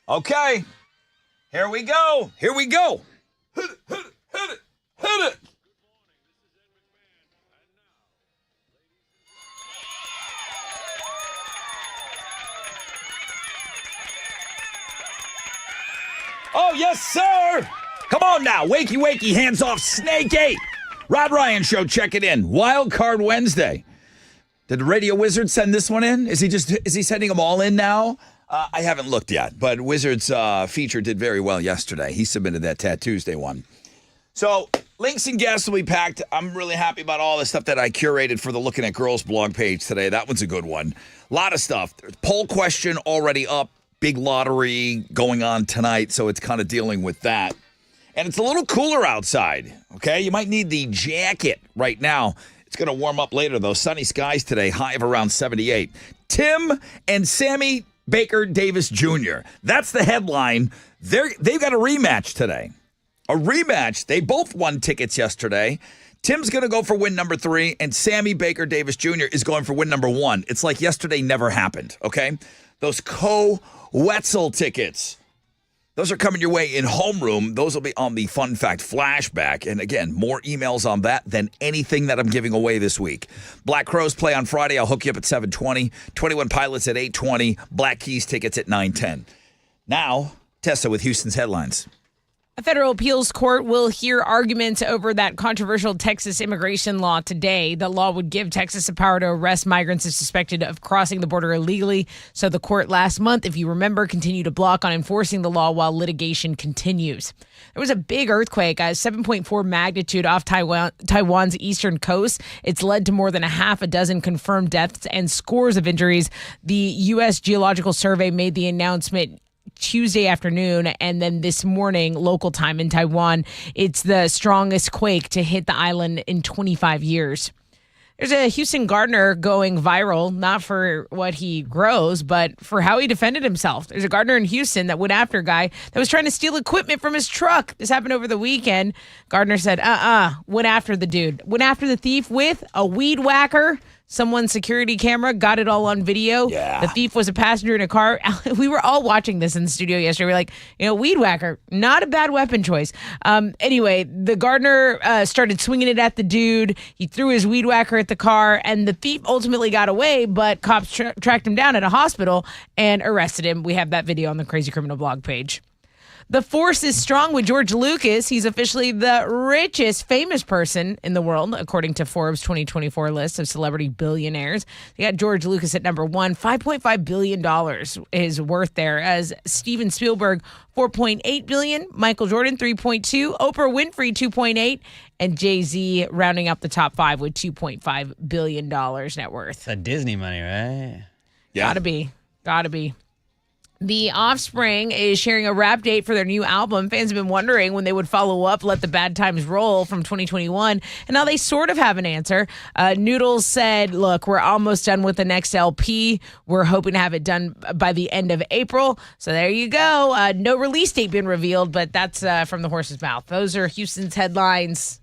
Okay, here we go. Here we go. Hit it, hit it, hit it, hit it. Oh, yes, sir. Come on now. Wakey, wakey, hands off, Snake 8. Rod Ryan Show, check it in. Wild Card Wednesday. Did the Radio Wizard send this one in? Is he sending them all in now? I haven't looked yet, but Wizard's feature did very well yesterday. He submitted that Tat Tuesday one. So links and guests will be packed. I'm really happy about all the stuff that I curated for the Looking at Girls blog page today. That one's a good one. A lot of stuff. Poll question already up. Big lottery going on tonight, so it's kind of dealing with that. And it's a little cooler outside, okay? You might need the jacket right now. It's going to warm up later, though. Sunny skies today, high of around 78. Tim and Sammy Baker Davis Jr. That's the headline. They've got a rematch today. A rematch. They both won tickets yesterday. Tim's going to go for win number 3, and Sammy Baker Davis Jr. is going for win number 1. It's like yesterday never happened, okay? Those Wetzel tickets. Those are coming your way in homeroom. Those will be on the Fun Fact Flashback. And again, more emails on that than anything that I'm giving away this week. Black Crowes play on Friday. I'll hook you up at 7:20. 21 Pilots at 8:20. Black Keys tickets at 9:10. Now, Tessa with Houston's headlines. A federal appeals court will hear arguments over that controversial Texas immigration law today. The law would give Texas the power to arrest migrants if suspected of crossing the border illegally. So the court last month, if you remember, continued to block on enforcing the law while litigation continues. There was a big earthquake, 7.4 magnitude off Taiwan's eastern coast. It's led to more than a half a dozen confirmed deaths and scores of injuries. The U.S. Geological Survey made the announcement Tuesday afternoon, and then this morning, local time in Taiwan, it's the strongest quake to hit the island in 25 years. There's a Houston gardener going viral, not for what he grows, but for how he defended himself. There's a gardener in Houston that went after a guy that was trying to steal equipment from his truck. This happened over the weekend. Gardener said, went after the dude. Went after the thief with a weed whacker. Someone's security camera got it all on video. Yeah. The thief was a passenger in a car. We were all watching this in the studio yesterday. We were like, weed whacker, not a bad weapon choice. Anyway, the gardener started swinging it at the dude. He threw his weed whacker at the car, and the thief ultimately got away, but cops tracked him down at a hospital and arrested him. We have that video on the Crazy Criminal blog page. The force is strong with George Lucas. He's officially the richest famous person in the world, according to Forbes' 2024 list of celebrity billionaires. They got George Lucas at number 1. $5.5 billion is worth there, as Steven Spielberg, $4.8 billion, Michael Jordan, $3.2, Oprah Winfrey, $2.8, and Jay-Z rounding up the top 5 with $2.5 billion net worth. That Disney money, right? Yeah. Gotta be. The Offspring is sharing a rap date for their new album. Fans have been wondering when they would follow up Let the Bad Times Roll from 2021, and now they sort of have an answer. Noodles said, look, we're almost done with the next LP. We're hoping to have it done by the end of April. So there you go. No release date been revealed, but that's from the horse's mouth. Those are Houston's headlines.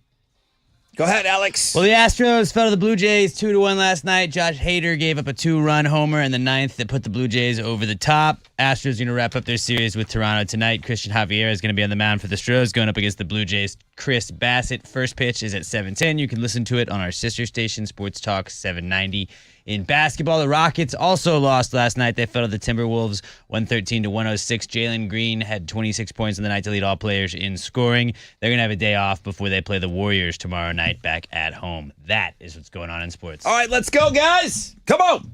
Go ahead, Alex. Well, the Astros fell to the Blue Jays 2-1 last night. Josh Hader gave up a 2-run homer in the ninth that put the Blue Jays over the top. Astros are going to wrap up their series with Toronto tonight. Christian Javier is going to be on the mound for the Stros, going up against the Blue Jays' Chris Bassett. First pitch is at 7:10. You can listen to it on our sister station, Sports Talk 790. In basketball, the Rockets also lost last night. They fell to the Timberwolves 113-106. Jalen Green had 26 points in the night to lead all players in scoring. They're going to have a day off before they play the Warriors tomorrow night back at home. That is what's going on in sports. All right, let's go, guys. Come on.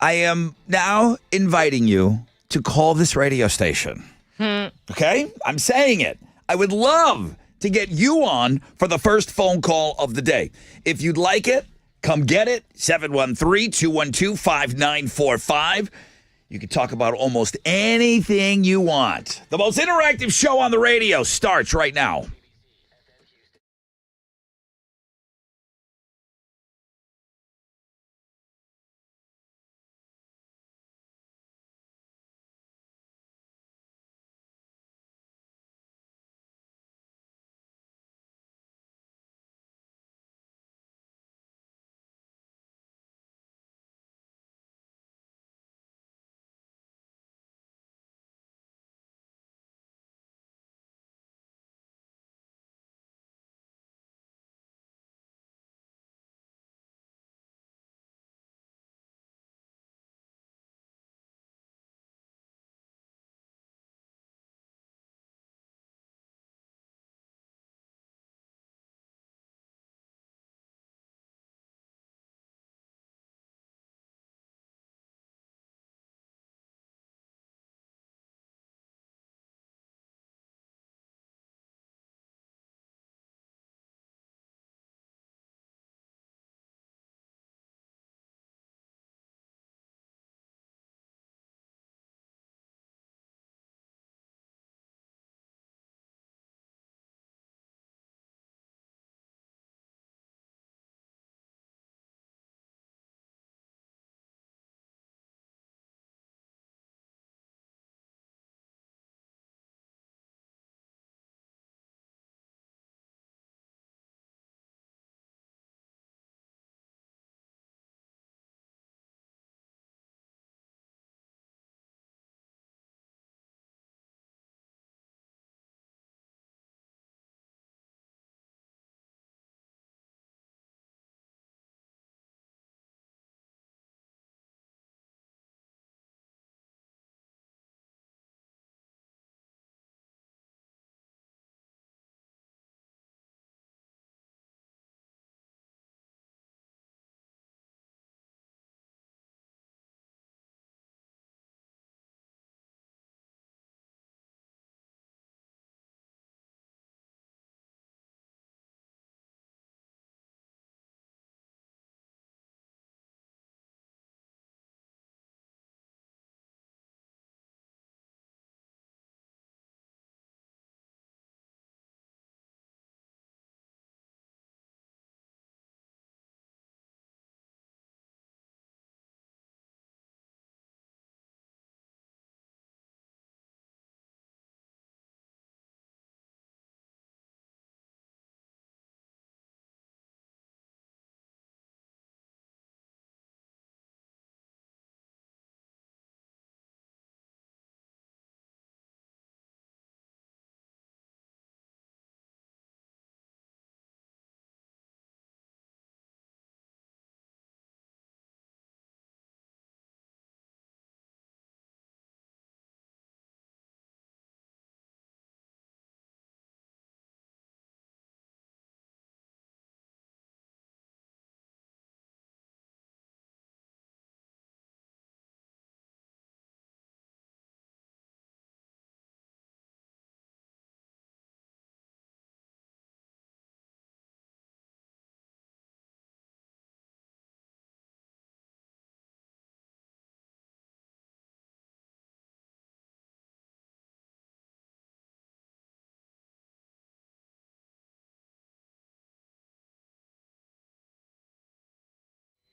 I am now inviting you to call this radio station. Okay? I'm saying it. I would love to get you on for the first phone call of the day. If you'd like it, come get it, 713-212-5945. You can talk about almost anything you want. The most interactive show on the radio starts right now.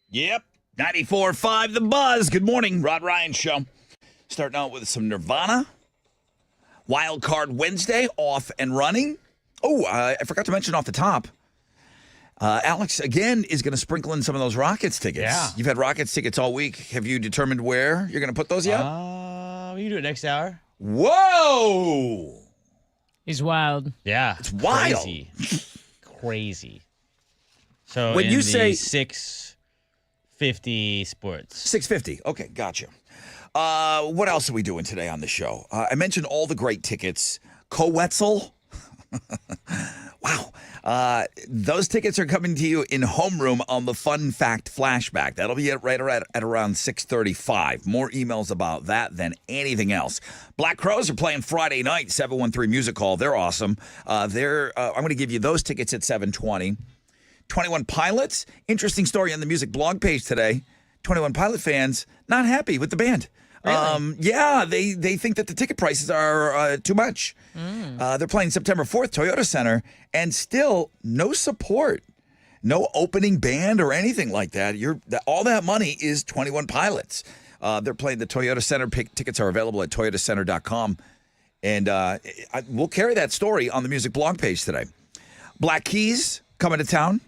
Yep. 94.5 The Buzz. Good morning, Rod Ryan Show. Starting out with some Nirvana. Wild Card Wednesday, off and running. Oh, I forgot to mention off the top. Alex, again, is going to sprinkle in some of those Rockets tickets. Yeah. You've had Rockets tickets all week. Have you determined where you're going to put those yet? We can do it next hour. Whoa! He's wild. Yeah. It's wild. Crazy. So When in you the say- 650 sports. 650. Okay, gotcha. What else are we doing today on the show? I mentioned all the great tickets. Coetzel. Wow. Those tickets are coming to you in homeroom on the Fun Fact Flashback. That'll be at around 6:35. More emails about that than anything else. Black Crowes are playing Friday night, 713 Music Hall. They're awesome. I'm going to give you those tickets at 720. 21 Pilots. Interesting story on the music blog page today. 21 Pilot fans not happy with the band. Really? Yeah, they think that the ticket prices are too much. They're playing September 4th, Toyota Center, and still no support, no opening band or anything like that. All that money is 21 Pilots. They're playing the Toyota Center. Tickets are available at toyotacenter.com, and we'll carry that story on the music blog page today. Black Keys coming to town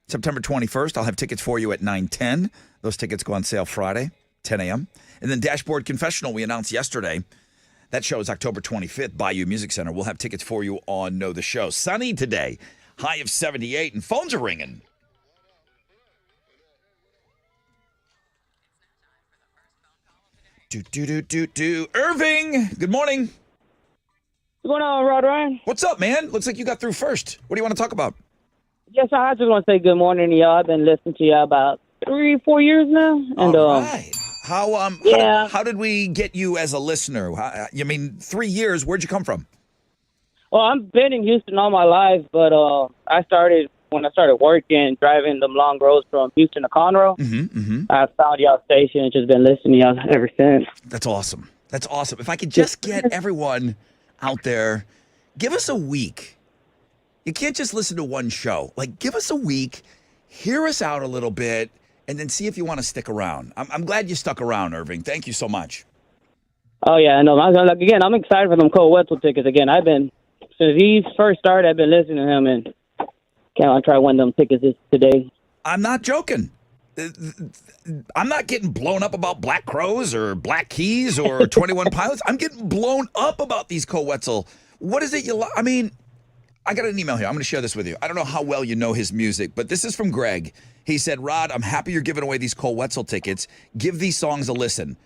September 21st. I'll have tickets for you at 9:10. Those tickets go on sale Friday, 10 a.m. And then Dashboard Confessional, we announced yesterday. That show is October 25th, Bayou Music Center. We'll have tickets for you on Know the Show. Sunny today, high of 78, and phones are ringing. Irving, good morning. What's going on, Rod Ryan? What's up, man? Looks like you got through first. What do you want to talk about? Yes, I just want to say good morning to y'all. I've been listening to y'all about 3-4 years now. And All right. Yeah. How did we get you as a listener? You mean 3 years? Where'd you come from? well, I've been in Houston all my life, but when I started working, driving them long roads from Houston to Conroe. I found y'all station and just been listening to y'all ever since. That's awesome. That's awesome. If I could just get everyone out there, give us a week. You can't just listen to one show. Like, give us a week, hear us out a little bit, and then see if you want to stick around. I'm glad you stuck around, Irving. Thank you so much. Oh, yeah, I know. Again, I'm excited for them Cole Wetzel tickets. Again, since he first started, I've been listening to him, and can't try one of them tickets today. I'm not joking. I'm not getting blown up about Black Crowes or Black Keys or 21 Pilots. I'm getting blown up about these Cole Wetzel. What is it you like? I mean, I got an email here. I'm going to share this with you. I don't know how well you know his music, but this is from Greg. He said, Rod, I'm happy you're giving away these Cole Wetzel tickets. Give these songs a listen.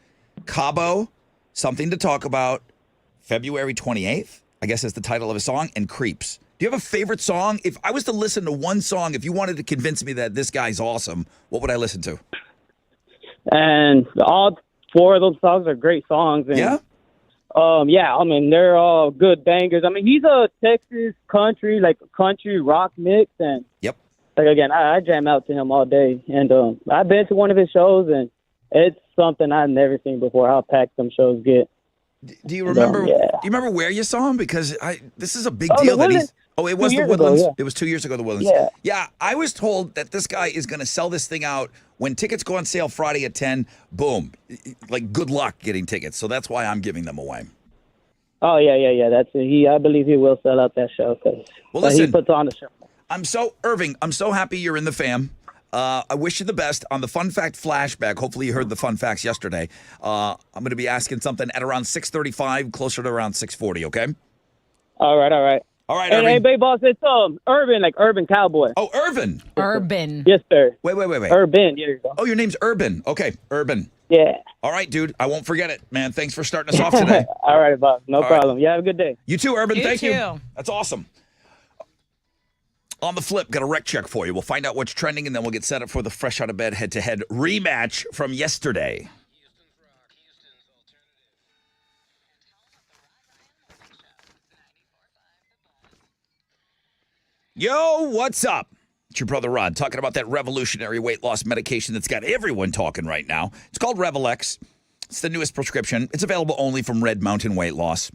Cabo, Something to Talk About, February 28th, I guess is the title of a song, and Creeps. Do you have a favorite song? If I was to listen to one song, if you wanted to convince me that this guy's awesome, what would I listen to? And all four of those songs are great songs. And, Yeah? yeah, I mean, they're all good bangers. I mean, he's a Texas country, like a country rock mix. And, Yep. like, again, I jam out to him all day. And I've been to one of his shows, and it's something I've never seen before, how packed some shows get. Do you remember? Yeah. Do you remember where you saw him? Because this is a big Oh, deal. the That he's. Woodlands. Oh, it was 2 the years ago, Woodlands. yeah. It was 2 years ago. The Woodlands. Yeah. Yeah. I was told that this guy is going to sell this thing out when tickets go on sale Friday at 10. Boom. Like, good luck getting tickets. So that's why I'm giving them away. Oh, yeah. That's it. I believe he will sell out that show because Well, he listen. puts on the show. Irving, I'm so happy you're in the fam. I wish you the best on the Fun Fact Flashback. Hopefully you heard the fun facts yesterday. I'm going to be asking something at around 6:35, closer to around 6:40, okay? All right. All right, Hey, Irving. Bay Boss, it's Urban, like Urban Cowboy. Oh, Urban. Urban. Yes, sir. Wait. Urban, there you go. Oh, your name's Urban. Okay, Urban. Yeah. All right, dude. I won't forget it, man. Thanks for starting us off today. All right, boss. No right. problem. You have a good day. You too, Urban. You Thank you. too. That's awesome. On the flip, got a rec check for you. We'll find out what's trending, and then we'll get set up for the Fresh Out of Bed head-to-head rematch from yesterday. Yo, what's up? It's your brother Rod talking about that revolutionary weight loss medication that's got everyone talking right now. It's called Revelex. It's the newest prescription. It's available only from Red Mountain Weight Loss.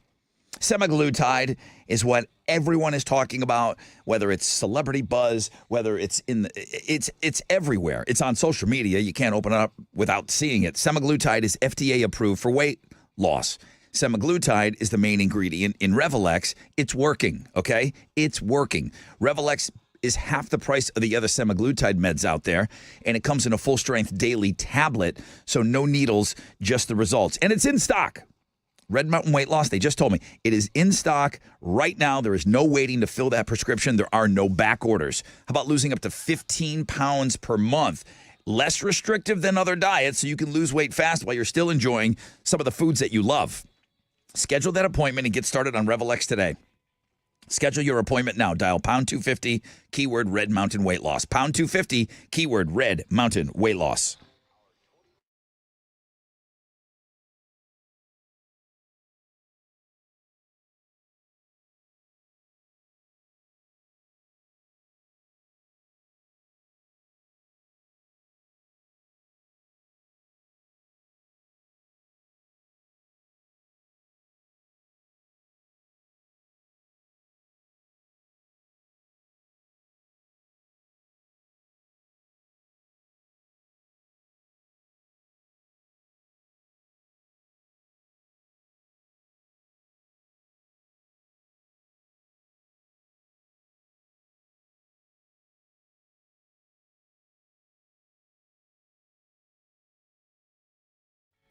Semaglutide is what everyone is talking about, whether it's celebrity buzz, whether it's it's everywhere. It's on social media. You can't open it up without seeing it. Semaglutide is FDA approved for weight loss. Semaglutide is the main ingredient in Revilex. It's working, okay? It's working. Revilex is half the price of the other semaglutide meds out there, and it comes in a full-strength daily tablet, so no needles, just the results. And it's in stock. Red Mountain Weight Loss, they just told me it is in stock right now. There is no waiting to fill that prescription. There are no back orders. How about losing up to 15 pounds per month? Less restrictive than other diets, so you can lose weight fast while you're still enjoying some of the foods that you love. Schedule that appointment and get started on Revilex today. Schedule your appointment now. Dial pound 250, keyword Red Mountain Weight Loss. Pound 250, keyword Red Mountain Weight Loss.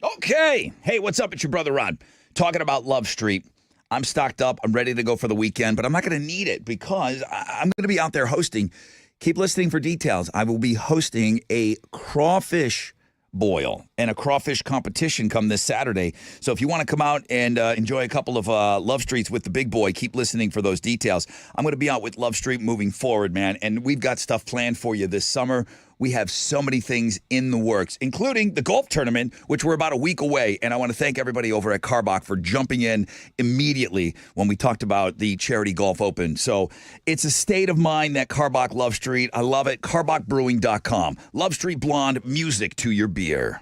Okay. Hey, what's up? It's your brother Rod talking about Love Street. I'm stocked up. I'm ready to go for the weekend, but I'm not going to need it because I'm going to be out there hosting. Keep listening for details. I will be hosting a crawfish boil and a crawfish competition come this Saturday. So if you want to come out and enjoy a couple of Love Streets with the big boy, keep listening for those details. I'm going to be out with Love Street moving forward, man, and we've got stuff planned for you this summer. We have so many things in the works, including the golf tournament, which we're about a week away. And I want to thank everybody over at Karbach for jumping in immediately when we talked about the Charity Golf Open. So it's a state of mind, that Karbach Love Street. I love it. KarbachBrewing.com. Love Street Blonde, music to your beer.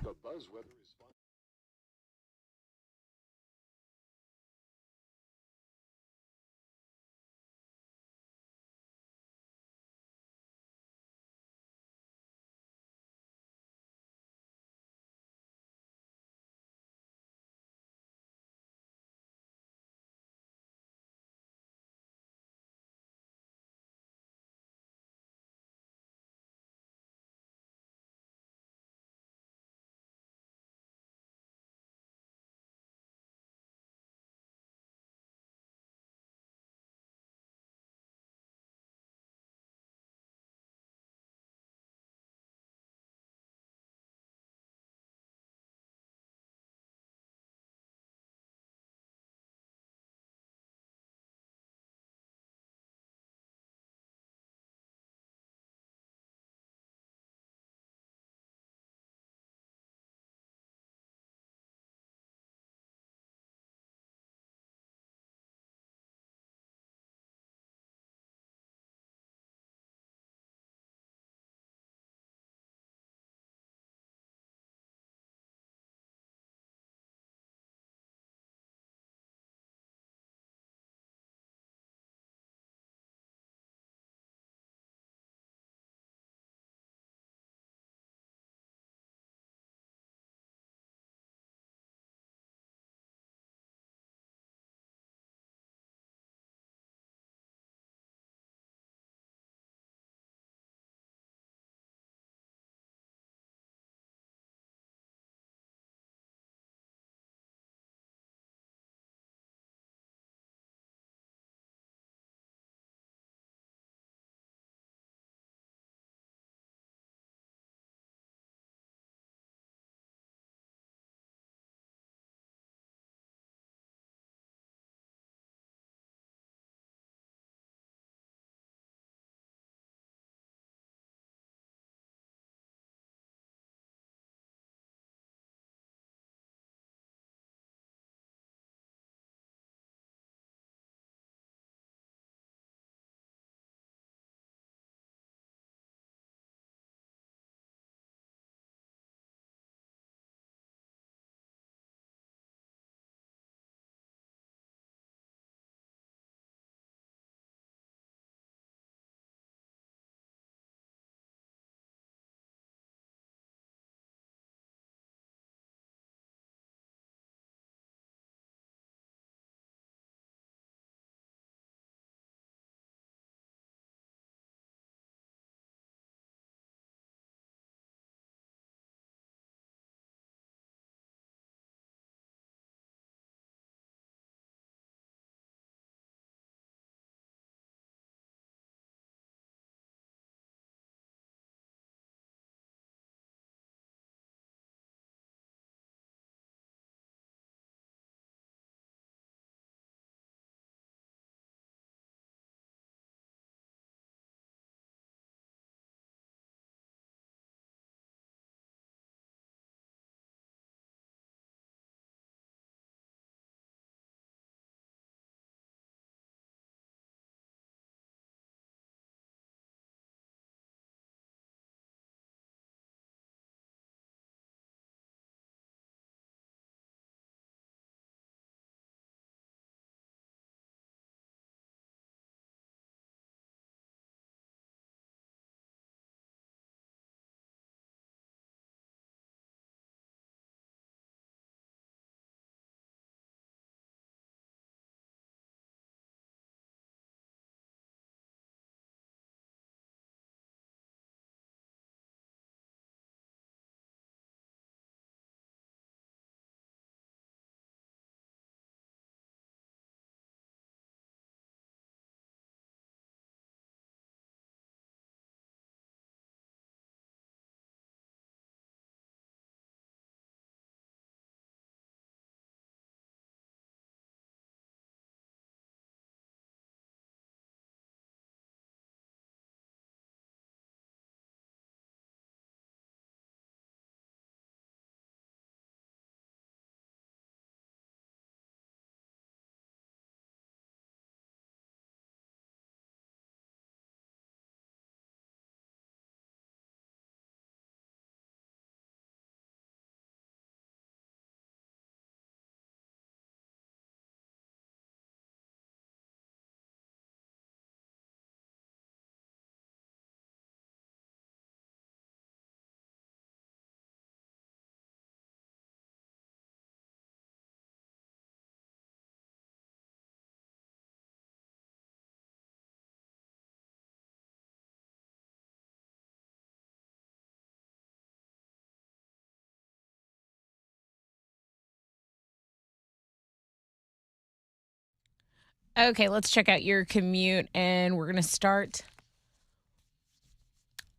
Okay, let's check out your commute, and we're going to start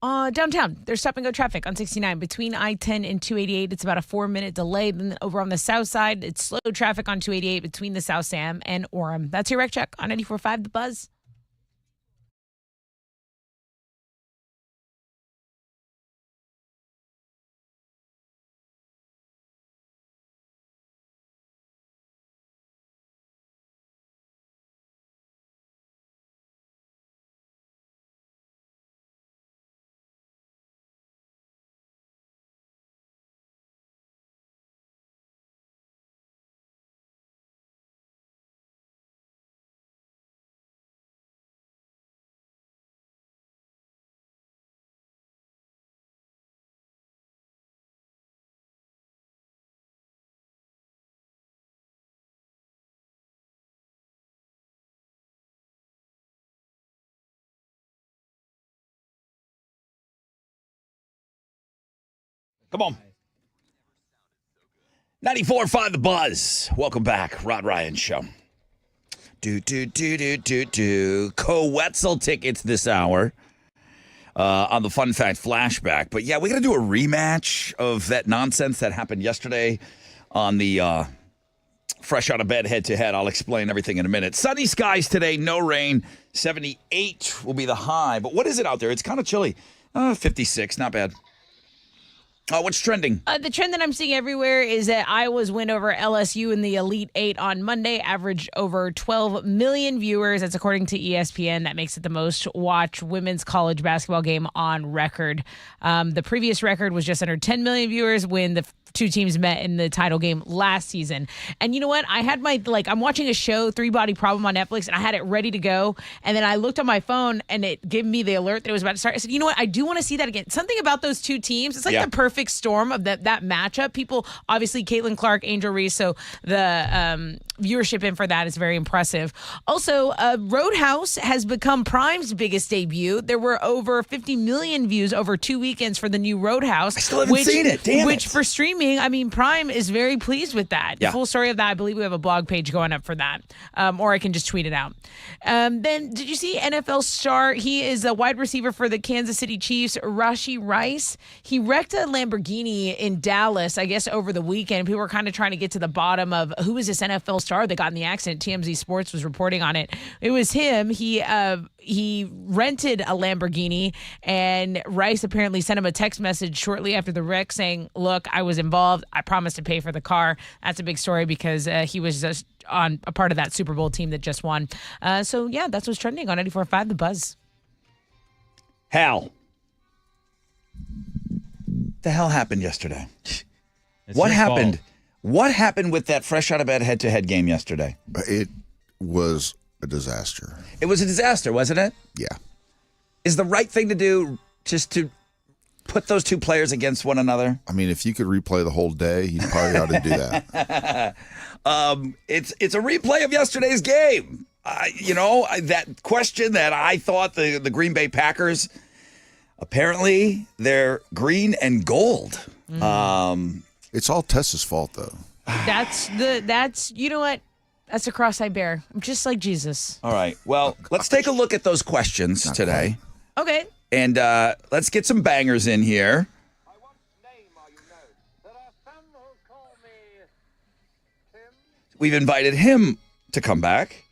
downtown. There's stop and go traffic on 69 between I-10 and 288. It's about a 4-minute delay. Then over on the south side, it's slow traffic on 288 between the South Sam and Orem. That's your wreck check on 94.5 The Buzz. Come on. 94.5 The Buzz. Welcome back. Rod Ryan Show. Co-Wetzel tickets this hour on the Fun Fact Flashback. But yeah, we got to do a rematch of that nonsense that happened yesterday on the Fresh Out of Bed head-to-head. I'll explain everything in a minute. Sunny skies today, no rain. 78 will be the high. But what is it out there? It's kind of chilly. 56, not bad. What's trending? The trend that I'm seeing everywhere is that Iowa's win over LSU in the Elite Eight on Monday averaged over 12 million viewers. That's according to ESPN. That makes it the most watched women's college basketball game on record. The previous record was just under 10 million viewers when the two teams met in the title game last season. And you know what? I had I'm watching a show, Three Body Problem on Netflix, and I had it ready to go. And then I looked on my phone and it gave me the alert that it was about to start. I said, you know what? I do want to see that again. Something about those two teams. It's like the perfect storm of that matchup. People, obviously, Caitlin Clark, Angel Reese, so the viewership in for that is very impressive. Also, Roadhouse has become Prime's biggest debut. There were over 50 million views over 2 weekends for the new Roadhouse. I still haven't seen it. Damn Which it. for streaming, I mean, Prime is very pleased with that. Yeah. The full story of that, I believe we have a blog page going up for that. Or I can just tweet it out. Then, did you see NFL star? He is a wide receiver for the Kansas City Chiefs, Rashee Rice. He wrecked a Lamborghini in Dallas, I guess, over the weekend. People were kind of trying to get to the bottom of who is this NFL star that got in the accident. TMZ Sports was reporting on it. It was him. He rented a Lamborghini, and Rice apparently sent him a text message shortly after the wreck saying, look, I was involved. I promised to pay for the car. That's a big story because he was just on a part of that Super Bowl team that just won. So, yeah, that's what's trending on 94.5 The Buzz. Hal. The hell happened yesterday? It's What your happened? fault. What happened with that Fresh Out of Bed head-to-head game yesterday? It was a disaster. It was a disaster, wasn't it? Yeah. Is the right thing to do just to put those two players against one another? I mean, if you could replay the whole day, you probably ought to do that. It's a replay of yesterday's game. That question that I thought the Green Bay Packers, apparently they're green and gold. It's all Tessa's fault, though. That's you know what? That's a cross I bear. I'm just like Jesus. All right. Well, let's take a look at those questions today. Okay. And let's get some bangers in here. We've invited him to come back.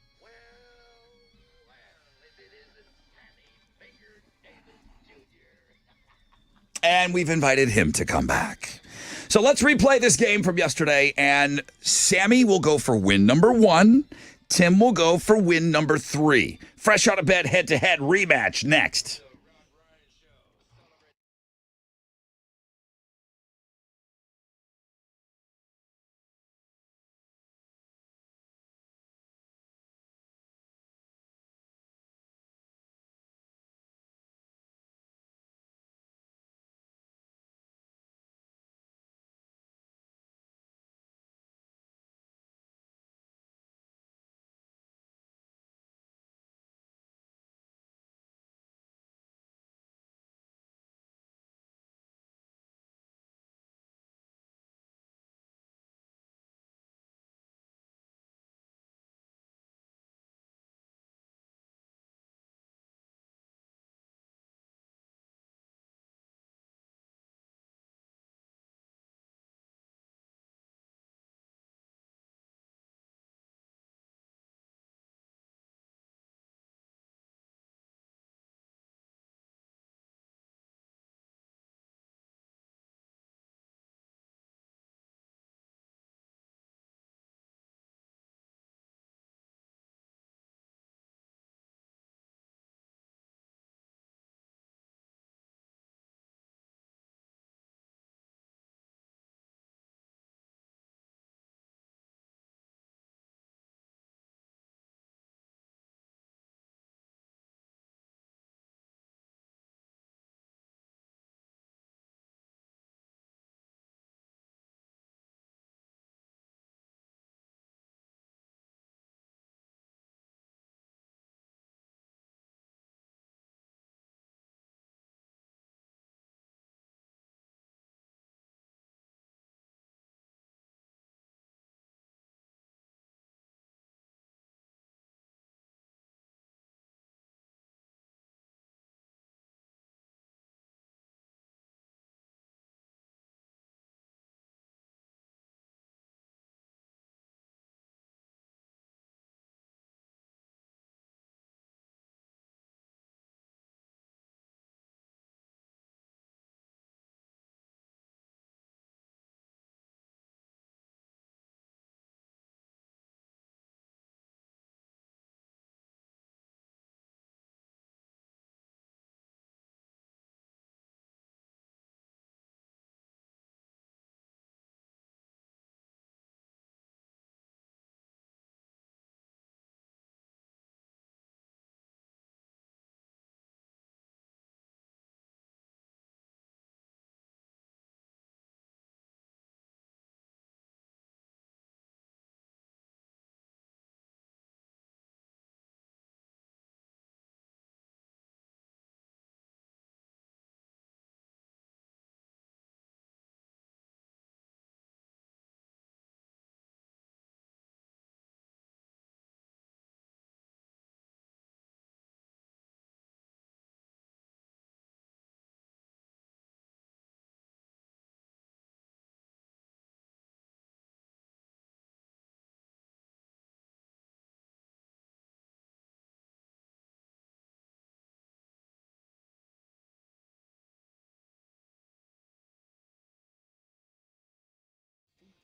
And we've invited him to come back. So let's replay this game from yesterday. And Sammy will go for win number 1. Tim will go for win number 3. Fresh Out of Bed head-to-head rematch next.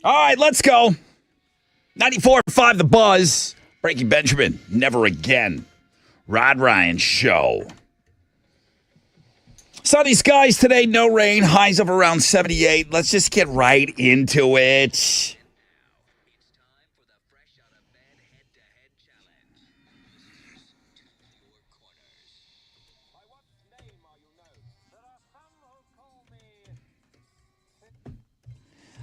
All right, let's go. 94.5 The Buzz. Frankie Benjamin, Never Again. Rod Ryan Show. Sunny skies today, no rain, highs of around 78. Let's just get right into it.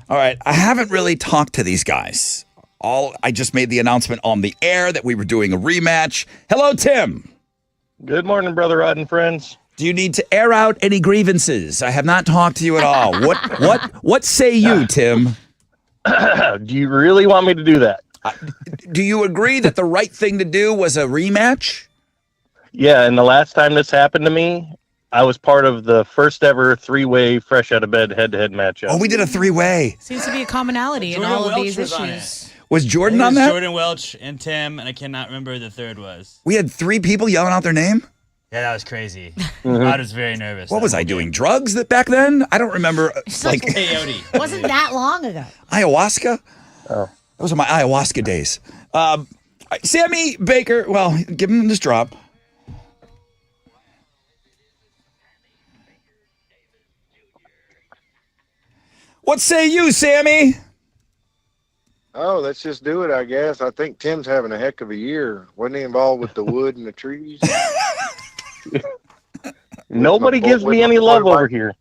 All right, I haven't really talked to these guys. I just made the announcement on the air that we were doing a rematch. Hello, Tim. Good morning, Brother Rod and friends. Do you need to air out any grievances? I have not talked to you at all. What say you, Tim? Do you really want me to do that? Do you agree that the right thing to do was a rematch? Yeah, and the last time this happened to me, I was part of the first ever three-way fresh out of bed head-to-head matchup. Oh, we did a three-way. Seems to be a commonality in Jordan all of Welch these was on issues. Was I Jordan think it on was that? Jordan Welch and Tim, and I cannot remember who the third was. We had three people yelling out their name? Yeah, that was crazy. Rod was very nervous. What was I doing? Drugs back then? I don't remember. Like Peyote. Wasn't that long ago? ayahuasca? Oh. Those are my ayahuasca days. Sammy Baker, well, give him this drop. What say you, Sammy? Oh, let's just do it, I guess. I think Tim's having a heck of a year. Wasn't he involved with the wood and the trees? Nobody gives me any love over here.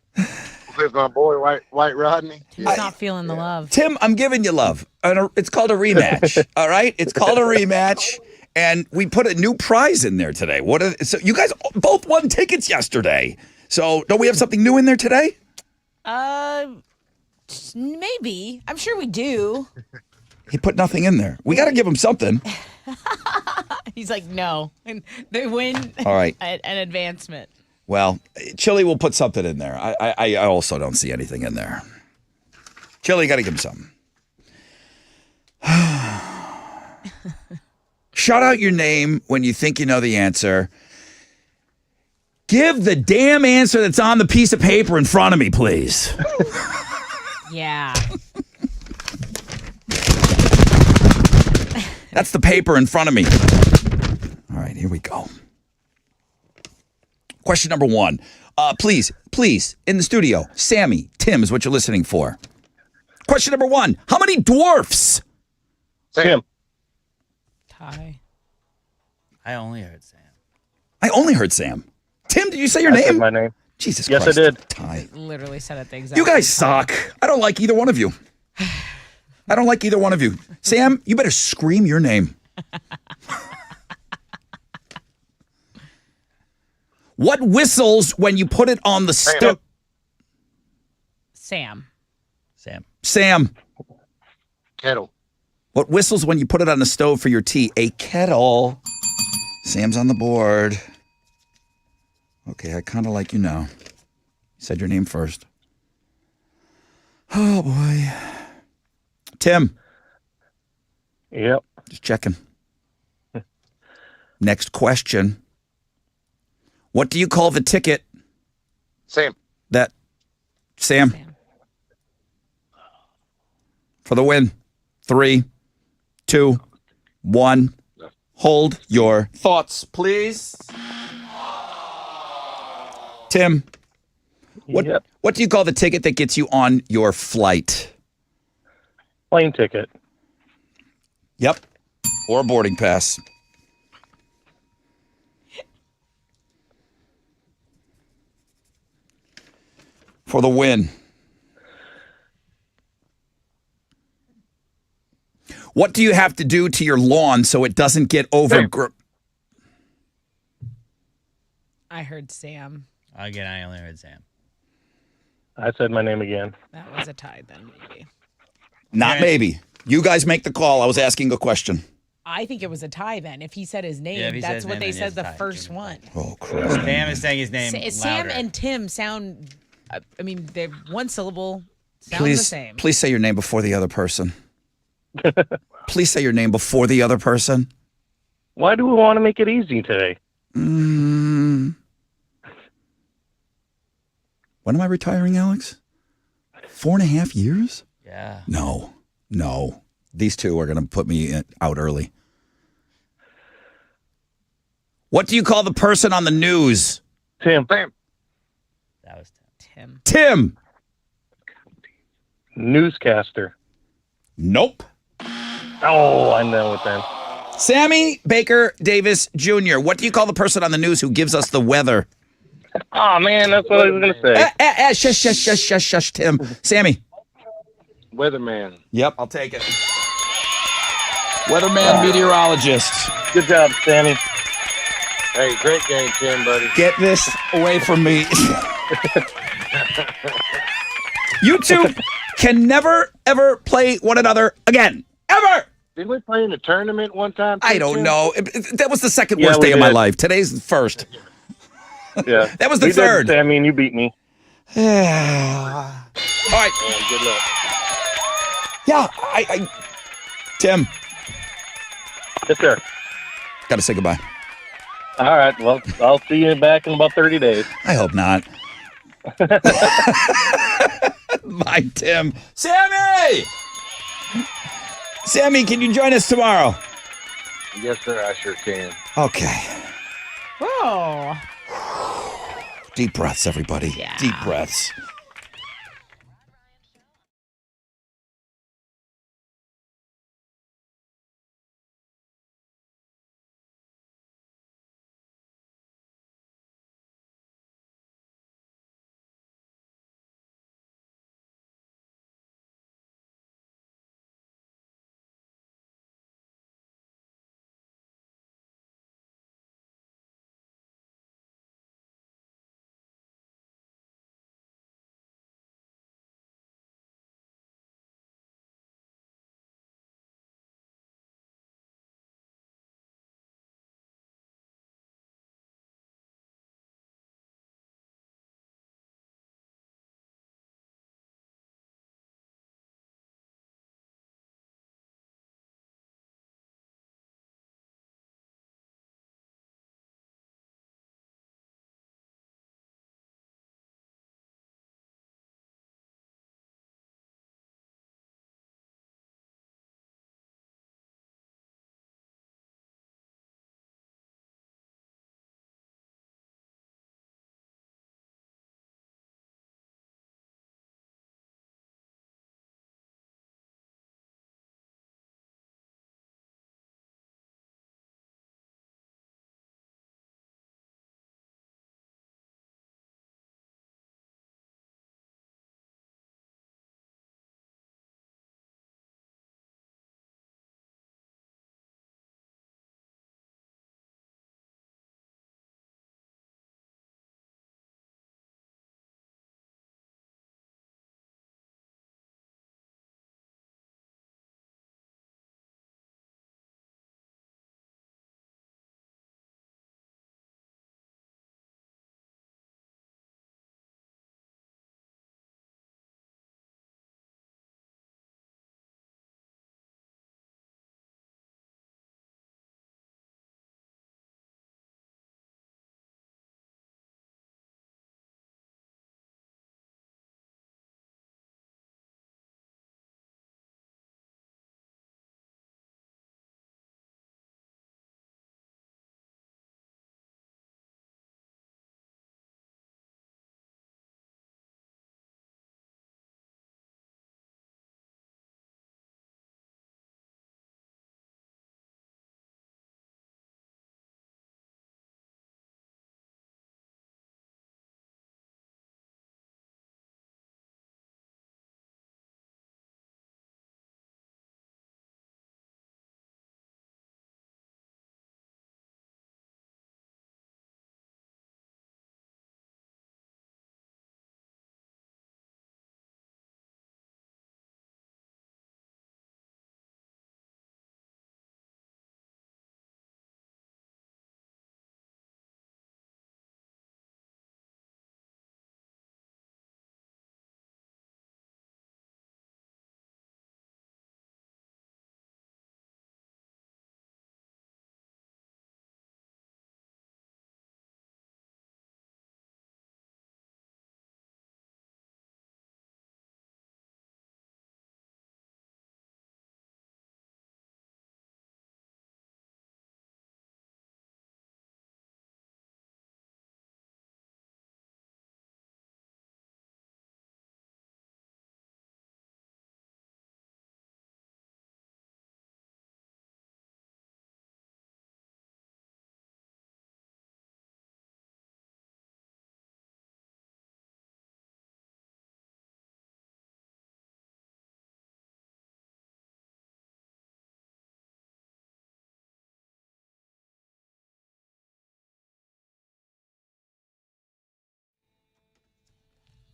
With my boy, White Rodney. He's not feeling the love. Tim, I'm giving you love. It's called a rematch. All right? It's called a rematch. And we put a new prize in there today. So you guys both won tickets yesterday. So don't we have something new in there today? Maybe. I'm sure we do. He put nothing in there. We got to give him something. He's like, no. And they win All right. an advancement. Well, Chili will put something in there. I also don't see anything in there. Chili, got to give him something. Shout out your name when you think you know the answer. Give the damn answer that's on the piece of paper in front of me, please. Yeah. That's the paper in front of me. All right, here we go. Question number 1. Please, in the studio, Sammy, Tim is what you're listening for. Question number 1. How many dwarfs? Tim. Tie. I only heard Sam. I only heard Sam. Tim, did you say your I said name? my name. Jesus Yes, I Christ. did. Ty. Literally said it the exact You guys same time. suck. I don't like either one of you. I don't like either one of you. Sam, you better scream your name. What whistles when you put it on the stove? Sam. Sam, Kettle. what whistles when you put it on the stove for your tea? A kettle. Sam's on the board. Okay, I kind of like you now. You said your name first. Oh, boy. Tim, Yep. just checking. Next question. What do you call the ticket Sam. that Sam for the win? 3, 2, 1. Hold your thoughts, please. Tim, Yep. what do you call the ticket that gets you on your flight? Plane ticket. Yep. Or a boarding pass. For the win. What do you have to do to your lawn so it doesn't get overgrown? I heard Sam. Again, I only heard Sam. I said my name again. That was a tie then, maybe. Not maybe. You guys make the call. I was asking a question. I think it was a tie then. If he said his name, if he said that's his what name, they then said it's the a tie. first one. Oh, crap. Sam is saying his name Sam louder. and Tim sound, I mean, they're one syllable, sound the same. Please say your name before the other person. Please say your name before the other person. Why do we want to make it easy today? When am I retiring, Alex? 4.5 years? Yeah. No. No. These two are going to put me out early. What do you call the person on the news? Tim. That was Tim. Tim. Newscaster. Nope. Oh, I know it then. Sammy Baker Davis Jr. What do you call the person on the news who gives us the weather? Oh, man, that's what I was going to say. Shush, Tim. Sammy. Weatherman. Yep, I'll take it. Weatherman, meteorologist. Good job, Sammy. Hey, great game, Tim, buddy. Get this away from me. You two can never, ever play one another again. Ever! Didn't we play in a tournament one time? I too, don't Tim? know. That was the second Yeah, worst we day of my did. life. Today's the first. Yeah. That was the We did, third. Sammy, and you beat me. All right. Man, good luck. Yeah, I Tim, Yes, sir. got to say goodbye. All right. Well, I'll see you back in about 30 days. I hope not. Bye, Tim. Sammy! Sammy, can you join us tomorrow? Yes, sir, I sure can. Okay. Whoa. Deep breaths, everybody. Yeah. Deep breaths.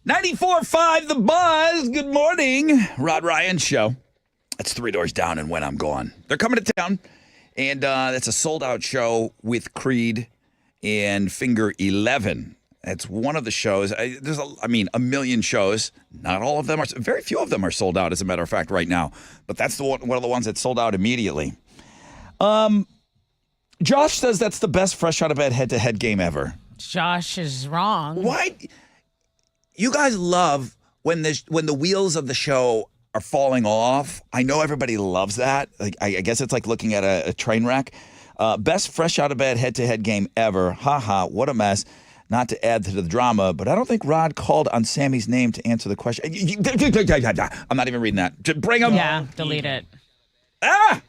94.5 The Buzz. Good morning. Rod Ryan Show. That's Three Doors Down and When I'm Gone. They're coming to town, and it's a sold-out show with Creed and Finger 11. It's one of the shows. There's, a million shows. Not all of them are. Very few of them are sold out, as a matter of fact, right now. But that's one of the ones that sold out immediately. Josh says that's the best fresh out of bed head-to-head game ever. Josh is wrong. Why? You guys love when the wheels of the show are falling off. I know everybody loves that. Like I guess it's like looking at a train wreck. Best fresh out of bed head-to-head game ever. Ha ha, what a mess. Not to add to the drama, but I don't think Rod called on Sammy's name to answer the question. I'm not even reading that. Just bring him. Yeah, delete it. Ah!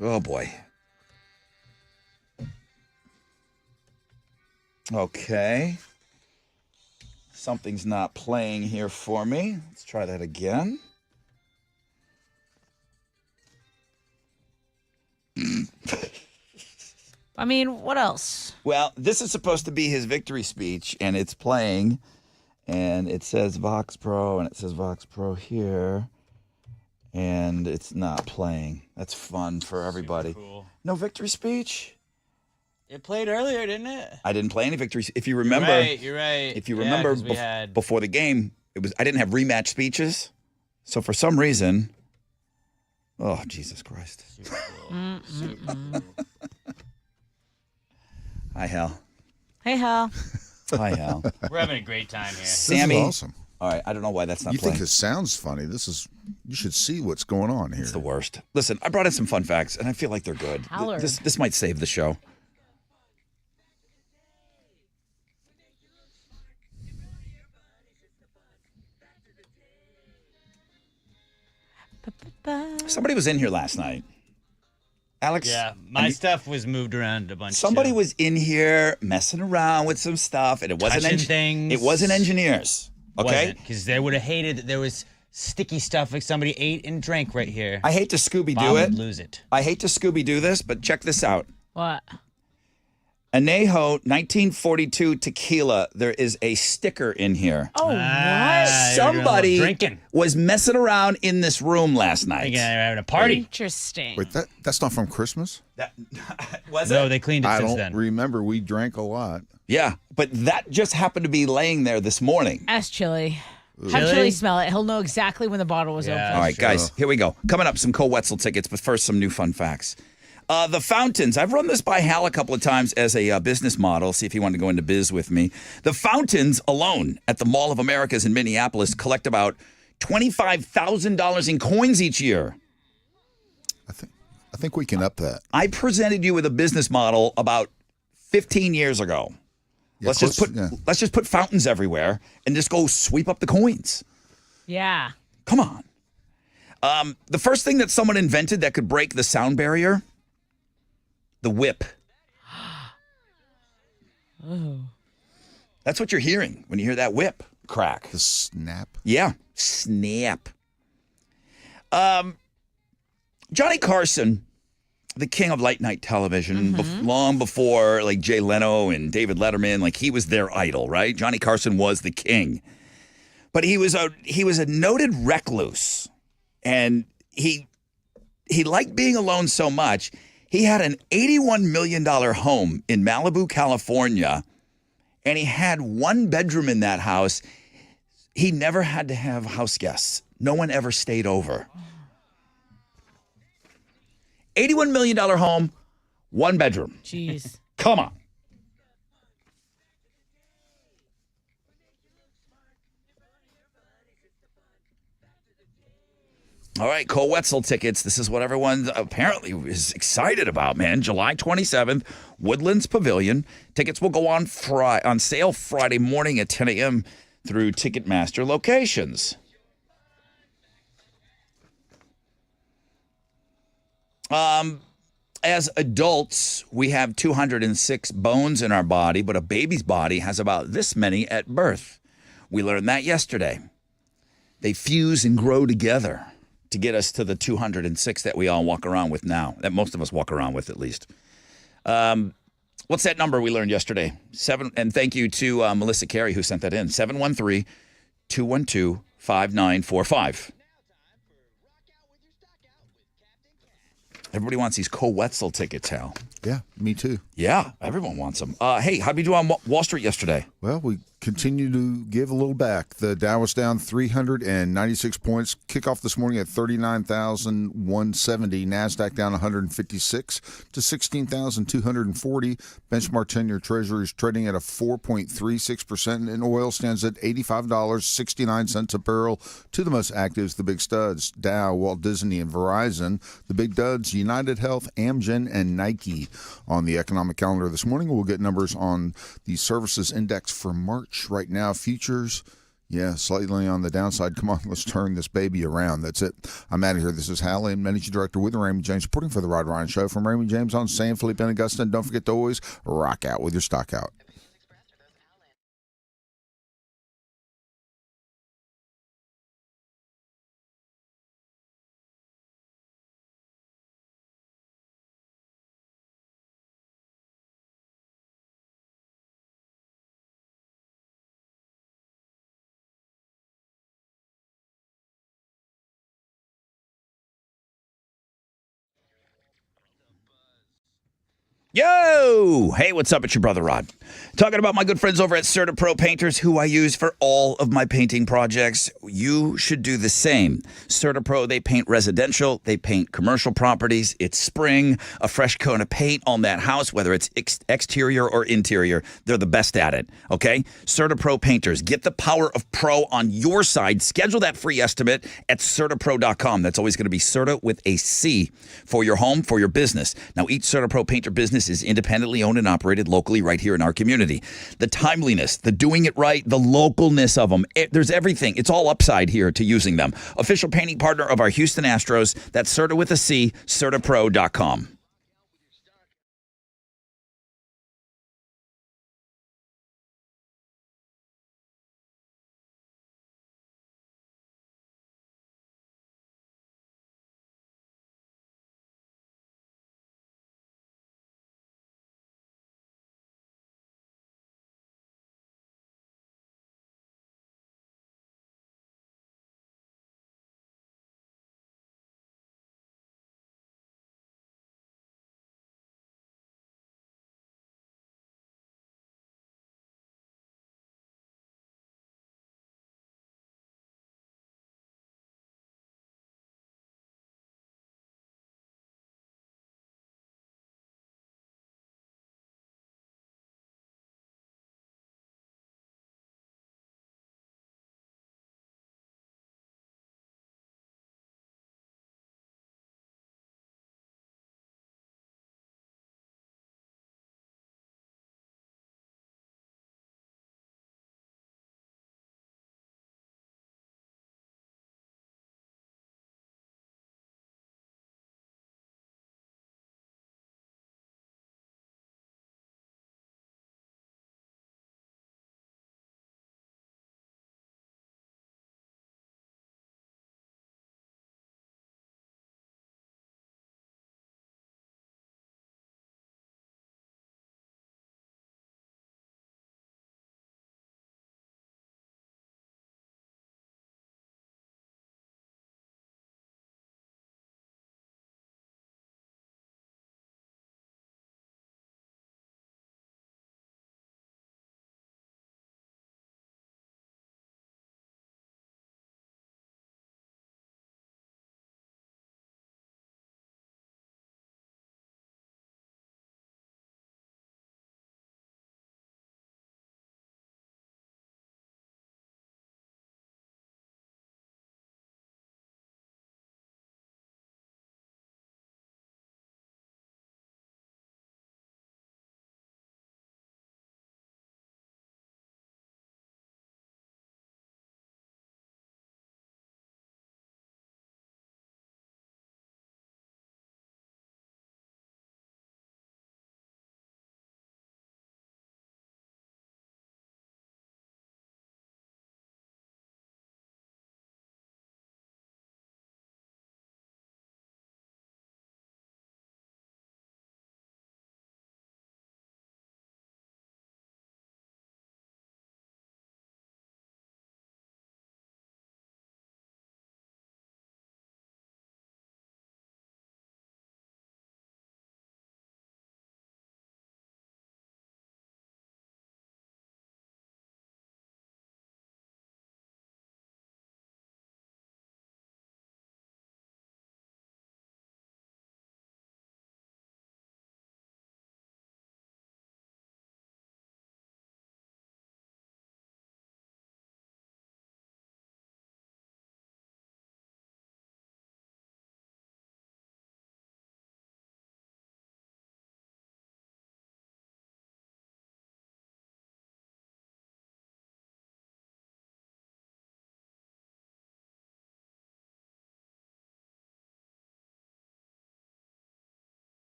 Oh, boy. Okay. Something's not playing here for me. Let's try that again. I mean, what else? Well, this is supposed to be his victory speech, and it's playing, and it says Vox Pro, and it says Vox Pro here, and it's not playing. That's fun for everybody. Cool. No victory speech? It played earlier, didn't it? I didn't play any victory. If you remember, You're right. if you remember, 'cause we had... before the game, I didn't have rematch speeches, so for some reason, oh Jesus Christ! Super cool. Super cool. Hi Hal. Hey, Hal. Hi Hal. We're having a great time here. Sammy. This is awesome. All right, I don't know why that's not You playing. think it sounds funny? You should see what's going on here. It's the worst. Listen, I brought in some fun facts, and I feel like they're good. Howard. This might save the show. Somebody was in here last night. Alex? Yeah, my stuff was moved around a bunch. Somebody too. was in here messing around with some stuff, and it wasn't Touching things. It wasn't engineers. Okay? Because they would have hated that there was sticky stuff like somebody ate and drank right here. I hate to Scooby Bob do it. would lose it. I hate to Scooby do this, but check this out. What? Anejo 1942 tequila. There is a sticker in here. Oh, what? They were doing a little Somebody drinking. was messing around in this room last night. Thinking they were having a party. Interesting. Wait, that's not from Christmas? Was No, it? they cleaned it I since don't then. remember. We drank a lot. Yeah, but that just happened to be laying there this morning. Ask Chili. Have Chili? Chili smell it. He'll know exactly when the bottle was Yeah. open. All right, Sure. guys, here we go. Coming up, some Cole Wetzel tickets, but first, some new fun facts. The fountains. I've run this by Hal a couple of times as a business model, see if he wanted to go into biz with me. The fountains alone at the Mall of Americas in Minneapolis collect about $25,000 in coins each year. I think we can up that. I presented you with a business model about 15 years ago. Yeah, let's just put fountains everywhere and just go sweep up the coins. Yeah. Come on. The first thing that someone invented that could break the sound barrier, the whip. Oh. That's what you're hearing when you hear that whip crack. The snap. Yeah, snap. Johnny Carson, the king of late night television, long before like Jay Leno and David Letterman, like he was their idol, right? Johnny Carson was the king, but he was a noted recluse, and he liked being alone so much. He had an $81 million home in Malibu, California, and he had one bedroom in that house. He never had to have house guests. No one ever stayed over. $81 million home, one bedroom. Jeez. Come on. All right, Cole Wetzel tickets. This is what everyone apparently is excited about, man. July 27th, Woodlands Pavilion. Tickets will go on sale Friday morning at 10 a.m. through Ticketmaster locations. As adults, we have 206 bones in our body, but a baby's body has about this many at birth. We learned that yesterday. They fuse and grow together to get us to the 206 that we all walk around with now, that most of us walk around with at least. What's that number we learned yesterday? And thank you to Melissa Carey who sent that in. 713-212-5945. Everybody wants these Cole Wetzel tickets, Hal. Yeah, me too. Yeah, everyone wants them. Hey, how'd we do on Wall Street yesterday? Well, we continue to give a little back. The Dow was down 396 points. Kickoff this morning at 39,170. NASDAQ down 156 to 16,240. Benchmark 10-year Treasuries trading at a 4.36%. And oil stands at $85.69 a barrel. To the most actives, the big studs, Dow, Walt Disney, and Verizon. The big duds, United Health, Amgen, and Nike. On the economic calendar this morning, we'll get numbers on the services index for March. Right now, futures, slightly on the downside. Come on, let's turn this baby around. That's it. I'm out of here. This is Hal, Managing Director with Raymond James, reporting for the Rod Ryan Show from Raymond James on San Felipe and Augusta. And don't forget to always rock out with your stock out. Yo! Hey, what's up? It's your brother Rod. Talking about my good friends over at CertaPro Painters, who I use for all of my painting projects. You should do the same. CertaPro, they paint residential, they paint commercial properties. It's spring, a fresh coat of paint on that house, whether it's exterior or interior. They're the best at it, okay? CertaPro Painters. Get the power of pro on your side. Schedule that free estimate at CertaPro.com. That's always going to be Certa with a C for your home, for your business. Now, each CertaPro Painter business is independently owned and operated locally right here in our community. The timeliness, the doing it right, the localness of them, there's everything. It's all upside here to using them. Official painting partner of our Houston Astros. That's Certa with a C, CertaPro.com.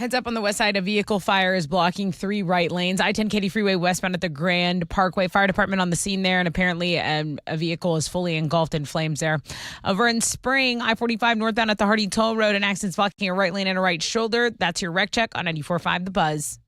Heads up on the west side, a vehicle fire is blocking 3 right lanes. I-10 Katy Freeway westbound at the Grand Parkway. Fire department on the scene there, and apparently a vehicle is fully engulfed in flames there. Over in Spring, I-45 northbound at the Hardy Toll Road, an accident's blocking a right lane and a right shoulder. That's your wreck check on 94.5 The Buzz.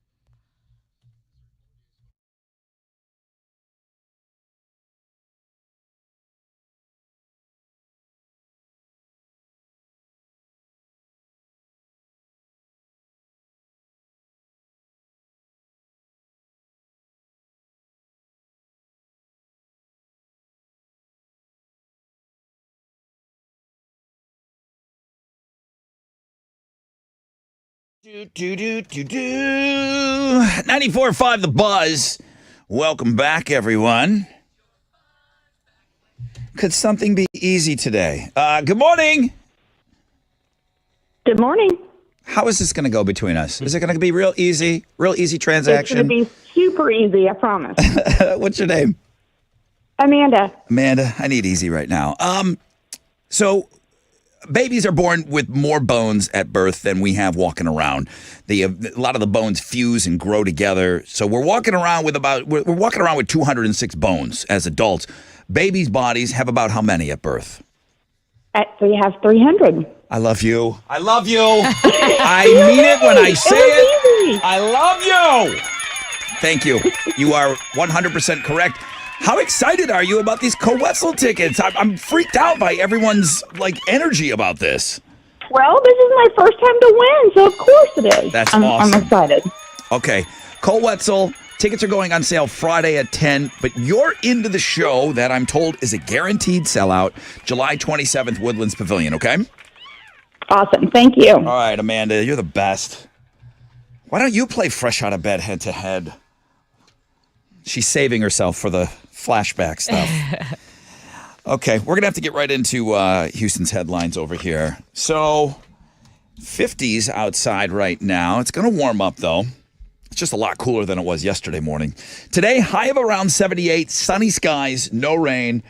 Do, do, do, do, do. 94.5 The Buzz. Welcome back, everyone. Could something be easy today? Good morning. Good morning. How is this going to go between us? Is it going to be real easy transaction? It's going to be super easy, I promise. What's your name? Amanda. Amanda, I need easy right now. So babies are born with more bones at birth than we have walking around. A lot of the bones fuse and grow together. So we're walking around with 206 bones as adults. Babies' bodies have about how many at birth? We have 300. I love you. I love you. I mean it when I say it. Easy. I love you. Thank you. You are 100% correct. How excited are you about these Co-Wetzel tickets? I'm freaked out by everyone's energy about this. Well, this is my first time to win, so of course it is. That's I'm awesome. excited. Okay, Co-Wetzel tickets are going on sale Friday at 10, but you're into the show that I'm told is a guaranteed sellout, July 27th, Woodlands Pavilion, okay? Awesome. Thank you. All right, Amanda, you're the best. Why don't you play Fresh Out of Bed head-to-head? She's saving herself for the flashback stuff. Okay, we're going to have to get right into Houston's headlines over here. So, 50s outside right now. It's going to warm up, though. It's just a lot cooler than it was yesterday morning. Today, high of around 78, sunny skies, no rain.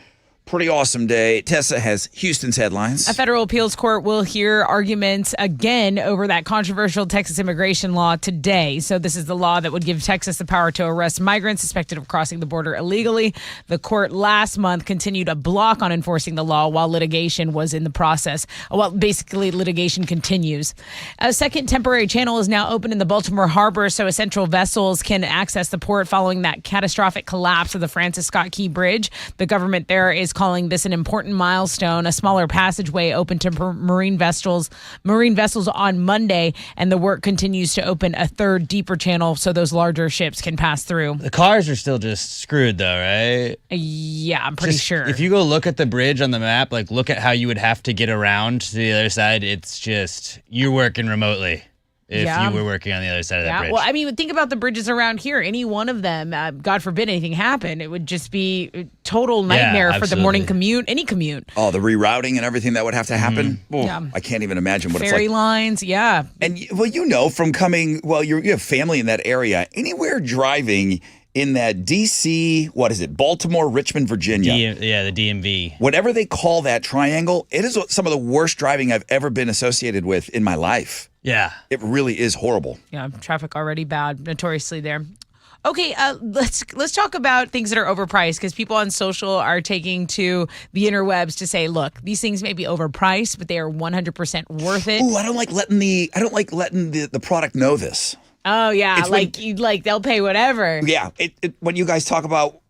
Pretty awesome day. Tessa has Houston's headlines. A federal appeals court will hear arguments again over that controversial Texas immigration law today. So this is the law that would give Texas the power to arrest migrants suspected of crossing the border illegally. The court last month continued a block on enforcing the law while litigation was in the process. Well, basically, litigation continues. A second temporary channel is now open in the Baltimore Harbor so essential vessels can access the port following that catastrophic collapse of the Francis Scott Key Bridge. The government there is calling this an important milestone. A smaller passageway opened to marine vessels on Monday, and the work continues to open a third, deeper channel so those larger ships can pass through. The cars are still just screwed, though, right? Yeah, I'm pretty sure. If you go look at the bridge on the map, look at how you would have to get around to the other side. It's just you're working remotely. If you were working on the other side of that bridge. Well, I mean, think about the bridges around here. Any one of them, God forbid anything happened, it would just be a total nightmare for the morning commute, any commute. Oh, the rerouting and everything that would have to happen? Mm-hmm. Oh, Yeah. I can't even imagine what Ferry it's like. lines, yeah. And, from coming, you have family in that area. Anywhere driving in that D.C., Baltimore, Richmond, Virginia. The DMV. Whatever they call that triangle, it is some of the worst driving I've ever been associated with in my life. Yeah. It really is horrible. Yeah, traffic already bad, notoriously there. Okay, let's talk about things that are overpriced because people on social are taking to the interwebs to say, look, these things may be overpriced, but they are 100% worth it. Ooh, I don't like letting the product know this. Oh yeah, It's they'll pay whatever. Yeah, when you guys talk about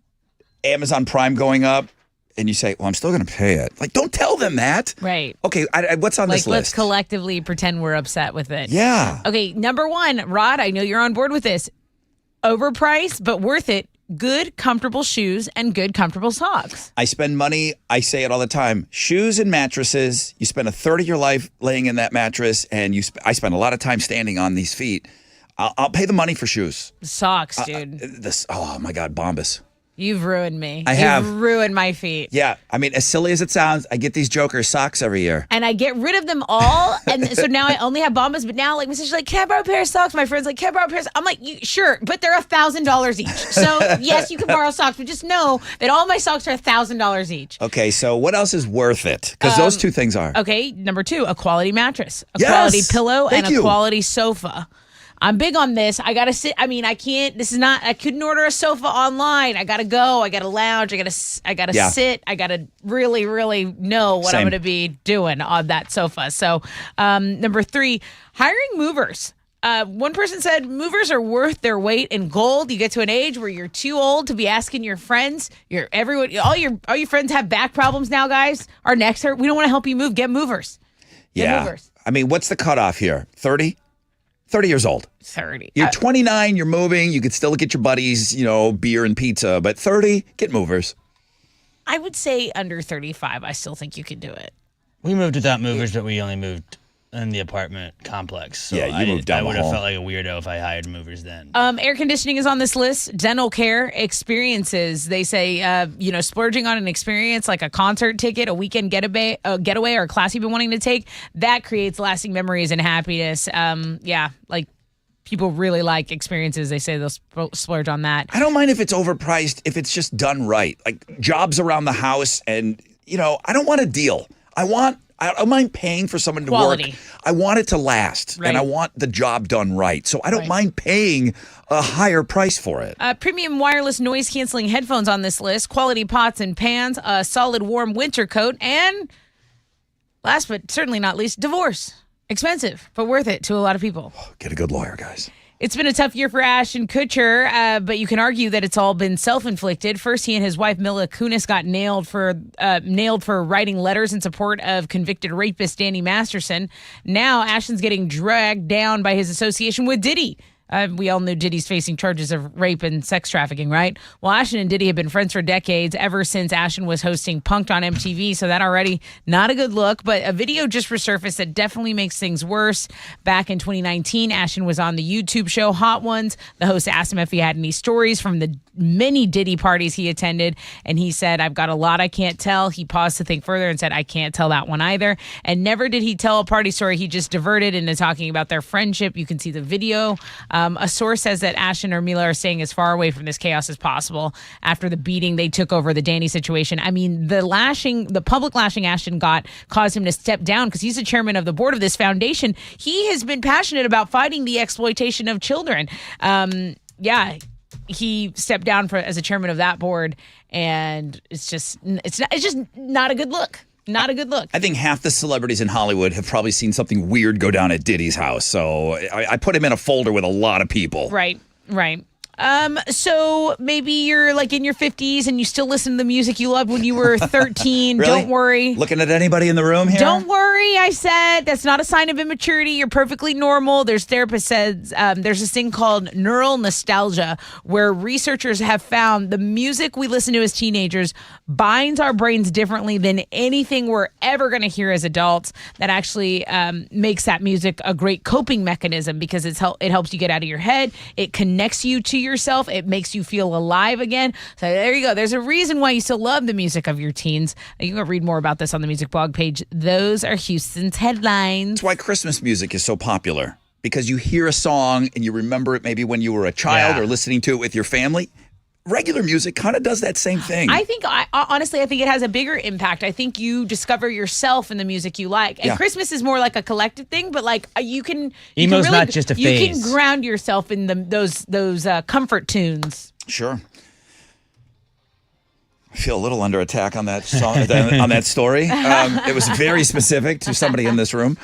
Amazon Prime going up, and you say, well, I'm still going to pay it. Don't tell them that. Right. Okay, what's on this list? Let's collectively pretend we're upset with it. Yeah. Okay, number one, Rod, I know you're on board with this. Overpriced, but worth it. Good, comfortable shoes and good, comfortable socks. I spend money, I say it all the time, shoes and mattresses. You spend a third of your life laying in that mattress, and I spend a lot of time standing on these feet. I'll pay the money for shoes. Socks, dude. Oh, my God, Bombas. You've ruined me. I have. You've ruined my feet. Yeah. I mean, as silly as it sounds, I get these Joker socks every year. And I get rid of them all. And so now I only have Bombas. But now, she's like, can I borrow a pair of socks? My friend's like, can I borrow a pair of socks? I'm like, sure, but they're $1,000 each. So, yes, you can borrow socks, but just know that all my socks are $1,000 each. Okay, so what else is worth it? Because those two things are. Okay, number two, a quality mattress, a Yes! quality pillow, Thank and you. a quality sofa. I'm big on this. I gotta sit. I mean, I can't. This is not. I couldn't order a sofa online. I gotta go. I gotta lounge. I gotta Yeah. sit. I gotta really, really know what I'm Same. gonna be doing on that sofa. So, number 3, hiring movers. One person said movers are worth their weight in gold. You get to an age where you're too old to be asking your friends. All your friends have back problems now, guys. Our necks hurt. We don't want to help you move. Get movers. Get movers. I mean, what's the cutoff here? 30? 30 years old. 30. You're 29, you're moving, you could still get your buddies, beer and pizza, but 30, get movers. I would say under 35. I still think you can do it. We moved without movers, but we only moved in the apartment complex. So Yeah, you moved down I the would have hall. felt like a weirdo if I hired movers then. Air conditioning is on this list. Dental care experiences. They say, splurging on an experience like a concert ticket, a weekend getaway, or a class you've been wanting to take, that creates lasting memories and happiness. Like people really like experiences. They say they'll splurge on that. I don't mind if it's overpriced, if it's just done right. Like jobs around the house, and, I don't want a deal. I don't mind paying for someone to Quality. work. I want it to last, Right. and I want the job done right. So I don't mind paying a higher price for it. Premium wireless noise canceling headphones on this list. Quality pots and pans. A solid warm winter coat. And last but certainly not least, divorce. Expensive, but worth it to a lot of people. Get a good lawyer, guys. It's been a tough year for Ashton Kutcher, but you can argue that it's all been self-inflicted. First, he and his wife Mila Kunis got nailed for writing letters in support of convicted rapist Danny Masterson. Now Ashton's getting dragged down by his association with Diddy. We all know Diddy's facing charges of rape and sex trafficking, right? Well, Ashton and Diddy have been friends for decades, ever since Ashton was hosting Punk'd on MTV, so that already not a good look. But a video just resurfaced that definitely makes things worse. Back in 2019, Ashton was on the YouTube show Hot Ones. The host asked him if he had any stories from the many Diddy parties he attended, and he said, "I've got a lot I can't tell." He paused to think further and said, "I can't tell that one either." And never did he tell a party story. He just diverted into talking about their friendship. You can see the video. A source says that Ashton or Mila are staying as far away from this chaos as possible after the beating they took over the Danny situation. I mean, the public lashing Ashton got caused him to step down because he's the chairman of the board of this foundation. He has been passionate about fighting the exploitation of children. He stepped down as a chairman of that board, and it's just not a good look. Not a good look. I think half the celebrities in Hollywood have probably seen something weird go down at Diddy's house. So I put him in a folder with a lot of people. Right. So maybe you're like in your 50s and you still listen to the music you loved when you were 13. Really? Don't worry. Looking at anybody in the room here? Don't worry, I said. That's not a sign of immaturity. You're perfectly normal. There's therapists says there's this thing called neural nostalgia where researchers have found the music we listen to as teenagers binds our brains differently than anything we're ever going to hear as adults. That actually makes that music a great coping mechanism because it helps you get out of your head. It connects you to yourself. It makes you feel alive again. So there you go. There's a reason why you still love the music of your teens. You can read more about this on the music blog page. Those are Houston's headlines. That's why Christmas music is so popular, because you hear a song and you remember it maybe when you were a child or listening to it with your family. Regular music kind of does that same thing. Honestly, I think it has a bigger impact. I think you discover yourself in the music you like. And Christmas is more like a collective thing, but like you can Emo's not just a phase. You can ground yourself in those comfort tunes. Sure. I feel a little under attack on that song, on that story. It was very specific to somebody in this room.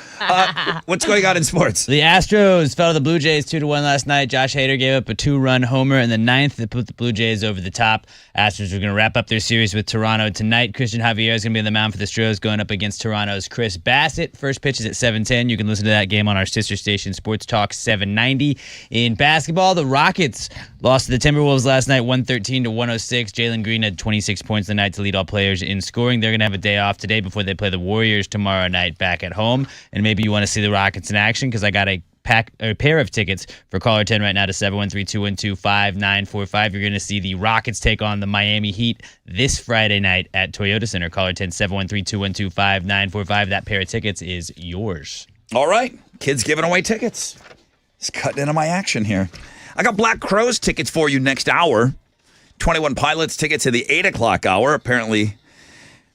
What's going on in sports? The Astros fell to the Blue Jays 2-1 last night. Josh Hader gave up a 2-run homer in the ninth that put the Blue Jays over the top. Astros are going to wrap up their series with Toronto tonight. Christian Javier is going to be on the mound for the Astros, going up against Toronto's Chris Bassett. First pitch is at 7:10. You can listen to that game on our sister station, Sports Talk 790. In basketball, the Rockets lost to the Timberwolves last night, 113-106. Jalen Green had 26 points the night to lead all players in scoring. They're going to have a day off today before they play the Warriors tomorrow night back at home. And maybe you want to see the Rockets in action because I got a pair of tickets for caller 10 right now to 713-212-5945. You're going to see the Rockets take on the Miami Heat this Friday night at Toyota Center. Caller 10 713-212-5945. That pair of tickets is yours. All right. Kids giving away tickets. Just cutting into my action here. I got Black Crowes tickets for you next hour. 21 Pilots tickets at the 8 o'clock hour. Apparently,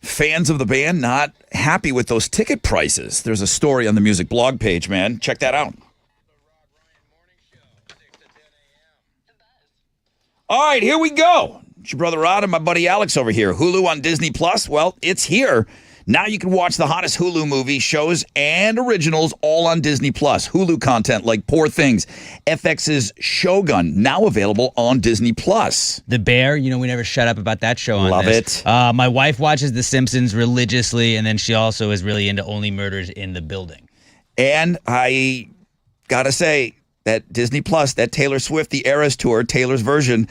fans of the band not happy with those ticket prices. There's a story on the music blog page, man. Check that out. All right, here we go. It's your brother Rod and my buddy Alex over here. Hulu on Disney Plus. Well, it's here. Now you can watch the hottest Hulu movies, shows, and originals all on Disney Plus. Hulu content like Poor Things, FX's Shogun, now available on Disney Plus. The Bear, we never shut up about that show on Love this. it. My wife watches The Simpsons religiously, and then she also is really into Only Murders in the Building. And I gotta say that Disney Plus, that Taylor Swift, the Eras Tour, Taylor's version,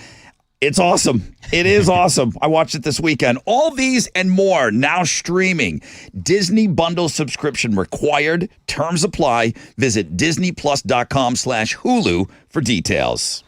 it's awesome. It is awesome. I watched it this weekend. All these and more now streaming. Disney bundle subscription required. Terms apply. Visit disneyplus.com/Hulu for details.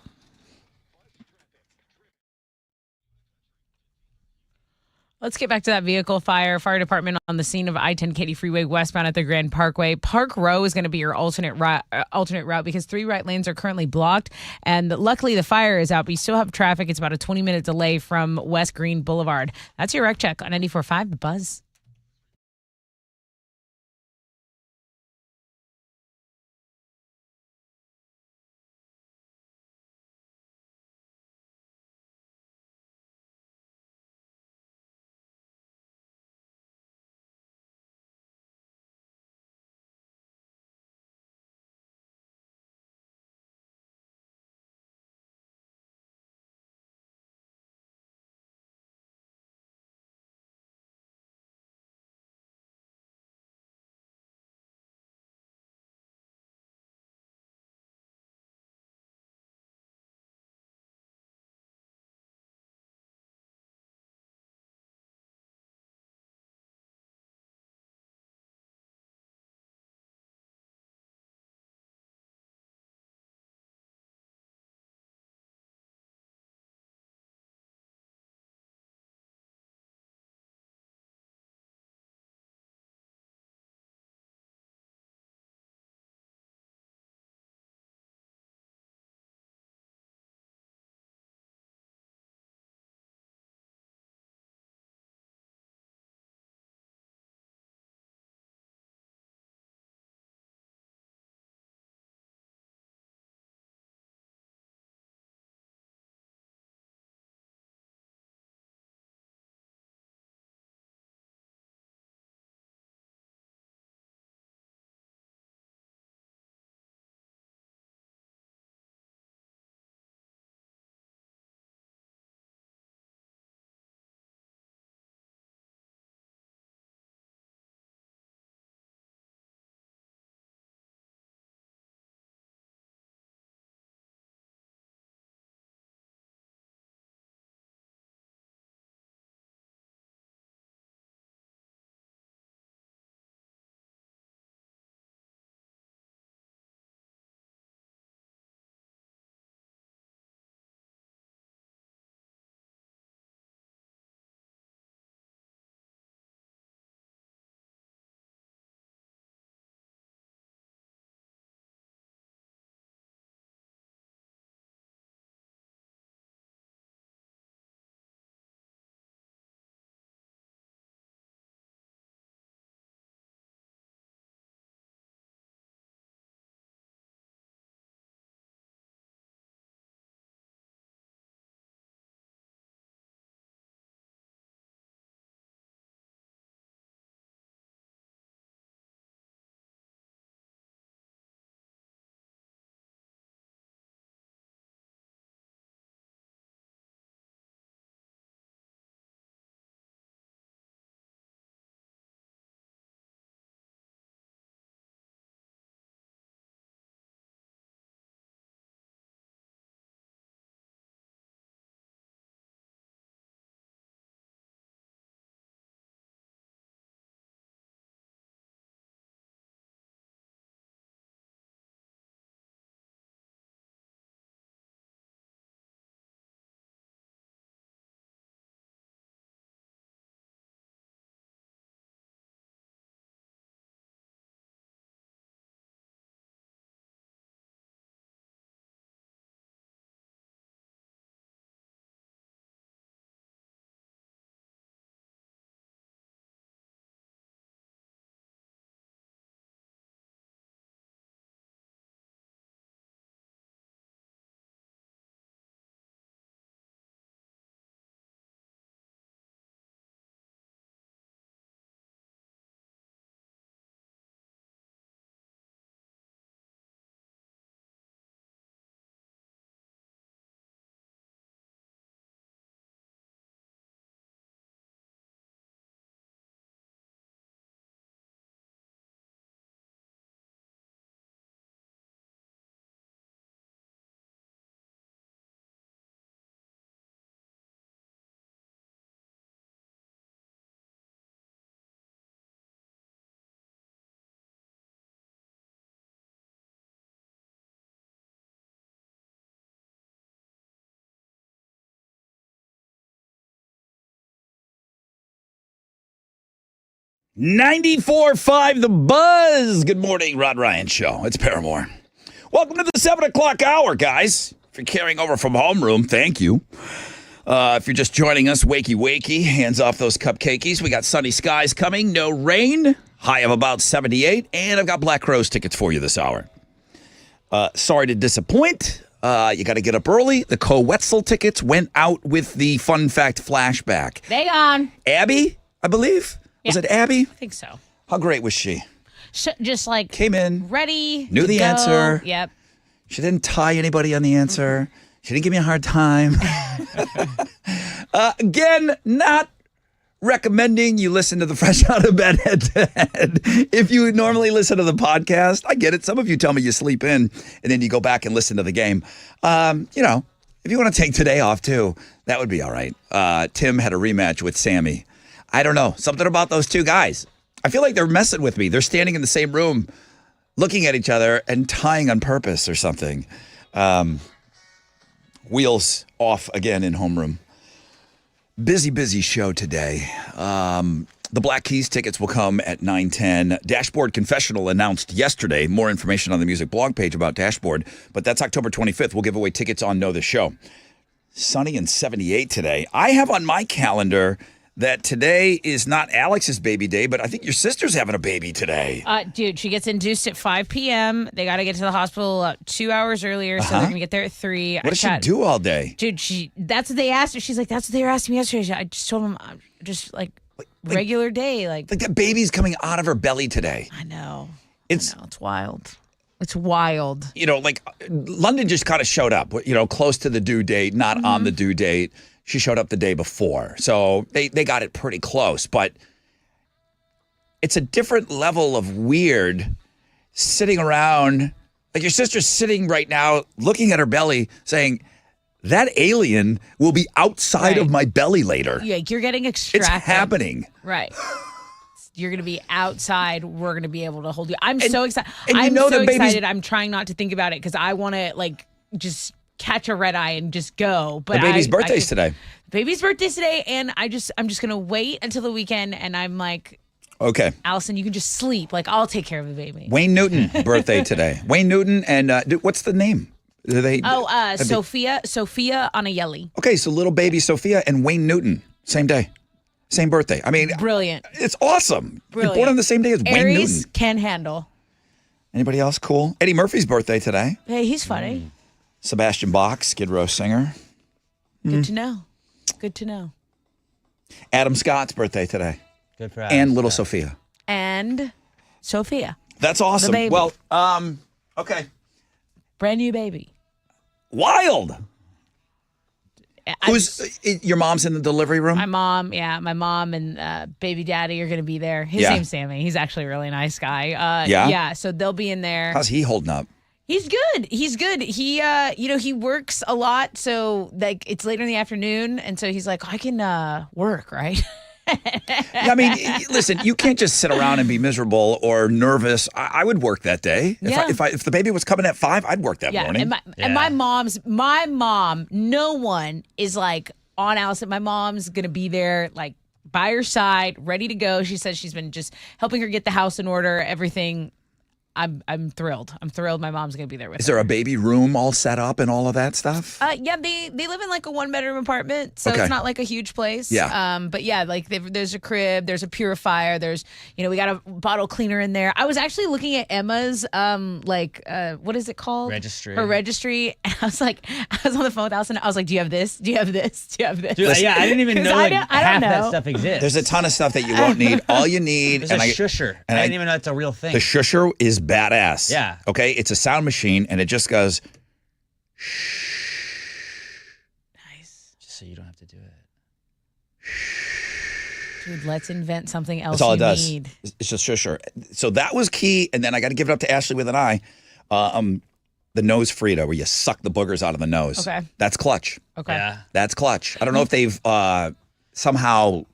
Let's get back to that vehicle fire. Fire department on the scene of I-10 Katy Freeway westbound at the Grand Parkway. Park Row is going to be your alternate route because 3 right lanes are currently blocked. And luckily the fire is out, but you still have traffic. It's about a 20-minute delay from West Green Boulevard. That's your Rec Check on 94.5 The Buzz. 94.5 The Buzz. Good morning, Rod Ryan Show. It's Paramore. Welcome to the 7 o'clock hour, guys. If you're carrying over from homeroom, thank you. If you're just joining us, wakey, hands off those cupcakies. We got sunny skies coming, no rain, high of about 78, and I've got Black Crowes tickets for you this hour. Sorry to disappoint. You got to get up early. The Co-Wetzel tickets went out with the fun fact flashback. They gone. Abby, I believe. Was it Abby? I think so. How great was she? Just like Came in, ready. knew to the go. answer. Yep. She didn't tie anybody on the answer. She didn't give me a hard time. Again, not recommending you listen to the Fresh Out of Bed Head to Head. If you normally listen to the podcast, I get it. Some of you tell me you sleep in and then you go back and listen to the game. If you want to take today off too, that would be all right. Tim had a rematch with Sammy. I don't know. Something about those two guys. I feel like they're messing with me. They're standing in the same room, looking at each other and tying on purpose or something. Wheels off again in homeroom. Busy show today. The Black Keys tickets will come at 9:10. Dashboard Confessional announced yesterday. More information on the music blog page about Dashboard. But that's October 25th. We'll give away tickets on Know the Show. Sunny and 78 today. I have on my calendar that today is not Alex's baby day, but I think your sister's having a baby today. Dude, she gets induced at 5 p.m. They got to get to the hospital 2 hours earlier, so they're going to get there at 3. What does she do all day? Dude, that's what they asked her. She's like, that's what they were asking me yesterday. I just told them, just like regular day. Like that baby's coming out of her belly today. I know. It's wild. It's wild. London just kind of showed up, close to the due date, not on the due date. She showed up the day before. So they got it pretty close. But it's a different level of weird sitting around. Like your sister's sitting right now looking at her belly saying, that alien will be outside of my belly later. Yeah, you're getting extracted. It's happening. Right. You're going to be outside. We're going to be able to hold you. I'm so excited. I'm so excited. I'm trying not to think about it because I want to just catch a red eye and just go. But the baby's birthday's today. Baby's birthday's today, and I'm just going to wait until the weekend, and I'm like, okay, Allison, you can just sleep. Like, I'll take care of the baby. Wayne Newton birthday today. Wayne Newton and what's the name? Sophia Anayeli. Okay, so little baby Sophia and Wayne Newton, same day, same birthday. I mean, brilliant. It's awesome. Brilliant. You're born on the same day as Wayne Aries Newton. can handle. Anybody else cool? Eddie Murphy's birthday today. Hey, he's funny. Sebastian Bach, Skid Row singer. Good to know. Good to know. Adam Scott's birthday today. Good for Adam And little Scott. Sophia. And Sophia. That's awesome. The baby. Well, okay. Brand new baby. Wild. Your mom's in the delivery room? My mom and baby daddy are going to be there. His name's Sammy. He's actually a really nice guy. Yeah, so they'll be in there. How's he holding up? He's good. He he works a lot, so it's later in the afternoon, and so he's like, I can work, right? I mean, listen, you can't just sit around and be miserable or nervous. I would work that day. If the baby was coming at 5, I'd work that morning. And my mom, no one is like on Allison. My mom's gonna be there by her side, ready to go. She says she's been just helping her get the house in order, everything. I'm thrilled. I'm thrilled my mom's going to be there with her. Is there a baby room all set up and all of that stuff? Yeah, they live in a 1-bedroom apartment, so it's not a huge place. Yeah. But yeah, there's a crib, there's a purifier, there's, we got a bottle cleaner in there. I was actually looking at Emma's, what is it called? Registry. Her registry. And I was on the phone with Allison. I was like, do you have this? Do you have this? Do you have this? Dude, I didn't even know I don't half know. that stuff exists. There's a ton of stuff that you won't need. All you need. There's a shusher. I didn't even know that's a real thing. The shusher is badass. Yeah. Okay? It's a sound machine, and it just goes, Nice. Just so you don't have to do it. Dude, let's invent something else. That's all it does. Need. It's just shusher. So that was key, and then I got to give it up to Ashley with an eye. The nose Frida, where you suck the boogers out of the nose. Okay. That's clutch. Okay. Yeah. That's clutch. I don't know if they've somehow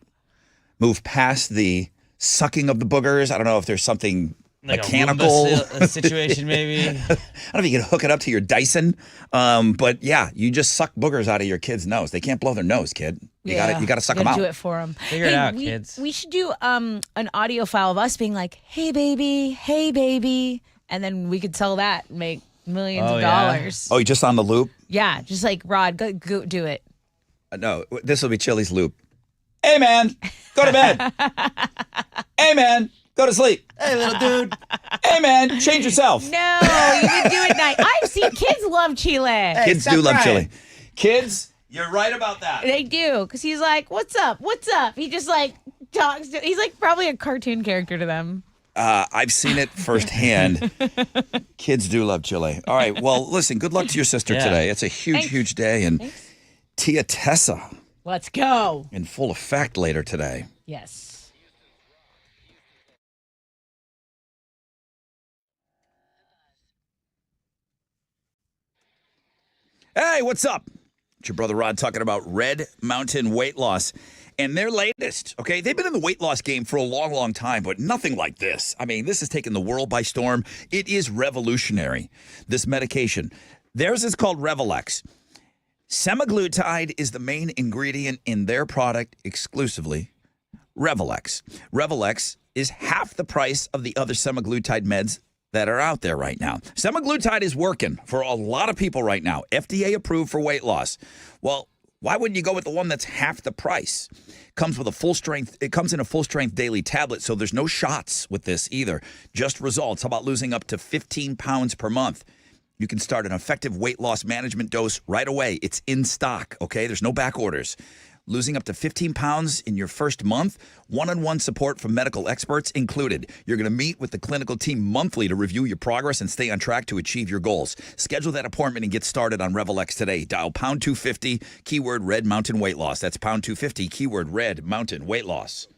moved past the sucking of the boogers. I don't know if there's something Like mechanical a Roomba situation, maybe. I don't know if you can hook it up to your Dyson, but yeah, you just suck boogers out of your kid's nose. They can't blow their nose, kid. You got to suck them out. Do it for them. Figure it out, kids. We should do an audio file of us being like, "Hey baby, and then we could sell that and make millions of dollars. Oh, you just on the loop? Yeah, just like Rod, go do it. No, this will be Chili's loop. Hey man, go to bed. Hey man, go to sleep. Hey, little dude. Hey man, change yourself. No, you would do it night. I've seen kids love Chile. Kids do love chili. Kids, you're right about that. They do, because he's like, "What's up? What's up?" He just like talks. He's like probably a cartoon character to them. I've seen it firsthand. Kids do love chili. All right. Well, listen, good luck to your sister today. It's a huge day. And Tia Tessa Let's go. in full effect later today. Yes. Hey, what's up? It's your brother Rod talking about Red Mountain Weight Loss and their latest. Okay, they've been in the weight loss game for a long time, but nothing like this. I mean, this has taken the world by storm. It is revolutionary, this medication. Theirs is called Revelex. Semaglutide is the main ingredient in their product exclusively. Revelex. Revelex is half the price of the other semaglutide meds that are out there right now. Semaglutide is working for a lot of people right now. FDA approved for weight loss. Well, why wouldn't you go with the one that's half the price? It comes in a full strength daily tablet, so there's no shots with this either. Just results. How about losing up to 15 pounds per month? You can start an effective weight loss management dose right away. It's in stock, okay? There's no back orders. Losing up to 15 pounds in your first month, one-on-one support from medical experts included. You're going to meet with the clinical team monthly to review your progress and stay on track to achieve your goals. Schedule that appointment and get started on Revelex today. Dial pound 250, keyword Red Mountain Weight Loss. That's pound 250, keyword Red Mountain Weight Loss.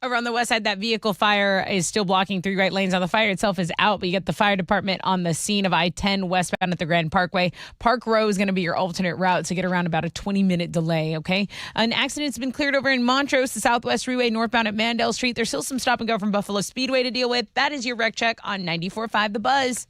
Over on the west side, that vehicle fire is still blocking 3 right lanes. Now, the fire itself is out, but you get the fire department on the scene of I-10 westbound at the Grand Parkway. Park Row is going to be your alternate route to get around about a 20-minute delay, okay? An accident's been cleared over in Montrose, the Southwest Freeway, northbound at Mandel Street. There's still some stop and go from Buffalo Speedway to deal with. That is your wreck check on 94.5 The Buzz.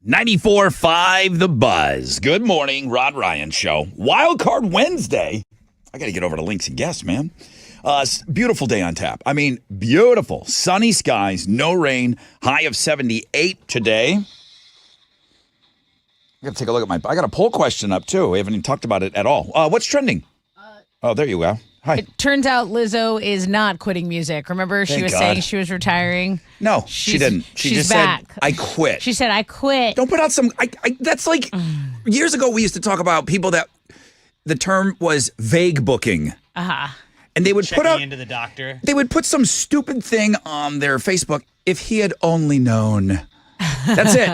.94.5 The Buzz. Good morning, Rod Ryan Show. Wild Card Wednesday. I got to get over to Links and Guess, man. Beautiful day on tap. I mean, beautiful. Sunny skies, no rain, high of 78 today. I got to take a look at I got a poll question up, too. We haven't even talked about it at all. What's trending? Oh, there you go. Hi. It turns out Lizzo is not quitting music. Remember, she Thank was God. saying she was retiring. No, she didn't. She she's just back. said, I quit. She said, I quit. Don't put out some. That's like years ago. We used to talk about people that the term was vague booking, and they would put Checking out. into the doctor. They would put some stupid thing on their Facebook. If he had only known. That's it.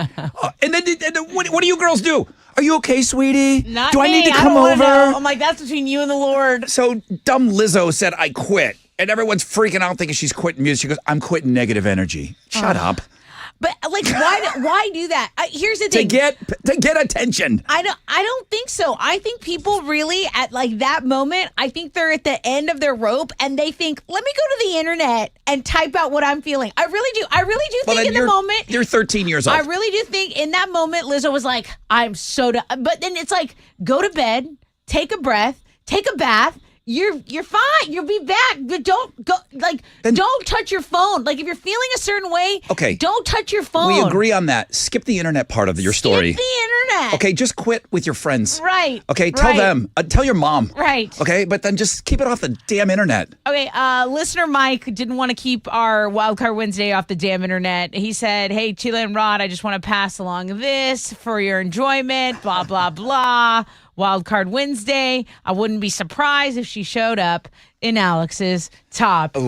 And then what do you girls do? Are you okay, sweetie? Not do I me. need to don't come wanna over? know. I'm like, that's between you and the Lord. So dumb Lizzo said, I quit. And everyone's freaking out thinking she's quitting music. She goes, I'm quitting negative energy. Shut up. But like, why do that? Here's the To thing. get attention. I don't think so. I think people really at like that moment, I think they're at the end of their rope and they think, let me go to the internet and type out what I'm feeling. I really do. I really do think in the moment. You're 13 years old. I really do think in that moment, Lizzo was like, I'm so done. But then it's like, go to bed, take a breath, take a bath. You're fine. You'll be back. But don't go don't touch your phone. Like if you're feeling a certain way, Okay. don't touch your phone. We agree on that. Skip the internet part of your story. Skip the internet. Okay, just quit with your friends. Right. Okay, tell right. them. Tell your mom. Right. Okay, but then just keep it off the damn internet. Okay, listener Mike didn't want to keep our Wildcard Wednesday off the damn internet. He said, hey, Chila and Rod, I just want to pass along this for your enjoyment, blah, blah, blah. Wildcard Wednesday. I wouldn't be surprised if she showed up in Alex's top 10.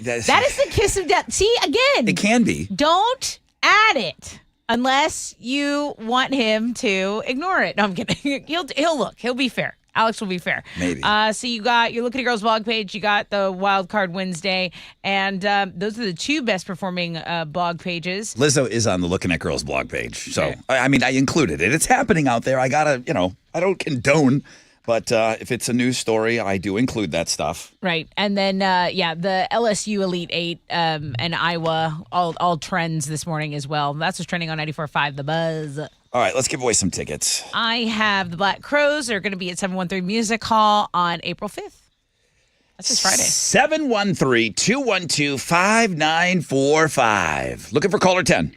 That is the kiss of death. See, again. It can be. Don't add it unless you want him to ignore it. No, I'm kidding. He'll look. He'll be fair. Alex will be fair. Maybe. So you're looking at Girls blog page. You got the Wild Card Wednesday, and those are the 2 best performing blog pages. Lizzo is on the Looking at Girls blog page. So, I mean, I included it. It's happening out there. I got to, I don't condone, but if it's a news story, I do include that stuff. Right. And then, the LSU Elite 8 and Iowa, all trends this morning as well. That's what's trending on 94.5 The Buzz. All right, let's give away some tickets. I have the Black Crows. They're going to be at 713 Music Hall on April 5th. That's this Friday. 713-212-5945. Looking for caller 10.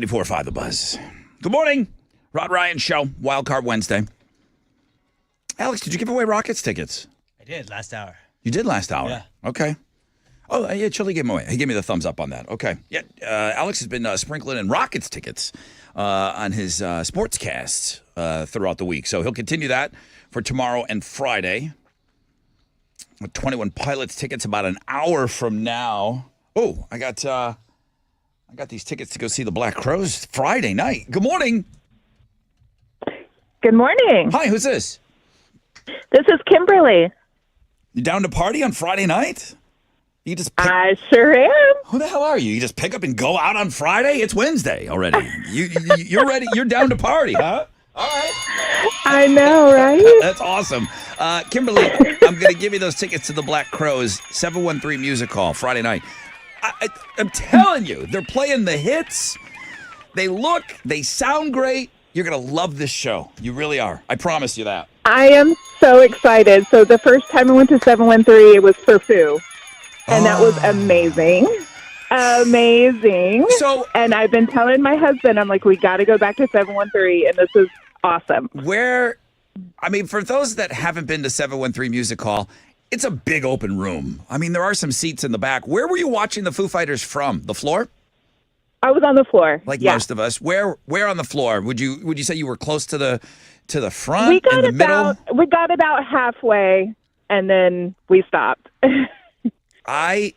94.5 The Buzz. Good morning. Rod Ryan Show, Wild Card Wednesday. Alex, did you give away Rockets tickets? I did last hour. You did last hour? Yeah. Okay. Oh, yeah, Chili gave him away. He gave me the thumbs up on that. Okay. Yeah, Alex has been sprinkling in Rockets tickets on his sportscasts throughout the week. So he'll continue that for tomorrow and Friday. 21 Pilots tickets about an hour from now. Oh, I got these tickets to go see the Black Crowes Friday night. Good morning. Good morning. Hi, who's this? This is Kimberly. You down to party on Friday night? You just pick, I sure am. who the hell are you? You just pick up and go out on Friday? It's Wednesday already. You're ready. You're down to party, huh? All right. I know, right? That's awesome. Kimberly, I'm going to give you those tickets to the Black Crowes 713 Music Hall Friday night. I'm telling you, they're playing the hits. They sound great. You're going to love this show. You really are. I promise you that. I am so excited. So the first time I went to 713, it was for Foo. And that was amazing. Amazing. So- and I've been telling my husband, I'm like, we got to go back to 713, and this is awesome. For those that haven't been to 713 Music Hall, it's a big open room. I mean, there are some seats in the back. Where were you watching the Foo Fighters from? The floor? I was on the floor. Like yeah. most of us. Where on the floor? Would you say you were close to the front? We got in the middle? We got about halfway, and then we stopped. I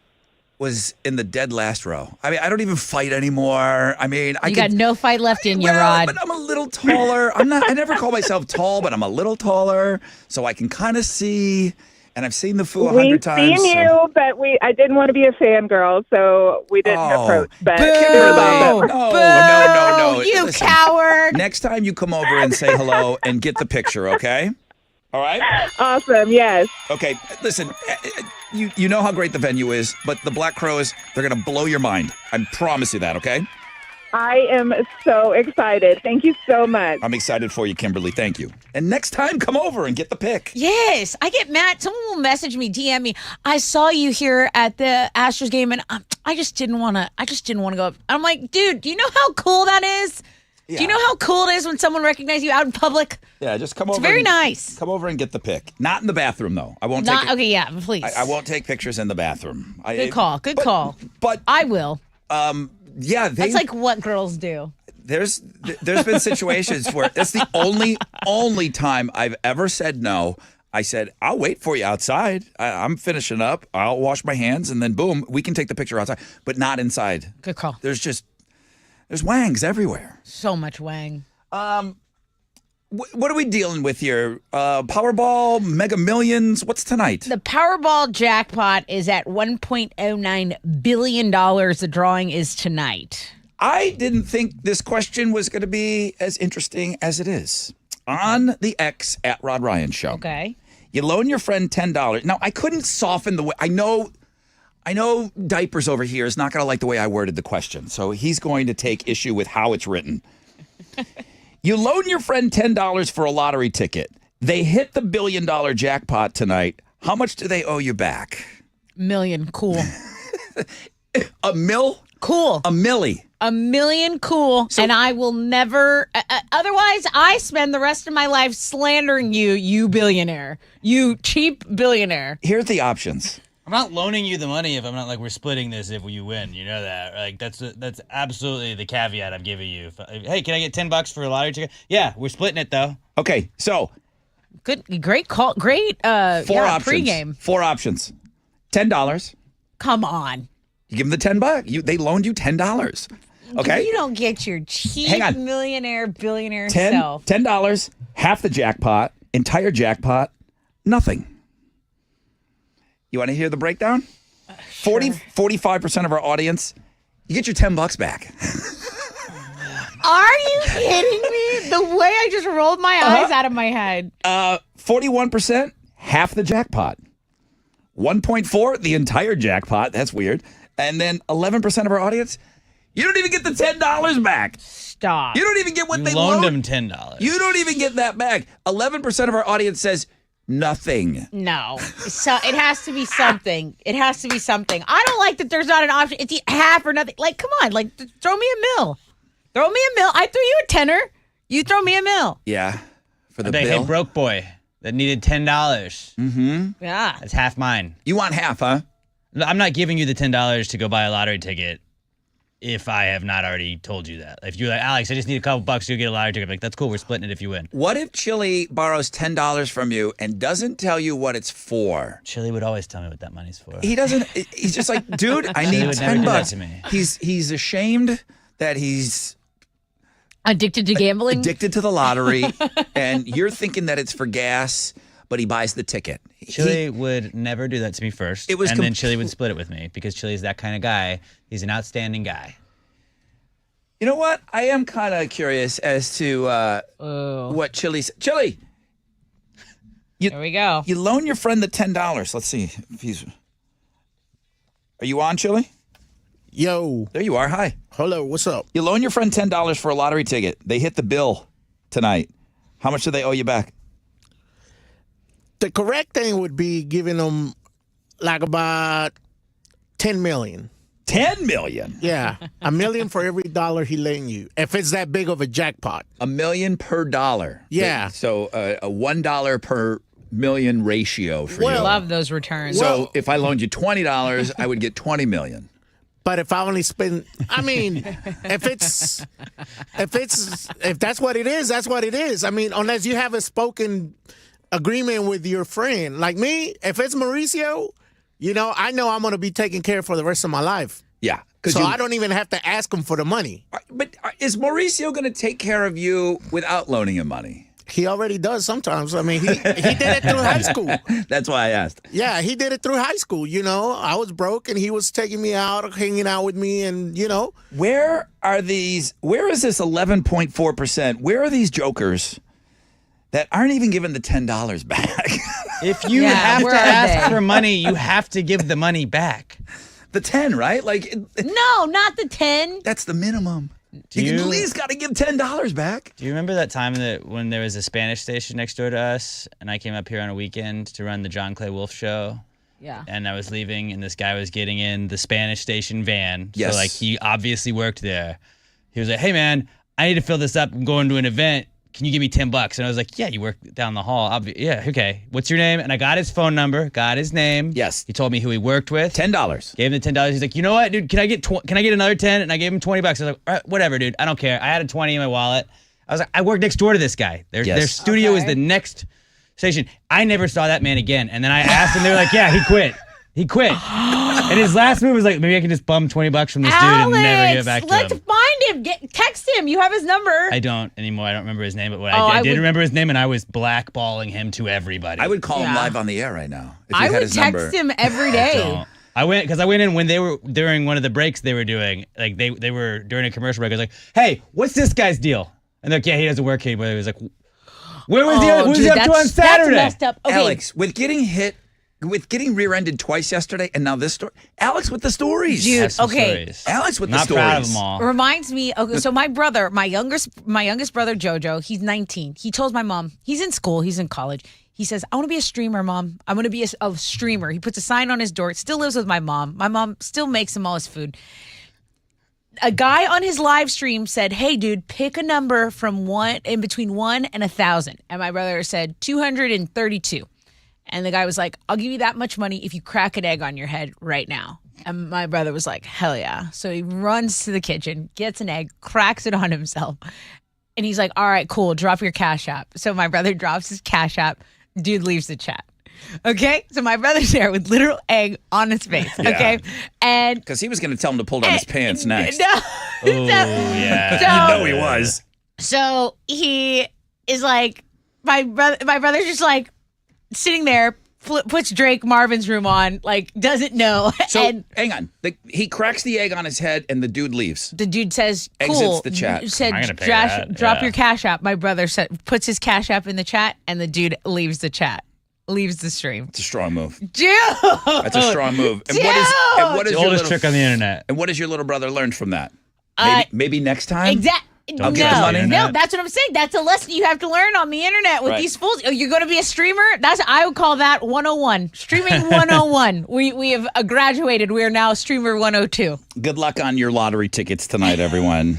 was in the dead last row. I mean, I don't even fight anymore. I mean, You got no fight left in you, well, Rod. but I'm a little taller. I never call myself tall, but I'm a little taller, so I can kind of see. And I've seen the Foo 100 We've times. seen you, but I didn't want to be a fangirl, so we didn't approach. But Kimberly, no. You Listen, coward. next time you come over and say hello and get the picture, okay? All right? Awesome, yes. Okay, listen, you know how great the venue is, but the Black Crowes, they're going to blow your mind. I promise you that, okay? I am so excited. Thank you so much. I'm excited for you, Kimberly. Thank you. And next time, come over and get the pic. Yes, I get mad. Someone will message me, DM me. I saw you here at the Astros game, and I just didn't want to go up. I'm like, dude, do you know how cool that is? Yeah. Do you know how cool it is when someone recognizes you out in public? Yeah, just come over. It's very nice. Come over and get the pic. Not in the bathroom, though. I won't Not take it. okay. Yeah, please. I won't take pictures in the bathroom. Good call. Good call. But I will. yeah, That's like what girls do. There's been situations where that's the only time I've ever said no. I said, I'll wait for you outside. I'm finishing up. I'll wash my hands, and then boom, we can take the picture outside, but not inside. Good call. There's wangs everywhere. So much wang. What are we dealing with here? Powerball, Mega Millions. What's tonight? The Powerball jackpot is at $1.09 billion. The drawing is tonight. I didn't think this question was going to be as interesting as it is. On the X at Rod Ryan Show. Okay. You loan your friend $10. Now, I couldn't soften the way. I know Diapers over here is not going to like the way I worded the question, so he's going to take issue with how it's written. You loan your friend $10 for a lottery ticket. They hit the $1 billion jackpot tonight. How much do they owe you back? Million. Cool. A mil? Cool. A milli. $1 million. Cool. And I will never. Otherwise, I spend the rest of my life slandering you, you billionaire. You cheap billionaire. Here's the options. I'm not loaning you the money if I'm not like we're splitting this if you win. You know that. Like that's absolutely the caveat I'm giving you. Hey, can I get $10 for a lottery ticket? Yeah, we're splitting it though. Okay, so Great call. Great. four options. Pregame. 4 options. $10. Come on. You give them the $10. They loaned you $10. Okay. You don't get your cheap Hang on. millionaire, billionaire self. $10, half the jackpot, entire jackpot, nothing. You want to hear the breakdown? 45% of our audience, you get your $10 back. Are you kidding me? The way I just rolled my eyes out of my head. 41%, half the jackpot. 1.4, the entire jackpot. That's weird. And then 11% of our audience, you don't even get the $10 back. Stop. You don't even get what You they loaned loaned. them $10. You don't even get that back. 11% of our audience says nothing. No. So it has to be something. It has to be something. I don't like that there's not an option. It's half or nothing. Like, come on. Like, throw me a mill. Throw me a mill. I threw you a tenner. You throw me a mill. Yeah. For the Hey, bill. broke boy that needed $10. Yeah. That's half mine. You want half, huh? I'm not giving you the $10 to go buy a lottery ticket if I have not already told you that. If you're like, Alex, I just need a couple bucks to get a lottery ticket, I'm like, that's cool. We're splitting it if you win. What if Chili borrows $10 from you and doesn't tell you what it's for? Chili would always tell me what that money's for. He doesn't. He's just like, dude, I Chili need would never 10 do that bucks. to me. He's ashamed that he's Addicted to gambling. addicted to the lottery, and you're thinking that it's for gas, but he buys the ticket. Chili would never do that to me first. It was and then Chili would split it with me because Chili's that kind of guy. He's an outstanding guy. You know what? I am kind of curious as to what Chili's. Chili, There we go. you loan your friend the $10. Let's see if he's. Are you on, Chili? Yo, There you are. Hi. hello, what's up? You loan your friend $10 for a lottery ticket. They hit the bill tonight. How much do they owe you back? The correct thing would be giving them like about 10 million. 10 million. Yeah, $1 million for every dollar he lent you. If it's that big of a jackpot. $1 million per dollar. Yeah. So a $1 per million ratio for Well, you. Love those returns. So if I loaned you $20, I would get 20 million. But if I only spend, I mean, if that's what it is, that's what it is. I mean, unless you have a spoken agreement with your friend. Like me, if it's Mauricio, I know I'm going to be taken care of for the rest of my life. Yeah. So I don't even have to ask him for the money. But is Mauricio going to take care of you without loaning him money? He already does sometimes. I mean, he did it through high school. That's why I asked. Yeah, he did it through high school. I was broke and he was taking me out, hanging out with me, and Where is this 11.4%? Where are these jokers that aren't even giving the $10 back? If you Yeah, have where to are ask they? for money, you have to give the money back. The 10, right? Like, no, not the 10. that's the minimum. Do You you- at least got to give $10 back. Do you remember that time that when there was a Spanish station next door to us, and I came up here on a weekend to run the John Clay Wolf show? Yeah. And I was leaving, and this guy was getting in the Spanish station van. Yes. So, like, he obviously worked there. He was like, hey, man, I need to fill this up. I'm going to an event. Can you give me $10? And I was like, yeah, you work down the hall. Yeah, okay. What's your name? And I got his phone number, got his name. Yes. He told me who he worked with. $10. Gave him the $10. He's like, you know what, dude? Can I get another 10? And I gave him $20. I was like, all right, whatever, dude. I don't care. I had a 20 in my wallet. I was like, I work next door to this guy. Their studio is Okay. the next station. I never saw that man again. And then I asked him. They were like, yeah, he quit. He quit. And his last move was like, maybe I can just bum $20 from this dude and never get back to let's him. find him. Text him. You have his number. I don't anymore. I don't remember his name, but what Oh, I I did would- remember his name, and I was blackballing him to everybody. I would call him Yeah. live on the air right now if you I had would his text number. him every day. Don't. I went in when they were during one of the breaks they were doing. Like they were during a commercial break. I was like, "Hey, what's this guy's deal?" And they're like, "Yeah, he doesn't work anymore." He was like, "Where was he? What was dude, he up to on Saturday?" That's messed up. Okay. Alex, with getting rear-ended twice yesterday, and now this story. Alex with the stories. Dude, Have some okay. stories. Alex with Not the proud of stories. them all. Reminds me. Okay, so my brother, my youngest brother Jojo, he's 19. He told my mom, he's in school, he's in college. He says, "I want to be a streamer, Mom. I'm going to be a streamer." He puts a sign on his door. Still lives with my mom. My mom still makes him all his food. A guy on his live stream said, "Hey, dude, pick a number from between 1 and 1,000." And my brother said 232. And the guy was like, "I'll give you that much money if you crack an egg on your head right now." And my brother was like, "Hell yeah." So he runs to the kitchen, gets an egg, cracks it on himself. And he's like, "All right, cool. Drop your Cash App." So my brother drops his Cash App. Dude leaves the chat. Okay? So my brother's there with literal egg on his face. Okay? And Because he was going to tell him to pull down his pants next. No. Oh yeah. So- No, he was. So he is like, my brother's just like sitting there, puts Drake Marvin's Room on, like doesn't know. So, And hang on. He cracks the egg on his head, and the dude leaves. the dude says, "Cool." Exits the chat. Said, I'm gonna pay "Josh, that, drop yeah. your Cash App." My brother puts his Cash App in the chat, and the dude leaves the chat, leaves the stream. It's a strong move. Dude, That's a strong move. And Dude! what is The your oldest little, trick on the internet. And what has your little brother learned from that? Uh, Maybe next time. exactly. Don't get the money. No, that's what I'm saying. That's a lesson you have to learn on the internet with Right. these fools. Oh, you're going to be a streamer? I would call that 101. Streaming 101. We have graduated. We are now streamer 102. Good luck on your lottery tickets tonight, everyone.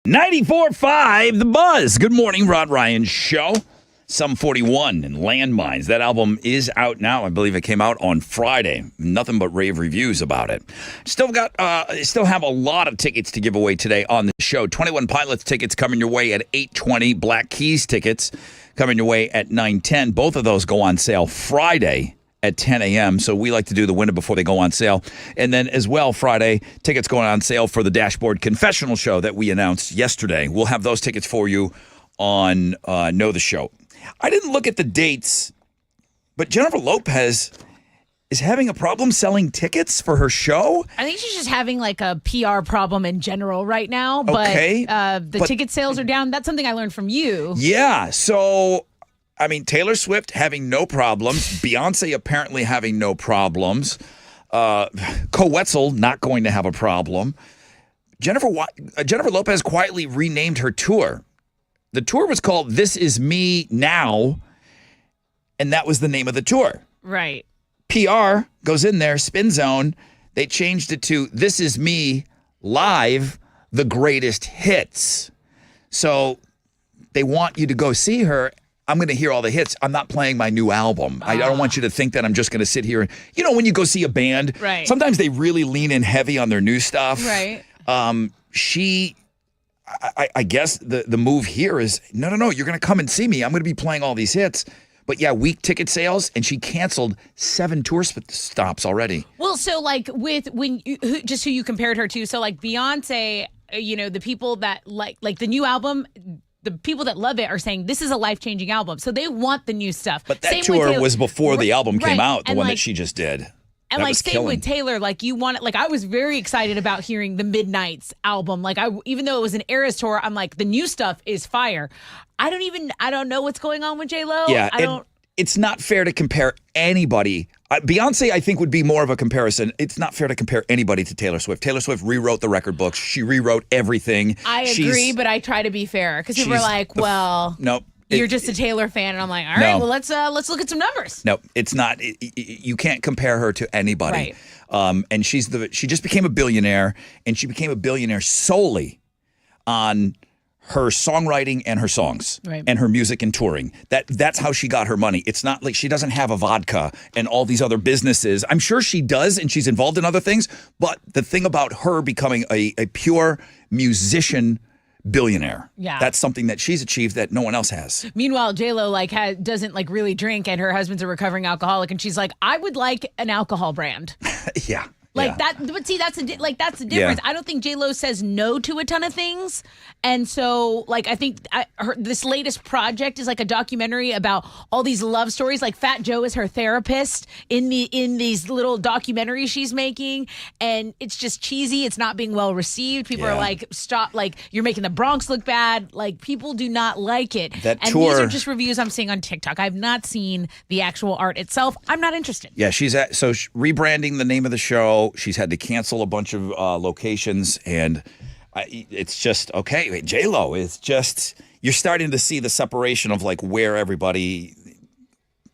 94.5 The Buzz. Good morning, Rod Ryan Show. Sum 41 and Landmines. That album is out now. I believe it came out on Friday. Nothing but rave reviews about it. Still have a lot of tickets to give away today on the show. 21 Pilots tickets coming your way at 8:20. Black Keys tickets coming your way at 9:10. Both of those go on sale Friday at 10 a.m. So we like to do the winner before they go on sale. And then as well, Friday, tickets going on sale for the Dashboard Confessional Show that we announced yesterday. We'll have those tickets for you on Know the Show. I didn't look at the dates, but Jennifer Lopez is having a problem selling tickets for her show. I think she's just having like a PR problem in general right now. But Okay, the ticket sales are down. That's something I learned from you. Yeah, so I mean, Taylor Swift having no problems. Beyonce apparently having no problems. Coetzel not going to have a problem. Jennifer Lopez quietly renamed her tour. The tour was called This Is Me Now, and that was the name of the tour. Right. PR goes in there, Spin Zone. They changed it to This Is Me Live, the greatest hits. So they want you to go see her. I'm going to hear all the hits. I'm not playing my new album. I don't want you to think that I'm just going to sit here. And, when you go see a band, right, sometimes they really lean in heavy on their new stuff. Right. I guess the move here is, no, you're going to come and see me. I'm going to be playing all these hits. But yeah, weak ticket sales, and she canceled 7 tour stops already. Well, so like who you compared her to, so like Beyonce, the people that like the new album, the people that love it are saying this is a life-changing album. So they want the new stuff. But that tour was before the album came out, the one that she just did. And like same with Taylor, like you want it. Like I was very excited about hearing the Midnights album. Like even though it was an Eras tour, I'm like the new stuff is fire. I don't know what's going on with J-Lo. Yeah, it's not fair to compare anybody. Beyonce, I think, would be more of a comparison. It's not fair to compare anybody to Taylor Swift. Taylor Swift rewrote the record books. She rewrote everything. I agree, but I try to be fair because people are like, nope. You're just a Taylor fan, and I'm like, all right, well, let's look at some numbers. No, it's not. You can't compare her to anybody. Right. And she just became a billionaire, and she became a billionaire solely on her songwriting and her songs, right, and her music and touring. That's how she got her money. It's not like she doesn't have a vodka and all these other businesses. I'm sure she does, and she's involved in other things. But the thing about her becoming a pure musician billionaire. Yeah. That's something that she's achieved that no one else has. Meanwhile, J-Lo doesn't really drink, and her husband's a recovering alcoholic, and she's like, I would like an alcohol brand. Yeah. That, but see, that's the difference. Yeah. I don't think J-Lo says no to a ton of things, and so I think this latest project is like a documentary about all these love stories. Like Fat Joe is her therapist in these little documentaries she's making, and it's just cheesy. It's not being well received. People are like, stop! Like you're making the Bronx look bad. Like people do not like it. That and tour, these are just reviews I'm seeing on TikTok. I've not seen the actual art itself. I'm not interested. Yeah, she's rebranding the name of the show. She's had to cancel a bunch of locations, and it's just okay. J-Lo is just, you're starting to see the separation of like where everybody.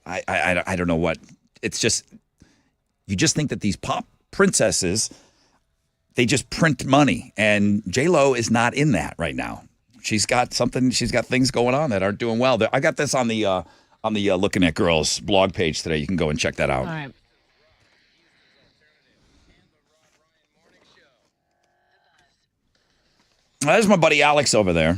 I don't know what. It's just, you just think that these pop princesses, they just print money, and J-Lo is not in that right now. She's got things going on that aren't doing well. I got this on the Looking at Girls blog page today. You can go and check that out. All right. There's my buddy Alex over there.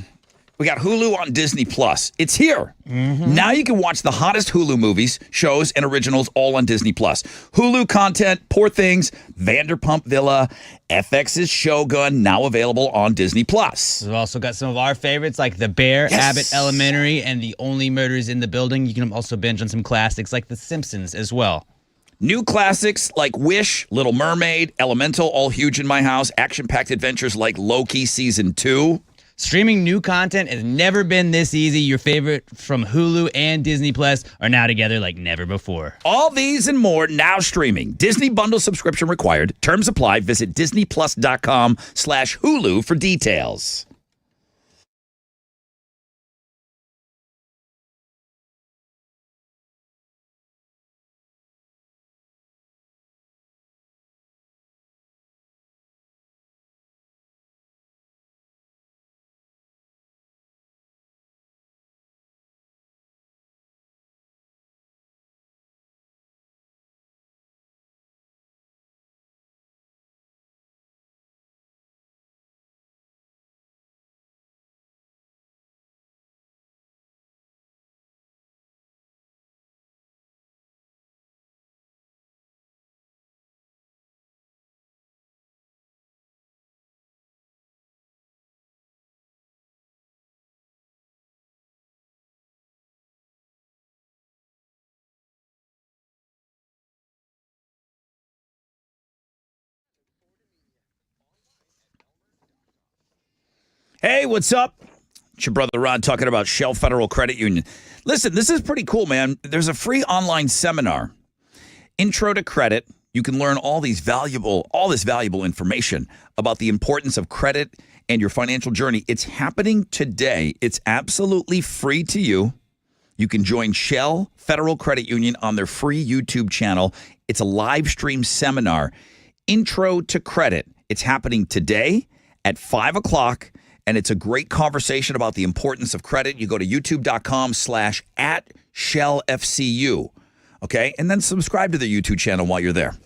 We got Hulu on Disney Plus. It's here. Mm-hmm. Now you can watch the hottest Hulu movies, shows, and originals all on Disney Plus. Hulu content, Poor Things, Vanderpump Villa, FX's Shogun, now available on Disney Plus. We've also got some of our favorites like The Bear, Yes. Abbott Elementary, and The Only Murders in the Building. You can also binge on some classics like The Simpsons as well. New classics like Wish, Little Mermaid, Elemental, all huge in my house. Action-packed adventures like Loki Season 2. Streaming new content has never been this easy. Your favorite from Hulu and Disney Plus are now together like never before. All these and more now streaming. Disney bundle subscription required. Terms apply. Visit disneyplus.com/Hulu for details. Hey, what's up? It's your brother Ron talking about Shell Federal Credit Union. Listen, this is pretty cool, man. There's a free online seminar, Intro to Credit. You can learn all this valuable information about the importance of credit and your financial journey. It's happening today. It's absolutely free to you. You can join Shell Federal Credit Union on their free YouTube channel. It's a live stream seminar, Intro to Credit. It's happening today at 5 o'clock, and it's a great conversation about the importance of credit. You go to youtube.com/@ShellFCU, okay? And then subscribe to the YouTube channel while you're there.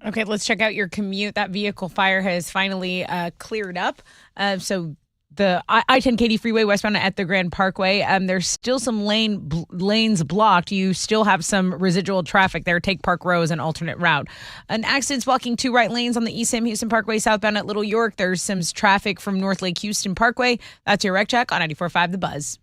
Okay, let's check out your commute. That vehicle fire has finally cleared up. So the I-10 Katy Freeway westbound at the Grand Parkway. There's still some lanes blocked. You still have some residual traffic there. Take Park Row as an alternate route. An accident's blocking 2 right lanes on the East Sam Houston Parkway southbound at Little York. There's some traffic from North Lake Houston Parkway. That's your wreck check on 94.5 The Buzz.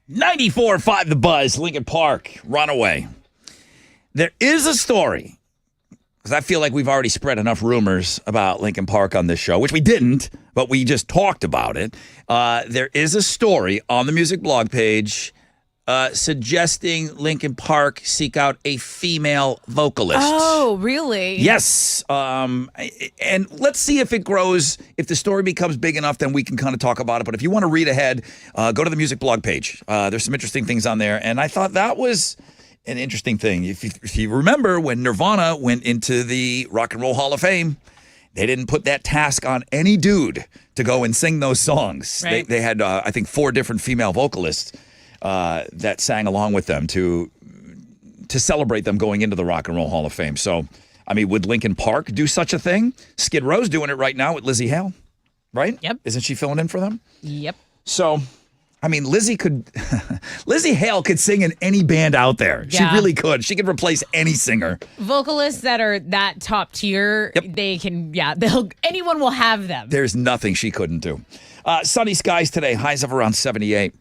.94.5 The Buzz, Lincoln Park, Runaway. There is a story, because I feel like we've already spread enough rumors about Lincoln Park on this show, which we didn't, but we just talked about it. There is a story on the music blog page suggesting Lincoln Park seek out a female vocalist. Oh, really? Yes. And let's see if it grows. If the story becomes big enough, then we can kind of talk about it. But if you want to read ahead, go to the music blog page. There's some interesting things on there. And I thought that was an interesting thing. If you remember when Nirvana went into the Rock and Roll Hall of Fame, they didn't put that task on any dude to go and sing those songs. Right. They had, I think, 4 different female vocalists that sang along with them to celebrate them going into the Rock and Roll Hall of Fame. So, I mean, would Lincoln Park do such a thing? Skid Row's doing it right now with Lizzie Hale, right? Yep. Isn't she filling in for them? Yep. So, I mean, Lizzie Hale could sing in any band out there. Yeah. She really could. She could replace any singer. Vocalists that are that top tier, Yep. they can, anyone will have them. There's nothing she couldn't do. Sunny skies today, highs of around 78.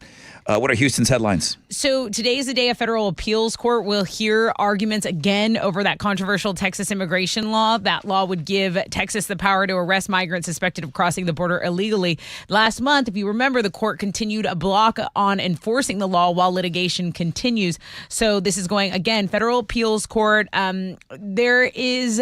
What are Houston's headlines? So today is the day a federal appeals court will hear arguments again over that controversial Texas immigration law. That law would give Texas the power to arrest migrants suspected of crossing the border illegally. Last month, if you remember, the court continued a block on enforcing the law while litigation continues. So this is going, again, federal appeals court. There is...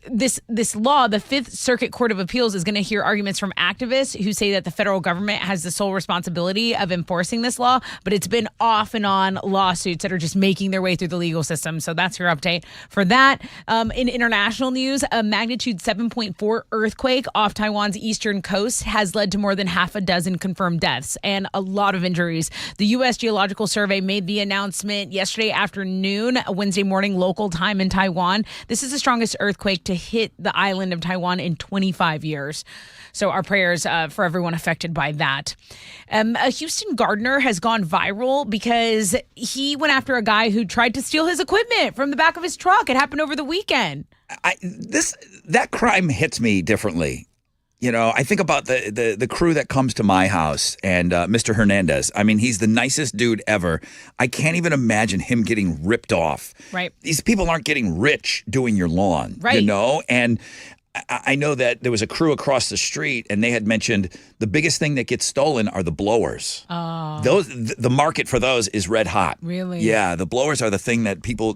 this law, the Fifth Circuit Court of Appeals is going to hear arguments from activists who say that the federal government has the sole responsibility of enforcing this law, but it's been off and on lawsuits that are just making their way through the legal system. So that's your update for that. In international news, a magnitude 7.4 earthquake off Taiwan's eastern coast has led to more than half a dozen confirmed deaths and a lot of injuries. The U.S. Geological Survey made the announcement yesterday afternoon, Wednesday morning, local time in Taiwan. This is the strongest earthquake to hit the island of Taiwan in 25 years. So our prayers for everyone affected by that. A Houston gardener has gone viral because he went after a guy who tried to steal his equipment from the back of his truck. It happened over the weekend. That crime hits me differently. You know, I think about the crew that comes to my house and Mr. Hernandez. I mean, he's the nicest dude ever. I can't even imagine him getting ripped off. Right. These people aren't getting rich doing your lawn, right. You know? And I know that there was a crew across the street and they had mentioned the biggest thing that gets stolen are the blowers. Oh. The market for those is red hot. Really? Yeah, the blowers are the thing that people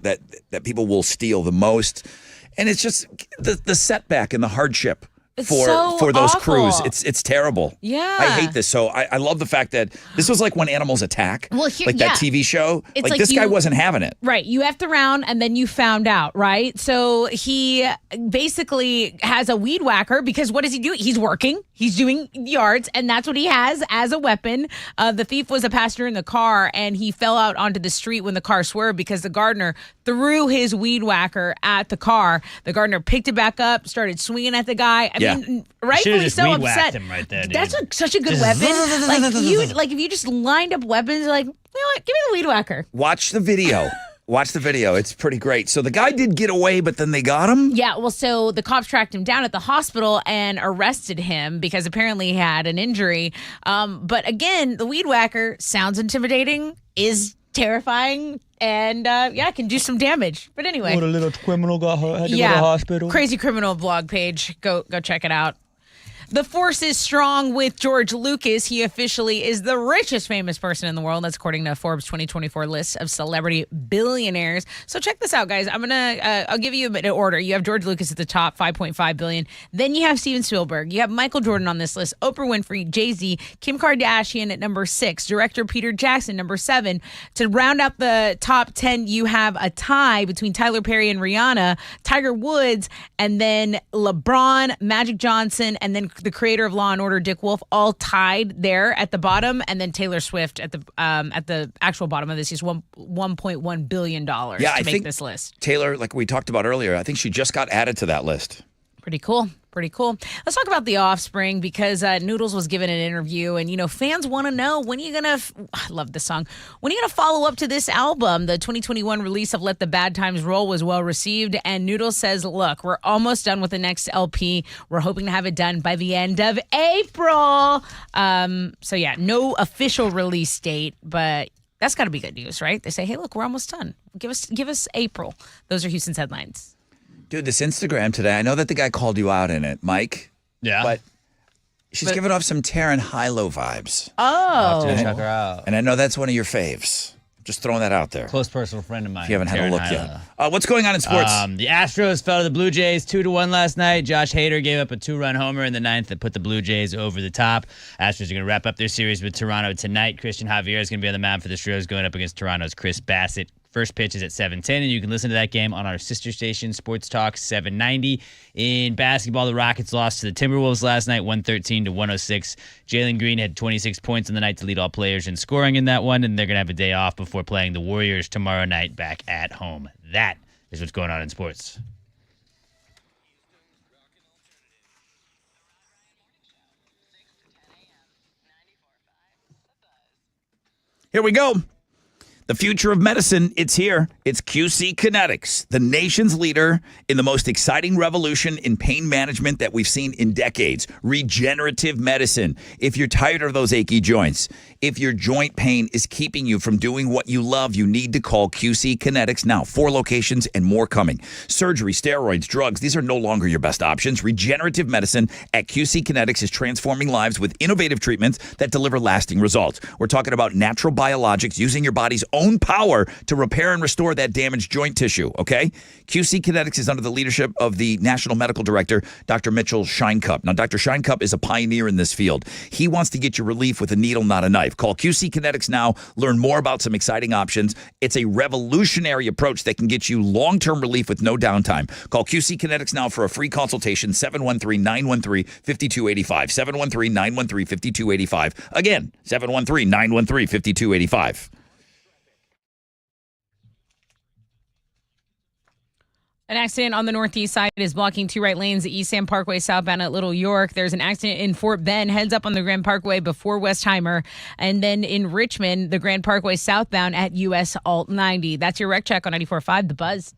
will steal the most. And it's just the setback and the hardship. For those awful. crews. It's terrible. Yeah. I hate this. So I love the fact that this was like When Animals Attack. Well, that TV show. It's like this guy wasn't having it. Right. You effed around and then you found out, right? So he basically has a weed whacker because what does he do? He's working. He's doing yards, and that's what he has as a weapon. The thief was a passenger in the car, and he fell out onto the street when the car swerved because the gardener threw his weed whacker at the car. The gardener picked it back up, started swinging at the guy. I mean, rightfully just so weed whacked upset. him right there, dude. That's such a good weapon. Like if you just lined up weapons, like, you know what? Give me the weed whacker. Watch the video. Watch the video. It's pretty great. So the guy did get away, but then they got him? Yeah, well, so the cops tracked him down at the hospital and arrested him because apparently he had an injury. But again, the weed whacker sounds intimidating, is terrifying, and can do some damage. But anyway. What, a little criminal got hurt, had to go to the hospital? Crazy Criminal blog page. Go check it out. The force is strong with George Lucas. He officially is the richest famous person in the world. That's according to Forbes 2024 list of celebrity billionaires. So check this out, guys. I'll give you a bit of order. You have George Lucas at the top, $5.5 billion. Then you have Steven Spielberg. You have Michael Jordan on this list, Oprah Winfrey, Jay-Z, Kim Kardashian at number 6, director Peter Jackson, number 7. To round out the top 10, you have a tie between Tyler Perry and Rihanna, Tiger Woods, and then LeBron, Magic Johnson, and then the creator of Law and Order, Dick Wolf, all tied there at the bottom, and then Taylor Swift at the actual bottom of this is $1.1 billion to make this list. Taylor, like we talked about earlier, I think she just got added to that list. Pretty cool. Let's talk about The Offspring because Noodles was given an interview, and fans want to know when are you gonna. I love this song. When are you gonna follow up to this album? The 2021 release of Let the Bad Times Roll was well received, and Noodles says, "Look, we're almost done with the next LP. We're hoping to have it done by the end of April." So yeah, no official release date, but that's got to be good news, right? They say, "Hey, look, we're almost done. Give us April." Those are Houston's headlines. Dude, this Instagram today, I know that the guy called you out in it, Mike. Yeah. But she's giving off some Taryn Hilo vibes. Oh. Check her out. And I know that's one of your faves. Just throwing that out there. Close personal friend of mine. If you haven't had a Taryn look Hilo. yet. What's going on in sports? The Astros fell to the Blue Jays 2-1 last night. Josh Hader gave up a 2-run homer in the ninth that put the Blue Jays over the top. Astros are going to wrap up their series with Toronto tonight. Christian Javier is going to be on the mound for the Astros going up against Toronto's Chris Bassett. First pitch is at 7:10, and you can listen to that game on our sister station, Sports Talk 790. In basketball, the Rockets lost to the Timberwolves last night, 113-106. Jalen Green had 26 points on the night to lead all players in scoring in that one, and they're going to have a day off before playing the Warriors tomorrow night back at home. That is what's going on in sports. Here we go. The future of medicine, it's here. It's QC Kinetics, the nation's leader in the most exciting revolution in pain management that we've seen in decades. Regenerative medicine. If you're tired of those achy joints, if your joint pain is keeping you from doing what you love, you need to call QC Kinetics now. 4 locations and more coming. Surgery, steroids, drugs, these are no longer your best options. Regenerative medicine at QC Kinetics is transforming lives with innovative treatments that deliver lasting results. We're talking about natural biologics using your body's own power to repair and restore that damaged joint tissue, okay? QC Kinetics is under the leadership of the National Medical Director, Dr. Mitchell Scheinkupp. Now, Dr. Scheinkupp is a pioneer in this field. He wants to get you relief with a needle, not a knife. Call QC Kinetics now. Learn more about some exciting options. It's a revolutionary approach that can get you long-term relief with no downtime. Call QC Kinetics now for a free consultation, 713-913-5285. 713-913-5285. Again, 713-913-5285. An accident on the northeast side is blocking 2 right lanes at East Sam Parkway southbound at Little York. There's an accident in Fort Bend, heads up on the Grand Parkway before Westheimer. And then in Richmond, the Grand Parkway southbound at US Alt 90. That's your Rec Check on 94.5 The Buzz.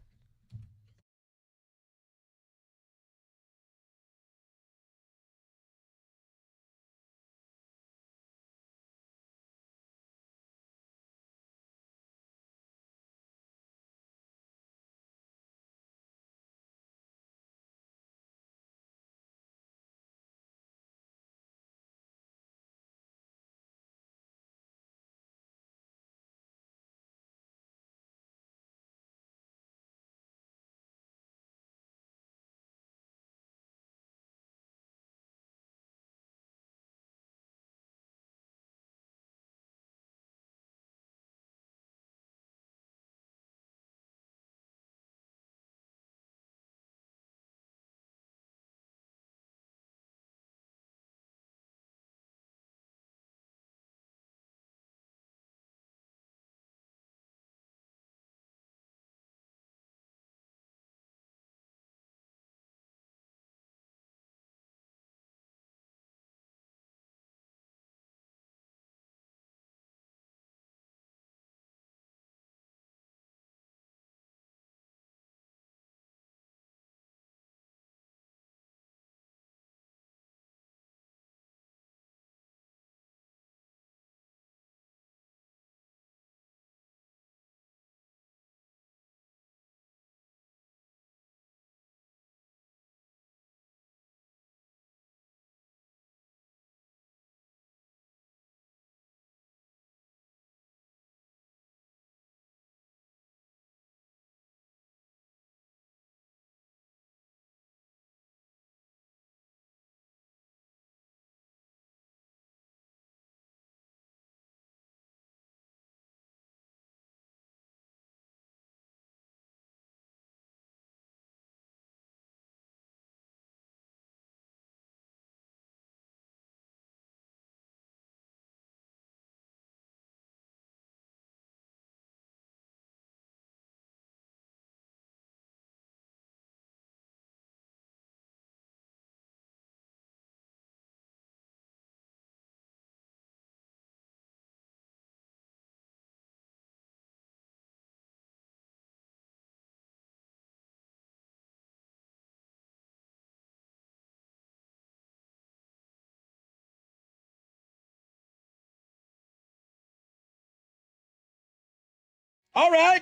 All right.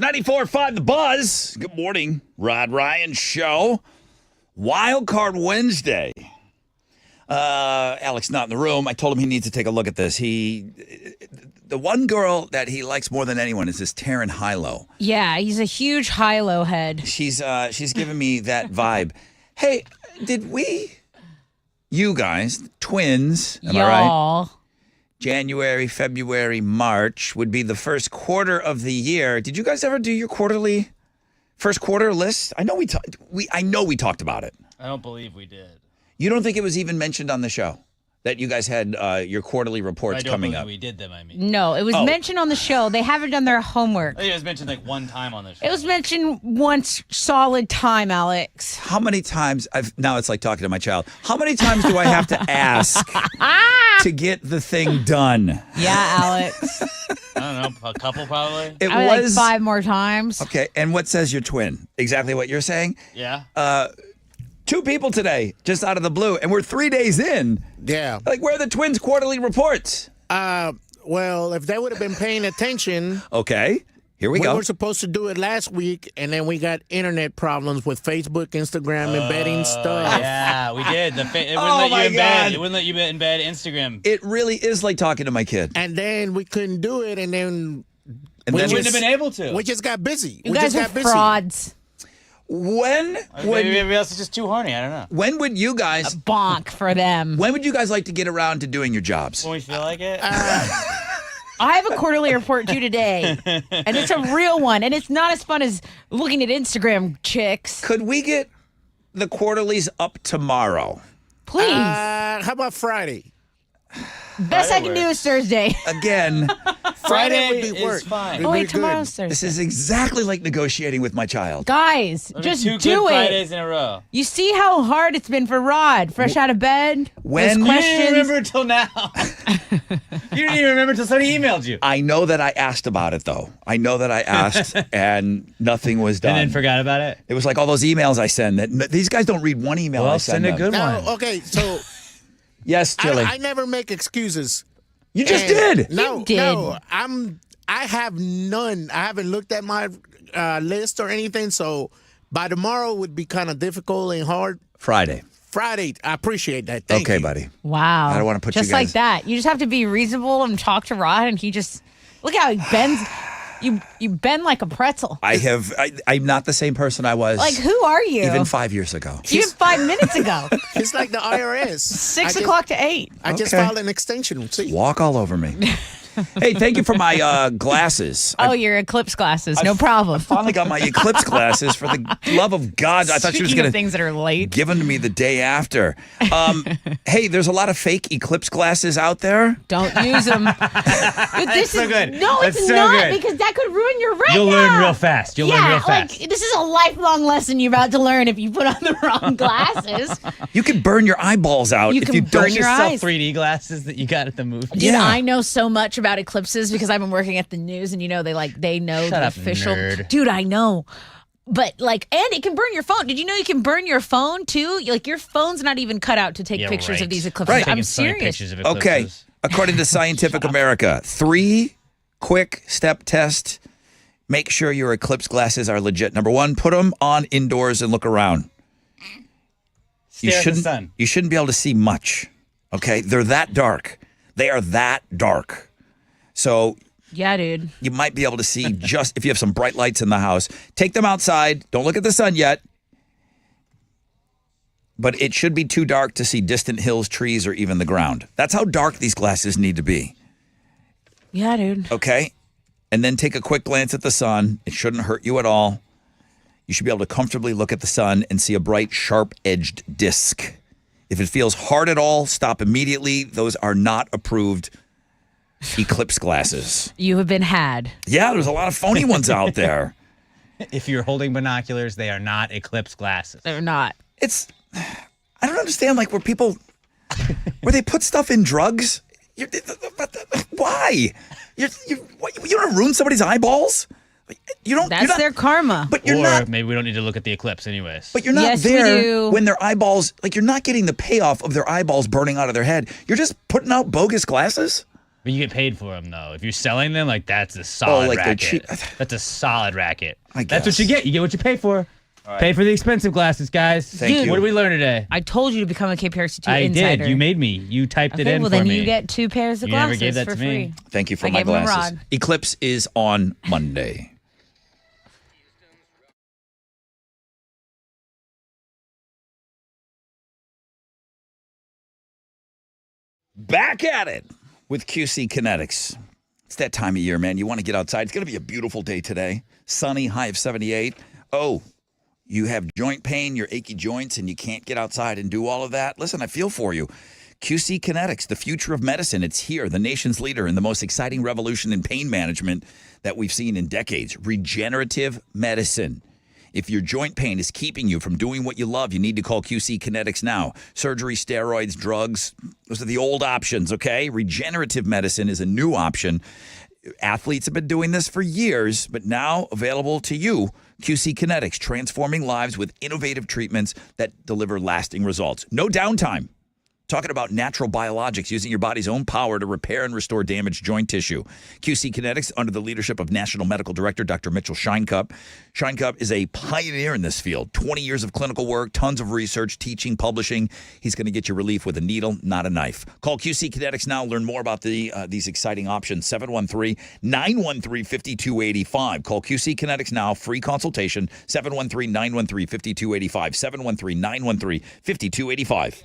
94.5 The Buzz. Good morning. Rod Ryan Show. Wild Card Wednesday. Alex not in the room. I told him he needs to take a look at this. The one girl that he likes more than anyone is this Taryn Hilo. Yeah, he's a huge high-low head. She's giving me that vibe. Hey, you guys, twins, am I right? Y'all. January, February, March would be the first quarter of the year. Did you guys ever do your first quarter list? I know we talked about it. I don't believe we did. You don't think it was even mentioned on the show that you guys had your quarterly reports coming up? We did them. I mean, No, it was mentioned on the show. They haven't done their homework. I think it was mentioned like one time on the show. It was mentioned once solid time, Alex. How many times now it's like talking to my child. How many times do I have to ask to get the thing done? Yeah, Alex. I I don't know, a couple probably. It I was like 5 more times. Okay, and what says your twin? Exactly what you're saying? Yeah. 2 people today, just out of the blue, and we're 3 days in. Yeah. Like, where are the twins' quarterly reports? Well, if they would have been paying attention, Okay, here we we go. were supposed to do it last week, and then we got internet problems with Facebook, Instagram, embedding stuff. Yeah, we did. It wouldn't Oh, let my you embed. God. It wouldn't let you embed Instagram. It really is like talking to my kid. And then we couldn't do it, and then And we then Wouldn't have been able to. we just got busy. You we guys just are got busy. frauds. when Maybe everybody else is just too horny. I don't know. when would you guys Bonk for them. when would you guys like to get around to doing your jobs? When we feel like it. I have a quarterly report due today, and it's a real one, and it's not as fun as looking at Instagram chicks. Could we get the quarterlies up tomorrow? Please. How about Friday? Best I can do is Thursday. Again, Friday would is be work. fine. It'd Oh, be wait, tomorrow's good. this Thursday. is exactly like negotiating with my child. Guys, That'd be just 2 do good it. Fridays in a row. You see how hard it's been for Rod, fresh out of bed. When- Those You You questions. didn't remember until now. You didn't even remember until somebody emailed you. I know that I asked about it, though. I know that I asked, and nothing was done. And then forgot about it. It was like all those emails I send. That these guys don't read one email I Well, send send a them. good Now, one. okay, so Yes, Chili. I never make excuses. you just And- did. No, You did. no, I have none. I haven't looked at my list or anything, so by tomorrow would be kind of difficult and hard. Friday. Friday, I appreciate that. Thank Okay, you. buddy. Wow. I don't wanna put you just like guys- that. You just have to be reasonable and talk to Rod, and he just look how he bends. You bend like a pretzel. I'm not the same person I was Like who are you? even 5 years ago. Even 5 minutes ago. It's like the IRS. 6 o'clock to 8. I just Okay. filed an extension. See, Walk all over me. Hey, thank you for my glasses. Oh, your eclipse glasses. No problem. Finally got my eclipse glasses. For the love of God, I thought she was Speaking going of to things that are late. give them to me the day after. Hey, there's a lot of fake eclipse glasses out there. Don't use them. This so is good. no, That's it's so not good. because that could ruin your retina. You'll learn real fast. You'll learn real fast. like this is a lifelong lesson you're about to learn if you put on the wrong glasses. You could burn your eyeballs out You if can you burn don't. your Just sell eyes. 3D glasses that you got at the movie. Dude, Yeah. I know so much about eclipses because I've been working at the news, and they know Shut the up, official. nerd. Dude, I know. But and it can burn your phone. Did you know you can burn your phone too? Like your phone's not even cut out to take Yeah, pictures right. of these eclipses. Right. I'm Taking so many serious. pictures of Okay, eclipses. according to Scientific America, 3 quick step test. Make sure your eclipse glasses are legit. Number 1, put them on indoors and look around. Stare at the sun. You shouldn't be able to see much. Okay, they're that dark. They are that dark. So Yeah, dude. you might be able to see just if you have some bright lights in the house. Take them outside. Don't look at the sun yet. But it should be too dark to see distant hills, trees, or even the ground. That's how dark these glasses need to be. Yeah, dude. Okay? And then take a quick glance at the sun. It shouldn't hurt you at all. You should be able to comfortably look at the sun and see a bright, sharp-edged disc. If it feels hard at all, stop immediately. Those are not approved eclipse glasses. You have been had. Yeah, there's a lot of phony ones out there. If you're holding binoculars, they are not eclipse glasses. They're not. It's, I don't understand, like, where they put stuff in drugs. Why? You want to ruin somebody's eyeballs? You don't. That's you're not, their karma. But you're or not. maybe we don't need to look at the eclipse anyways. But you're not Yes, we there do. when their eyeballs. Like you're not getting the payoff of their eyeballs burning out of their head. You're just putting out bogus glasses. But you get paid for them, though. If you're selling them, like that's a solid like they're racket. cheap. That's a solid racket. I That's what guess. you get. You get what you pay for. Pay for the expensive glasses, guys. Thank you. What did we learn today? I told you to become a KPRC2 I insider. did. You made me. You typed it Okay, in well for then me. you get 2 pairs of You never glasses gave that for to me. free. Thank you for I my gave him a glasses. rod. Eclipse is on Monday. Back at it with QC Kinetics. It's that time of year, man. You want to get outside. It's going to be a beautiful day today. Sunny, high of 78. Oh, you have joint pain, your achy joints, and you can't get outside and do all of that? Listen, I feel for you. QC Kinetics, the future of medicine. It's here, the nation's leader in the most exciting revolution in pain management that we've seen in decades. Regenerative medicine. If your joint pain is keeping you from doing what you love, you need to call QC Kinetics now. Surgery, steroids, drugs, those are the old options, okay? Regenerative medicine is a new option. Athletes have been doing this for years, but now available to you. QC Kinetics, transforming lives with innovative treatments that deliver lasting results. No downtime. Talking about natural biologics using your body's own power to repair and restore damaged joint tissue. QC Kinetics, under the leadership of National Medical Director Dr. Mitchell Scheinkup. Scheinkup is a pioneer in this field. 20 years of clinical work, tons of research, teaching, publishing. He's going to get you relief with a needle, not a knife. Call QC Kinetics now. Learn more about these exciting options. 713-913-5285. Call QC Kinetics now. Free consultation. 713-913-5285. 713-913-5285.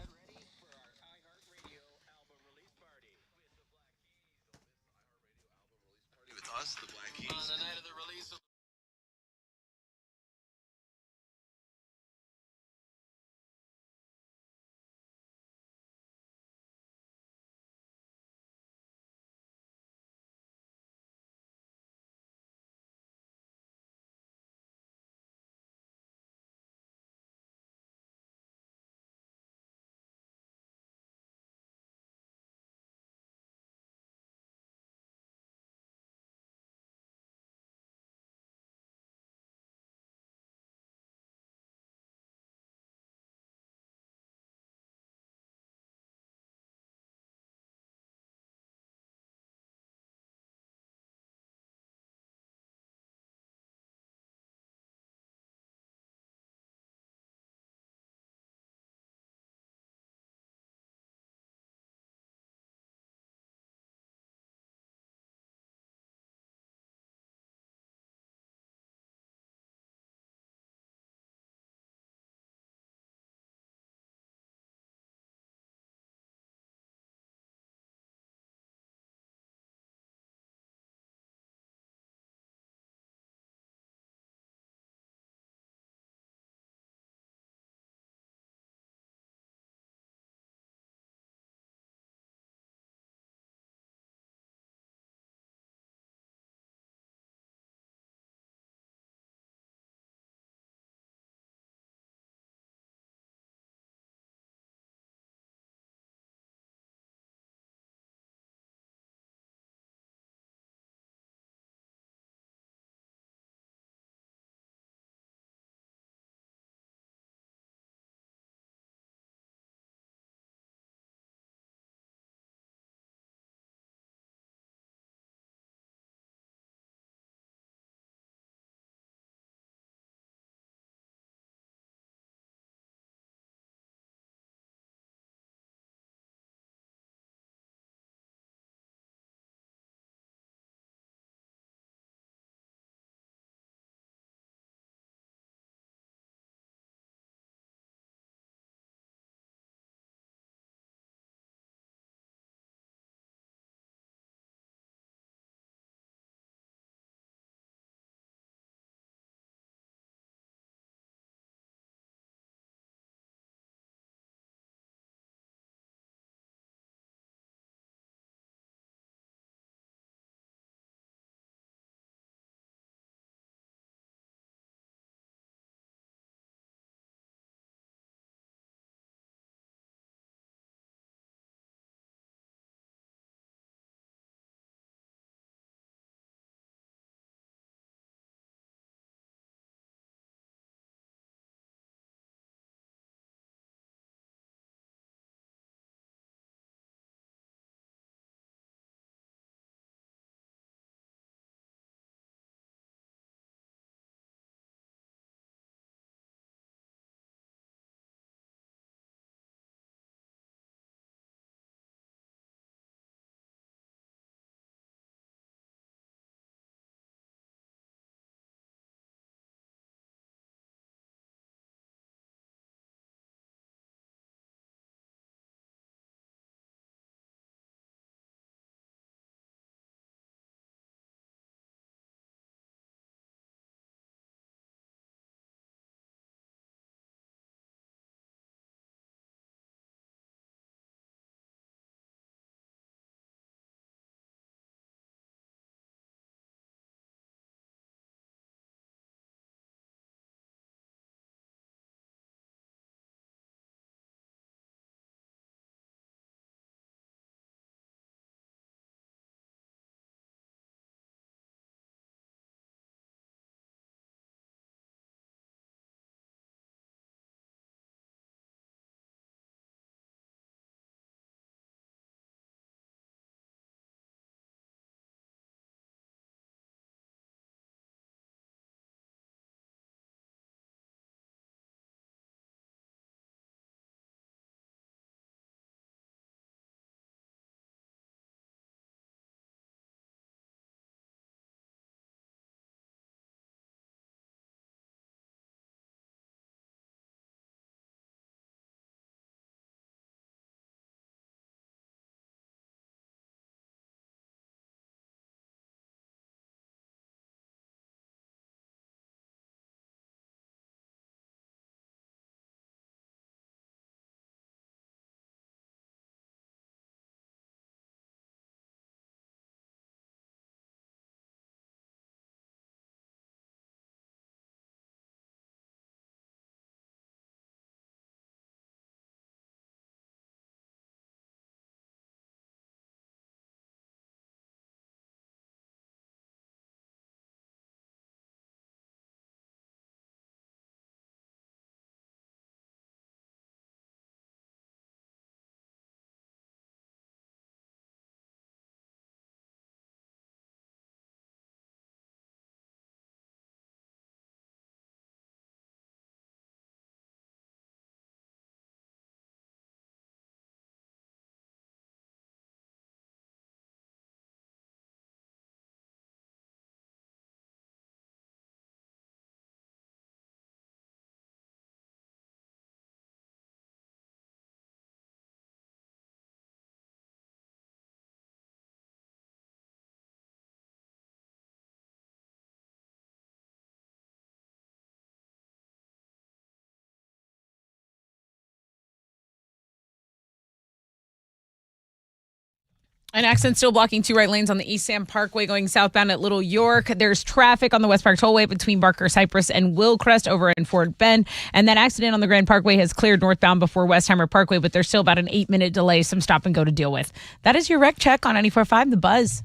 An accident still blocking 2 right lanes on the East Sam Parkway going southbound at Little York. There's traffic on the West Park Tollway between Barker Cypress and Willcrest over in Fort Bend. And that accident on the Grand Parkway has cleared northbound before Westheimer Parkway, but there's still about an 8-minute delay, some stop and go to deal with. That is your wreck check on 94.5 The Buzz.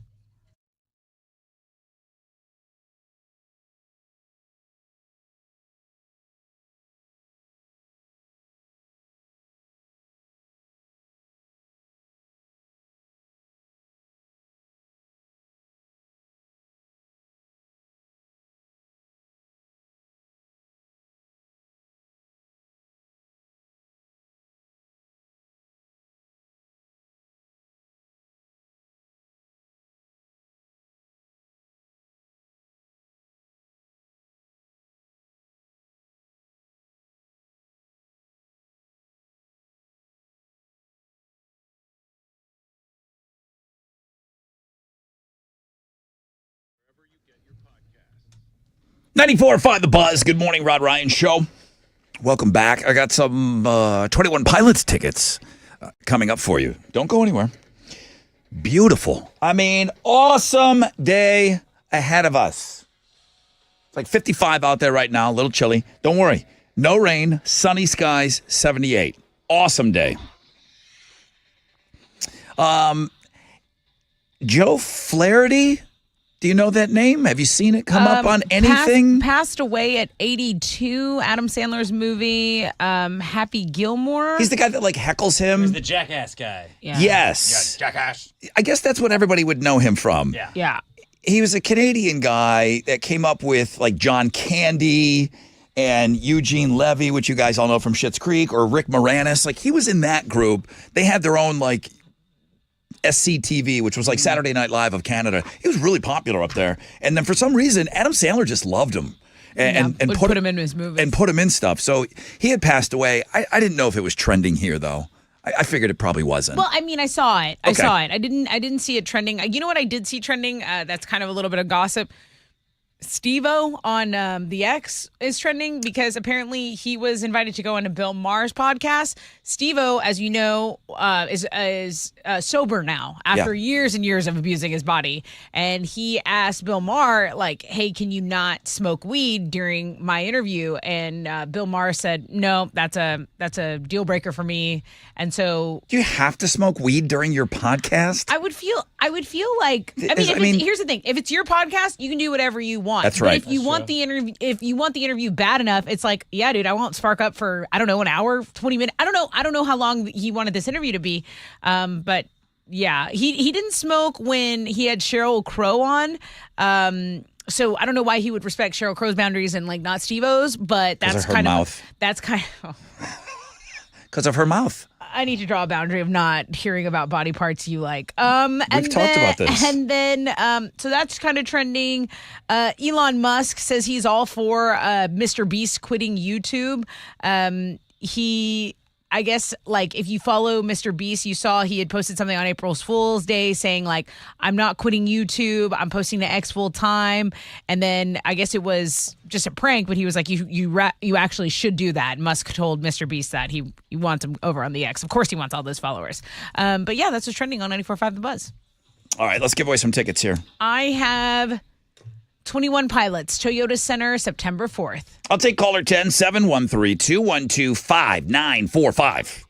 .94.5 The Buzz. Good morning, Rod Ryan Show. Welcome back. I got some 21 Pilots tickets coming up for you. Don't go anywhere. Beautiful. I mean, awesome day ahead of us. It's like 55 out there right now, a little chilly. Don't worry. No rain, sunny skies, 78. Awesome day. Joe Flaherty? Do you know that name? Have you seen it come up on anything? Passed away at 82. Adam Sandler's movie, Happy Gilmore. He's the guy that like heckles him. He's the jackass guy. Yeah. Yes. Yeah, jackass. I guess that's what everybody would know him from. Yeah. Yeah. He was a Canadian guy that came up with like John Candy and Eugene Levy, which you guys all know from Schitt's Creek, or Rick Moranis. Like he was in that group. They had their own like SCTV, which was like Saturday Night Live of Canada. He was really popular up there. And then for some reason, Adam Sandler just loved him and put him in his movies. And put him in stuff. So he had passed away. I didn't know if it was trending here, though. I figured it probably wasn't. Well, I mean, I saw it. I Okay. saw it. I didn't see it trending. You know what I did see trending? That's kind of a little bit of gossip. Steve-O on the X is trending because apparently he was invited to go on a Bill Maher's podcast. Steve-O, as you know, is sober now after years and years of abusing his body. And he asked Bill Maher, like, hey, can you not smoke weed during my interview? And Bill Maher said, no, that's a deal breaker for me. And so do you have to smoke weed during your podcast? I would feel like here's the thing. If it's your podcast, you can do whatever you want. That's But right. if you want the interview bad enough, it's like, yeah, dude, I won't spark up for, I don't know, an hour, 20 minutes. I don't know how long he wanted this interview to be. But yeah, he didn't smoke when he had Sheryl Crow on. So I don't know why he would respect Sheryl Crow's boundaries and like not Steve-O's, but that's kind of Because of her mouth. I need to draw a boundary of not hearing about body parts you like. We've talked about this. And then, so that's kind of trending. Elon Musk says he's all for Mr. Beast quitting YouTube. I guess, like, if you follow Mr. Beast, you saw he had posted something on April Fool's Day saying, like, I'm not quitting YouTube. I'm posting to X full time. And then I guess it was just a prank, but he was like, you actually should do that. Musk told Mr. Beast that he wants him over on the X. Of course he wants all those followers. But yeah, that's what's trending on 94.5 The Buzz. All right, let's give away some tickets here. I have 21 Pilots, Toyota Center, September 4th. I'll take caller 10 713 212 5945.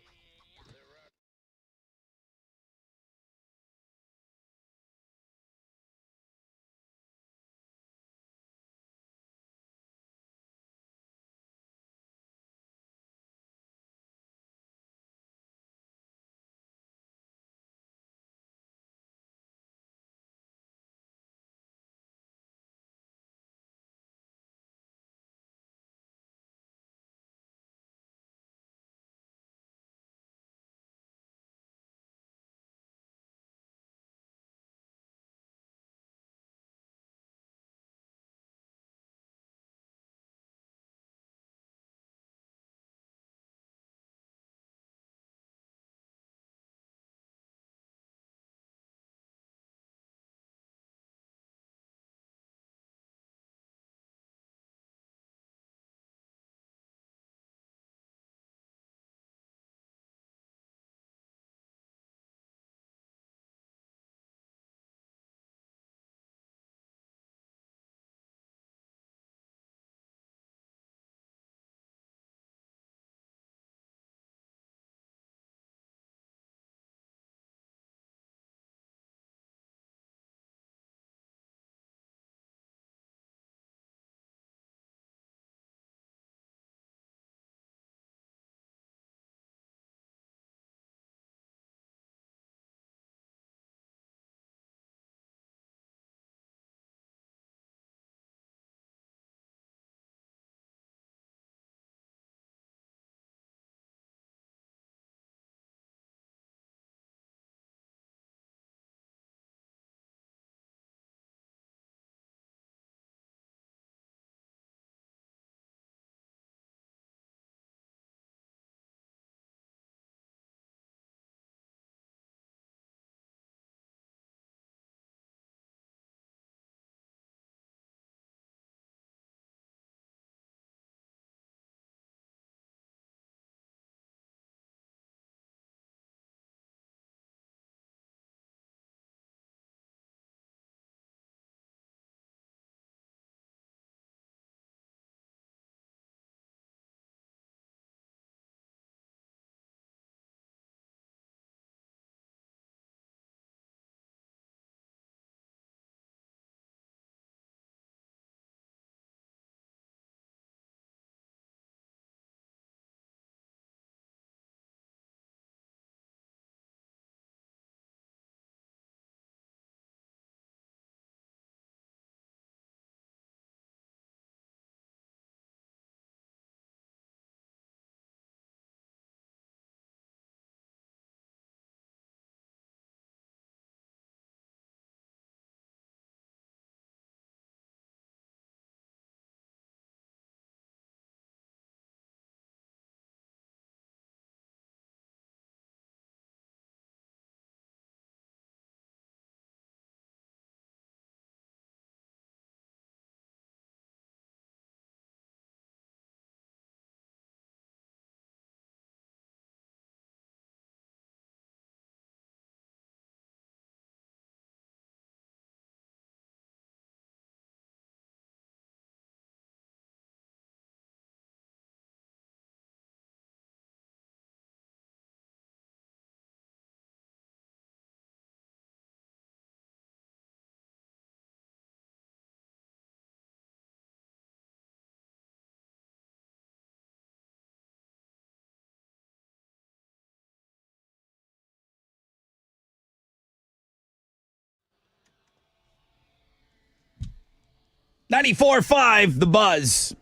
94.5 The Buzz.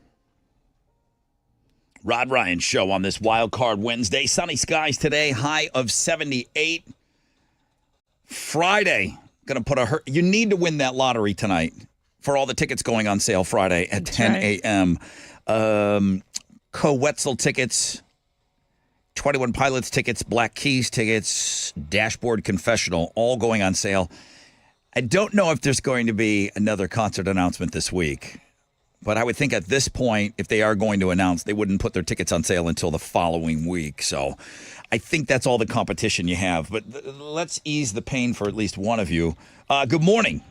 Rod Ryan Show on this Wild Card Wednesday. Sunny skies today, high of 78. Friday, going to put you need to win that lottery tonight for all the tickets going on sale Friday at 10 a.m. Co-Wetzel tickets, 21 Pilots tickets, Black Keys tickets, Dashboard Confessional, all going on sale. I don't know if there's going to be another concert announcement this week. But I would think at this point, if they are going to announce, they wouldn't put their tickets on sale until the following week. So I think that's all the competition you have. But let's ease the pain for at least one of you. Good morning.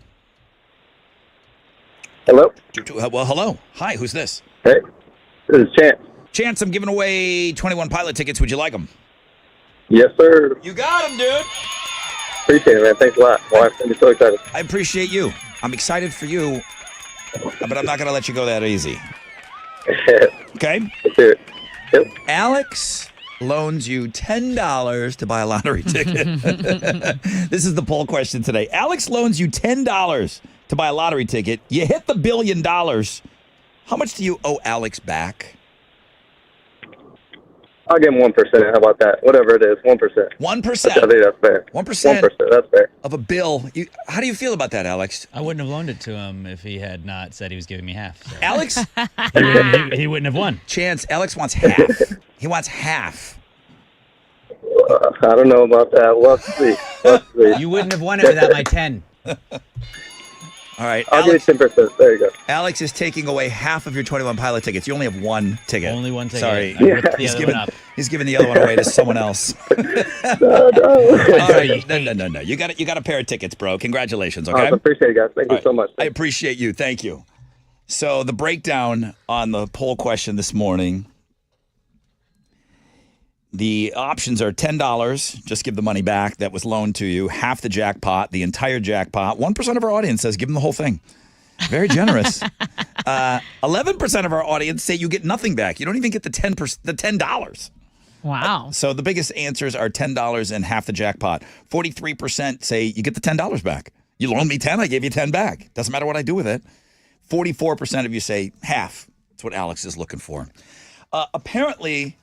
Hello? Well, hello. Hi, who's this? Hey, this is Chance. Chance, I'm giving away 21 Pilot tickets. Would you like them? Yes, sir. You got them, dude. Appreciate it, man. Thanks a lot. Well, I'm so excited. I appreciate you. I'm excited for you, but I'm not going to let you go that easy. Okay? Let's do it. Yep. Alex loans you $10 to buy a lottery ticket. This is the poll question today. Alex loans you $10 to buy a lottery ticket. You hit the $1 billion. How much do you owe Alex back? I'll give him 1%. How about that? Whatever it is, 1%. 1%. I think that's fair. 1%. 1%. That's fair. Of a bill. How do you feel about that, Alex? I wouldn't have loaned it to him if he had not said he was giving me half. So. Alex? he wouldn't have won. Chance, Alex wants half. He wants half. I don't know about that. Let's see. Let's see. You wouldn't have won it without my 10. All right. I'll give you 10%. There you go. Alex is taking away half of your 21 Pilot tickets. You only have one ticket. Only one ticket. Sorry. I ripped the other one up. He's giving the other one away to someone else. No. All right. No. You got a pair of tickets, bro. Congratulations, okay? I appreciate it, guys. Thank you so much. I appreciate you. Thank you. So the breakdown on the poll question this morning, the options are $10, just give the money back that was loaned to you, half the jackpot, the entire jackpot. 1% of our audience says give them the whole thing. Very generous. 11% of our audience say you get nothing back. You don't even get the $10. Wow. So the biggest answers are $10 and half the jackpot. 43% say you get the $10 back. You loaned me 10, I gave you 10 back. Doesn't matter what I do with it. 44% of you say half. That's what Alex is looking for. Apparently,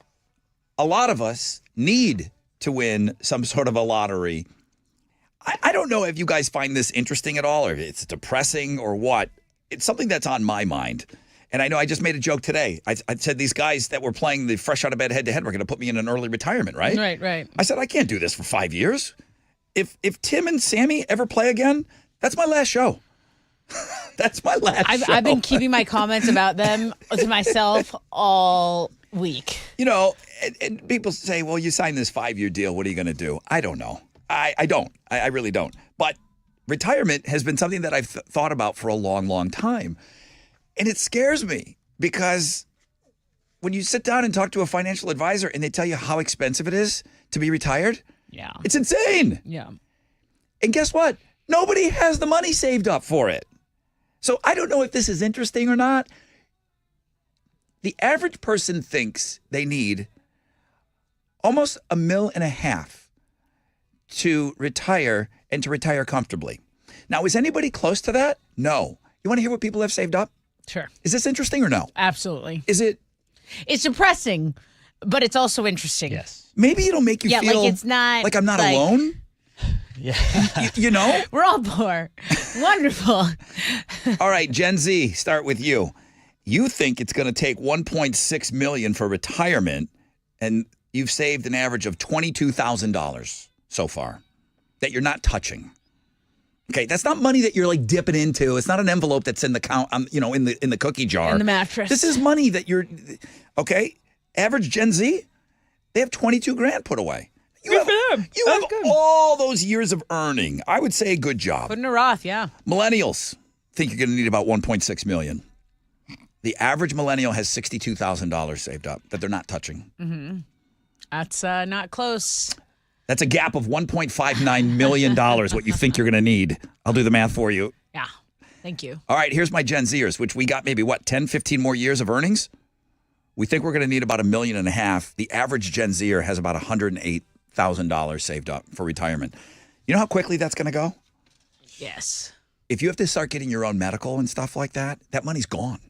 a lot of us need to win some sort of a lottery. I don't know if you guys find this interesting at all, or if it's depressing or what. It's something that's on my mind. And I know I just made a joke today. I said these guys that were playing the fresh out of bed head-to-head were going to put me in an early retirement, right? Right. I said, I can't do this for 5 years. If Tim and Sammy ever play again, that's my last show. That's my last show. I've been keeping my comments about them to myself all week. You know, and people say, well, you signed this 5-year deal. What are you going to do? I don't know. I don't. I really don't. But retirement has been something that I've thought about for a long, long time. And it scares me because when you sit down and talk to a financial advisor and they tell you how expensive it is to be retired, Yeah. it's insane. Yeah. And guess what? Nobody has the money saved up for it. So I don't know if this is interesting or not. The average person thinks they need almost $1.5 million to retire and to retire comfortably. Now, is anybody close to that? No. You want to hear what people have saved up? Sure. Is this interesting or no? Absolutely. Is it? It's depressing, but it's also interesting. Yes. Maybe it'll make you feel like it's not like I'm not like- alone. Yeah. You know? We're all poor. Wonderful. All right, Gen Z, start with you. You think it's going to take $1.6 million for retirement, and you've saved an average of $22,000 so far that you're not touching. Okay, that's not money that you're like dipping into. It's not an envelope that's in the in the cookie jar. In the mattress. This is money that you're okay. Average Gen Z, they have $22,000 put away. Good for them. You That's have good. all those years of earning. I would say good job. Put in a Roth, yeah. Millennials think you're going to need about $1.6 million. The average millennial has $62,000 saved up that they're not touching. That's not close. That's a gap of $1.59 million, what you think you're going to need. I'll do the math for you. Yeah. Thank you. All right, here's my Gen Zers, which we got maybe, 10, 15 more years of earnings? We think we're going to need about $1.5 million. The average Gen Zer has about $108,000 saved up for retirement. You know how quickly that's going to go? Yes. if you have to start getting your own medical and stuff like that, that money's gone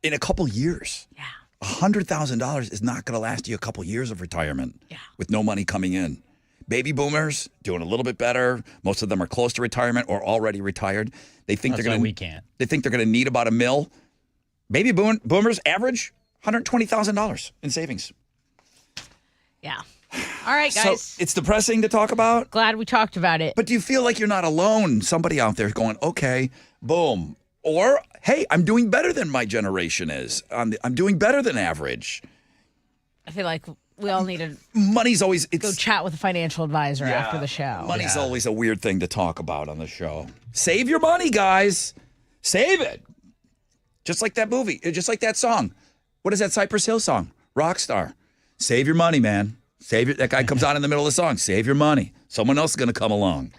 in a couple years. Yeah. $100,000 is not going to last you a couple years of retirement with no money coming in. Baby boomers doing a little bit better. Most of them are close to retirement or already retired. They think they're going to. We can't. They think they're going to need about $1 million. Baby boomers average $120,000 in savings. Yeah. All right, guys. So it's depressing to talk about. Glad we talked about it. But do you feel like you're not alone? Somebody out there is going, okay, boom. Or, hey, I'm doing better than my generation is. I'm doing better than average. I feel like we all need to Money's always go chat with a financial advisor after the show. Money's always a weird thing to talk about on the show. Save your money, guys. Save it. Just like that movie. Just like that song. What is that Cypress Hill song? Rockstar. Save your money, man. That guy comes on in the middle of the song. Save your money. Someone else is going to come along.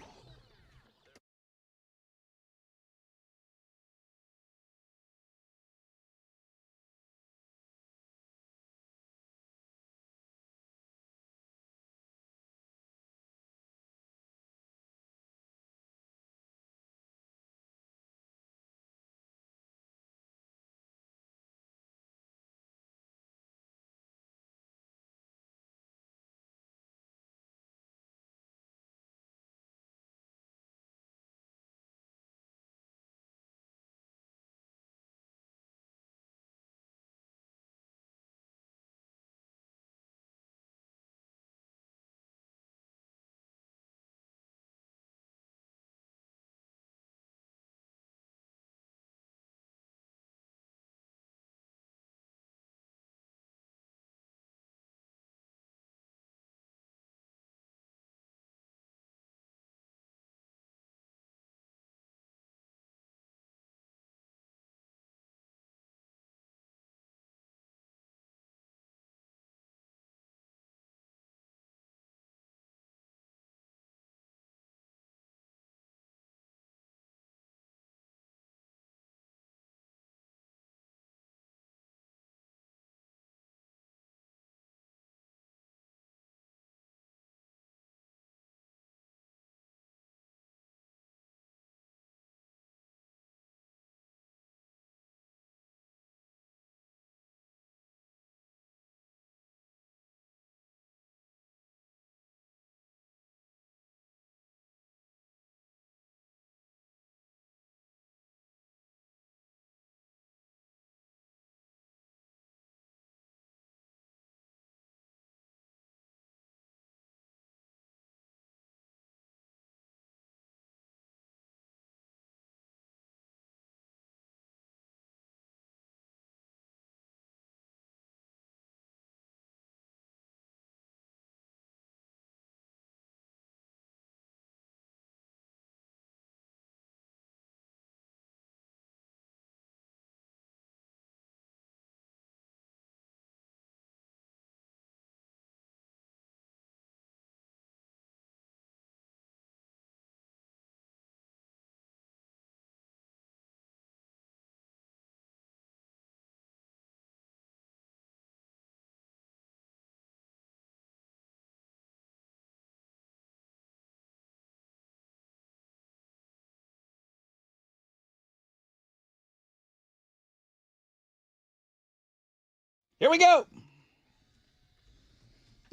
Here we go.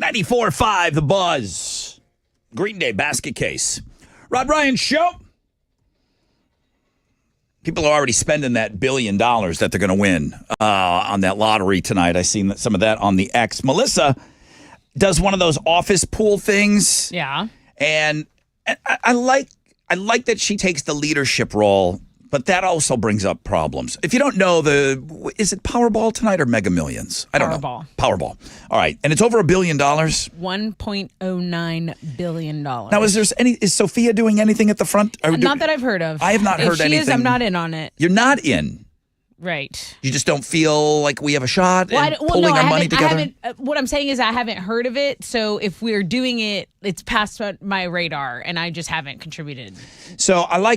94.5 The Buzz. Green Day basket case. Rod Ryan Show. People are already spending that $1 billion that they're going to win on that lottery tonight. I seen some of that on the X. Melissa does one of those office pool things. Yeah. And I like that she takes the leadership role, but that also brings up problems. If you don't know, is it Powerball tonight or Mega Millions? I don't know. Powerball. All right. And it's over $1 billion. $1.09 billion. Now, is Sophia doing anything at the front? Not that I've heard of. I have not heard anything. If she is, I'm not in on it. You're not in. Right. You just don't feel like we have a shot in pulling our money together? What I'm saying is I haven't heard of it. So if we're doing it, it's past my radar, and I just haven't contributed. So I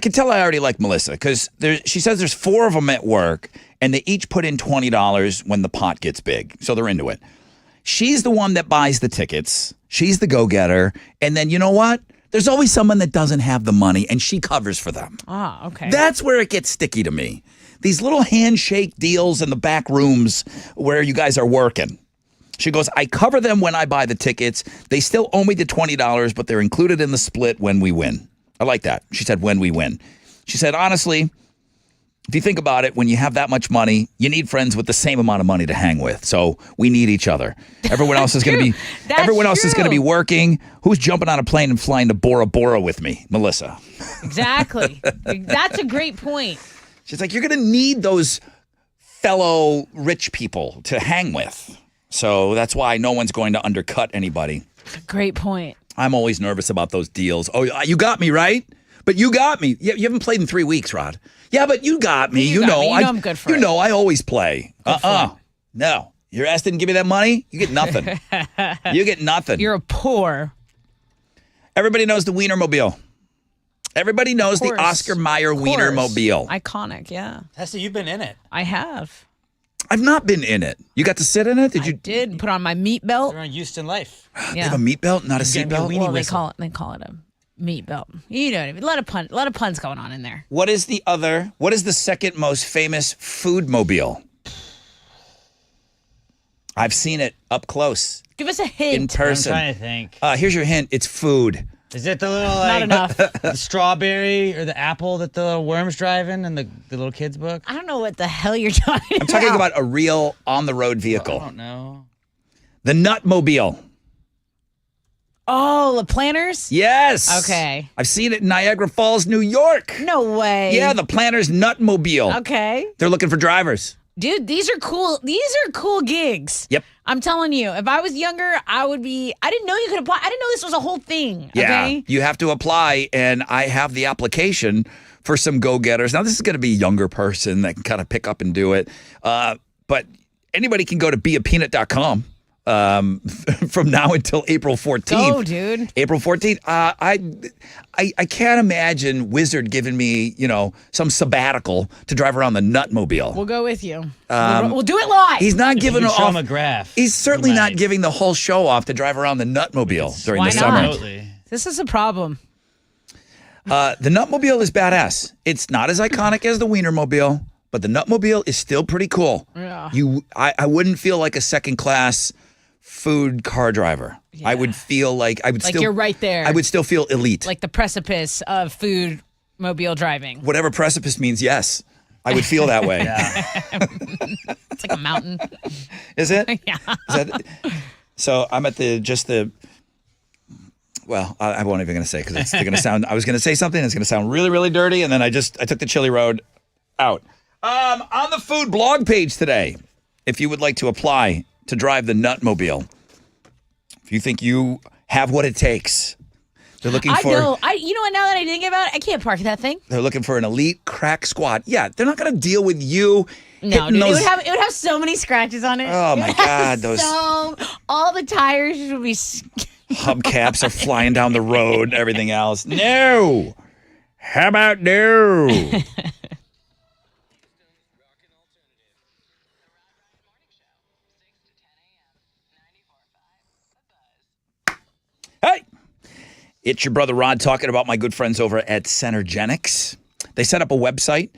can tell I already like Melissa because she says there's 4 of them at work, and they each put in $20 when the pot gets big. So they're into it. She's the one that buys the tickets. She's the go-getter. And then you know what? There's always someone that doesn't have the money and she covers for them. Ah, okay. That's where it gets sticky to me. These little handshake deals in the back rooms where you guys are working. She goes, I cover them when I buy the tickets. They still owe me the $20, but they're included in the split when we win. I like that. She said, when we win. She said, honestly, if you think about it, when you have that much money, you need friends with the same amount of money to hang with. So we need each other. Everyone else is going to be is going to be working. Who's jumping on a plane and flying to Bora Bora with me? Melissa. Exactly. That's a great point. She's like, you're going to need those fellow rich people to hang with. So that's why no one's going to undercut anybody. Great point. I'm always nervous about those deals. Oh, you got me, right? But you got me. You haven't played in 3 weeks, Rod. Yeah, but you got me. You know I'm good for it. You know I always play. No. Your ass didn't give me that money? You get nothing. You get nothing. You're a poor. Everybody knows the Wienermobile. Everybody knows the Oscar Mayer Wienermobile. Iconic, yeah. Tessa, you've been in it. I have. I've not been in it. You got to sit in it? I did put on my meat belt. You're on Houston Life. They have a meat belt, not a seat belt? Well, they call it a meat belt. You know what I mean? A lot of puns going on in there. What is the second most famous food mobile? I've seen it up close. Give us a hint. In person. I'm trying to think. Here's your hint. It's food. Is it the little Not enough. the strawberry or the apple that the little worms driving in the little kids book? I don't know what the hell you're talking about. I'm talking about a real on-the-road vehicle. I don't know. The Nutmobile. Oh, the planners? Yes. Okay. I've seen it in Niagara Falls, New York. No way. Yeah, the Planners Nutmobile. Okay. They're looking for drivers. Dude, these are cool. These are cool gigs. Yep. I'm telling you, if I was younger, I didn't know you could apply. I didn't know this was a whole thing. Yeah, okay? you have to apply, and I have the application for some go-getters. Now, this is going to be a younger person that can kind of pick up and do it. But anybody can go to beapeanut.com from now until April 14th. Go, dude. April 14th. I can't imagine Wizard giving me, some sabbatical to drive around the Nutmobile. We'll go with you. We'll do it live. He's not giving show off him a graph. He's certainly not giving the whole show off to drive around the Nutmobile during Why the not? summer. Absolutely. This is a problem. The Nutmobile is badass. It's not as iconic as the Wienermobile, but the Nutmobile is still pretty cool. Yeah. I wouldn't feel like a second class food car driver. Yeah. I would feel like You're right there. I would still feel elite. Like the precipice of food mobile driving. Whatever precipice means, yes. I would feel that way. It's like a mountain. Is it? Yeah. So I'm at well, I won't even going to say because it's going to sound. I was going to say something. It's going to sound really, really dirty, and then I took the chili road out. On the food blog page today, if you would like to apply to drive the Nutmobile, if you think you have what it takes, they're looking for. I know. You know what? Now that I think about it, I can't park that thing. They're looking for an elite crack squad. Yeah, they're not going to deal with you. No, dude, it would have so many scratches on it. Oh my God, those all the tires would be. Hubcaps are flying down the road. Everything else, no. How about no? Hey, it's your brother Rod talking about my good friends over at Centergenics. They set up a website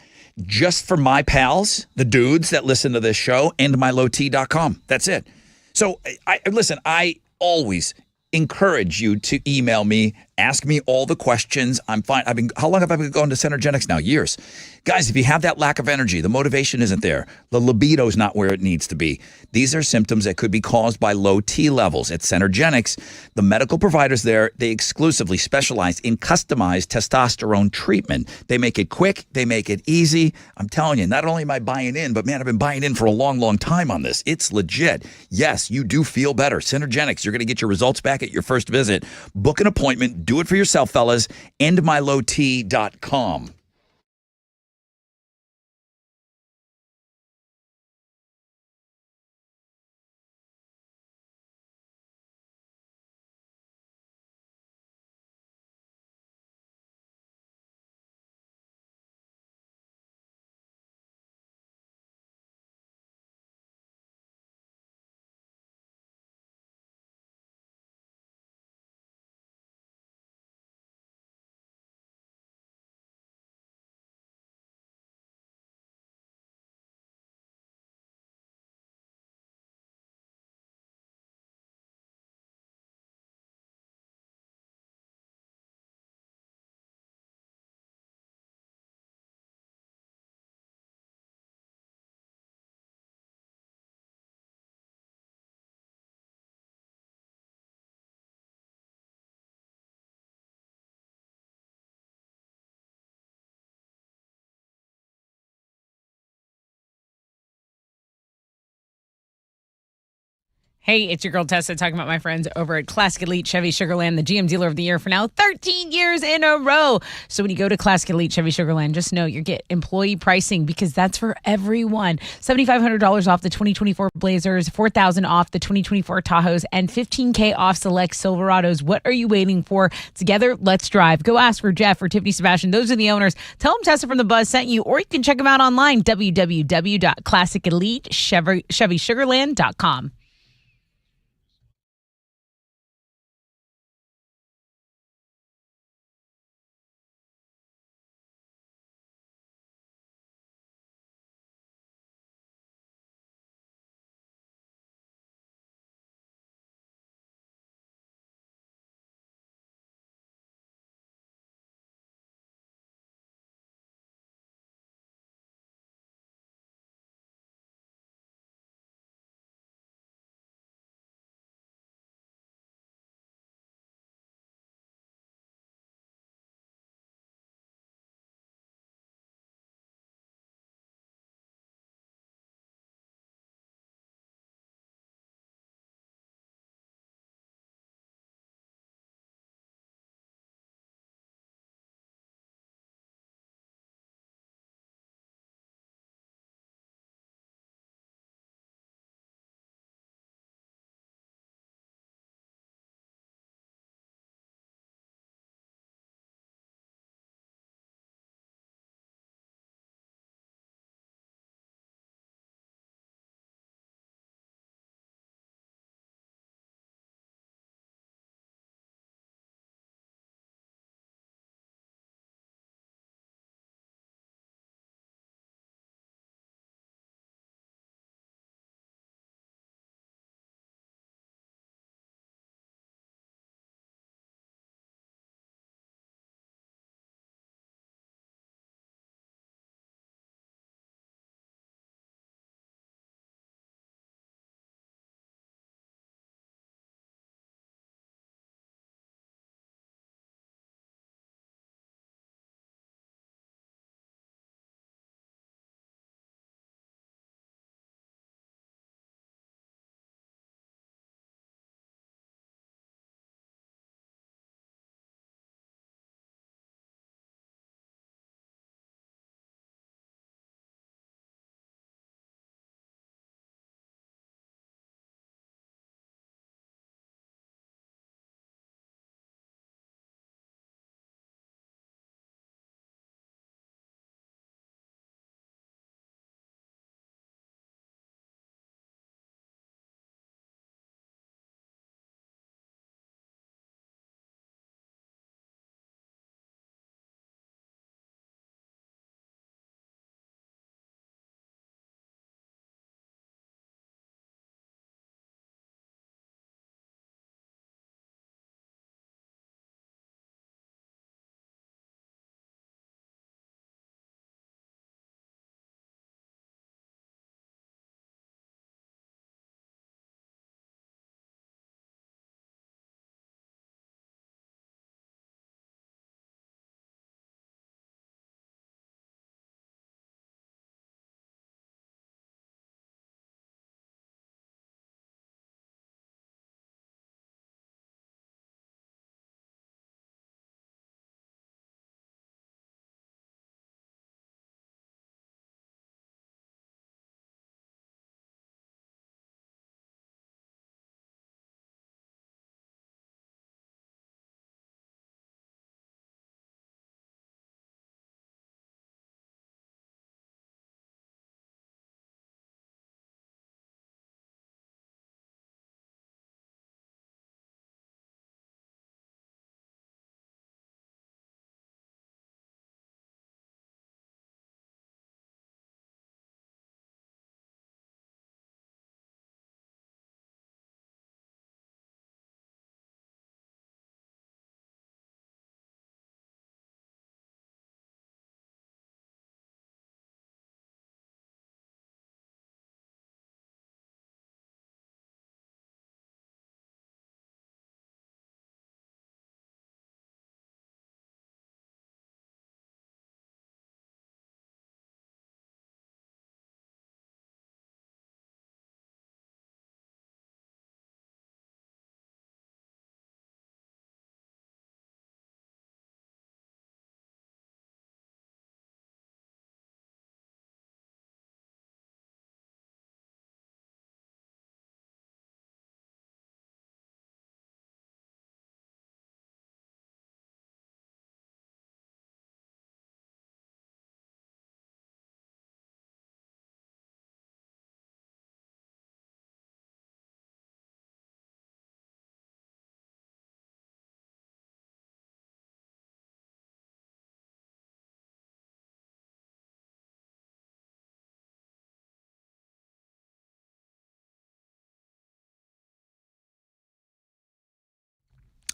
just for my pals, the dudes that listen to this show, and mylowt.com. That's it. So, I always encourage you to email me, ask me all the questions. I'm fine. How long have I been going to Centergenics now? Years. Guys, if you have that lack of energy, the motivation isn't there, the libido's not where it needs to be, these are symptoms that could be caused by low T levels. At Centergenics, the medical providers there, they exclusively specialize in customized testosterone treatment. They make it quick. They make it easy. I'm telling you, not only am I buying in, but man, I've been buying in for a long, long time on this. It's legit. Yes, you do feel better. Centergenics, you're going to get your results back at your first visit. Book an appointment. Do it for yourself, fellas. EndMyLowT.com. Hey, it's your girl Tessa talking about my friends over at Classic Elite Chevy Sugarland, the GM Dealer of the Year for now 13 years in a row. So when you go to Classic Elite Chevy Sugarland, just know you get employee pricing because that's for everyone. $7,500 off the 2024 Blazers, $4,000 off the 2024 Tahoes, and $15,000 off select Silverados. What are you waiting for? Together, let's drive. Go ask for Jeff or Tiffany Sebastian. Those are the owners. Tell them Tessa from the Buzz sent you, or you can check them out online, www.classiceliteChevySugarland.com.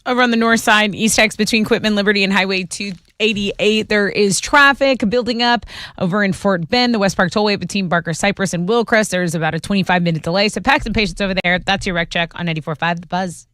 Over on the north side, East X between Quitman, Liberty, and Highway 288, there is traffic building up. Over in Fort Bend, the West Park Tollway between Barker, Cypress, and Willcrest, there's about a 25-minute delay. So pack some patience over there. That's your wreck check on 94.5 The Buzz.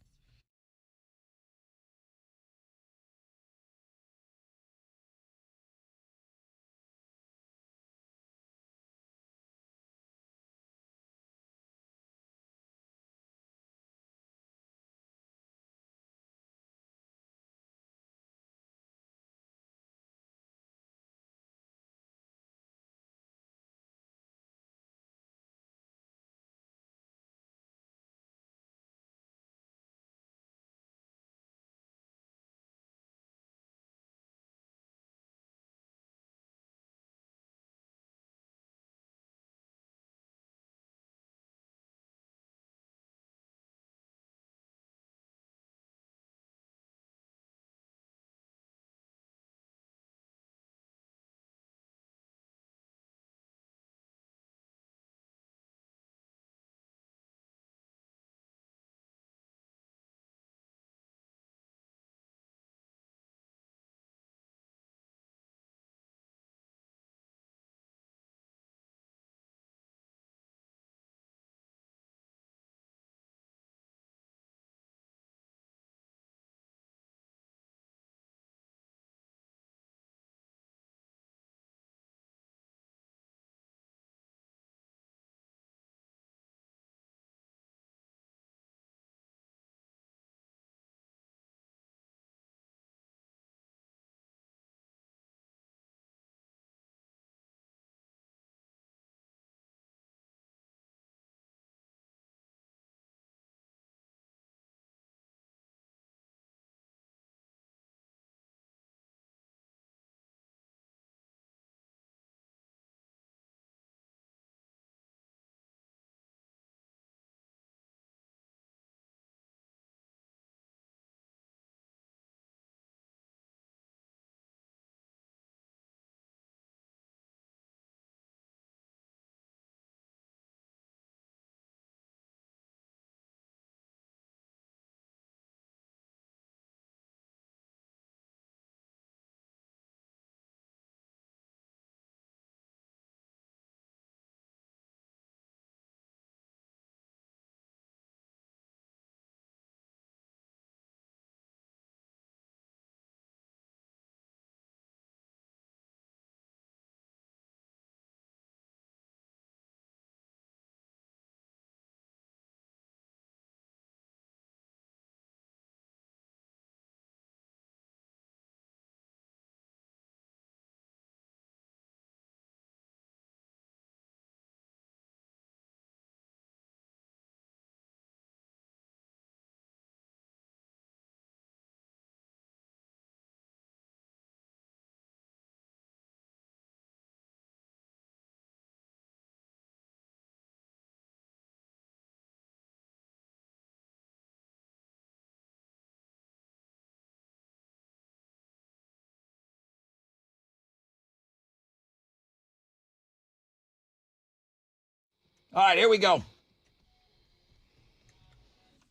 All right, here we go.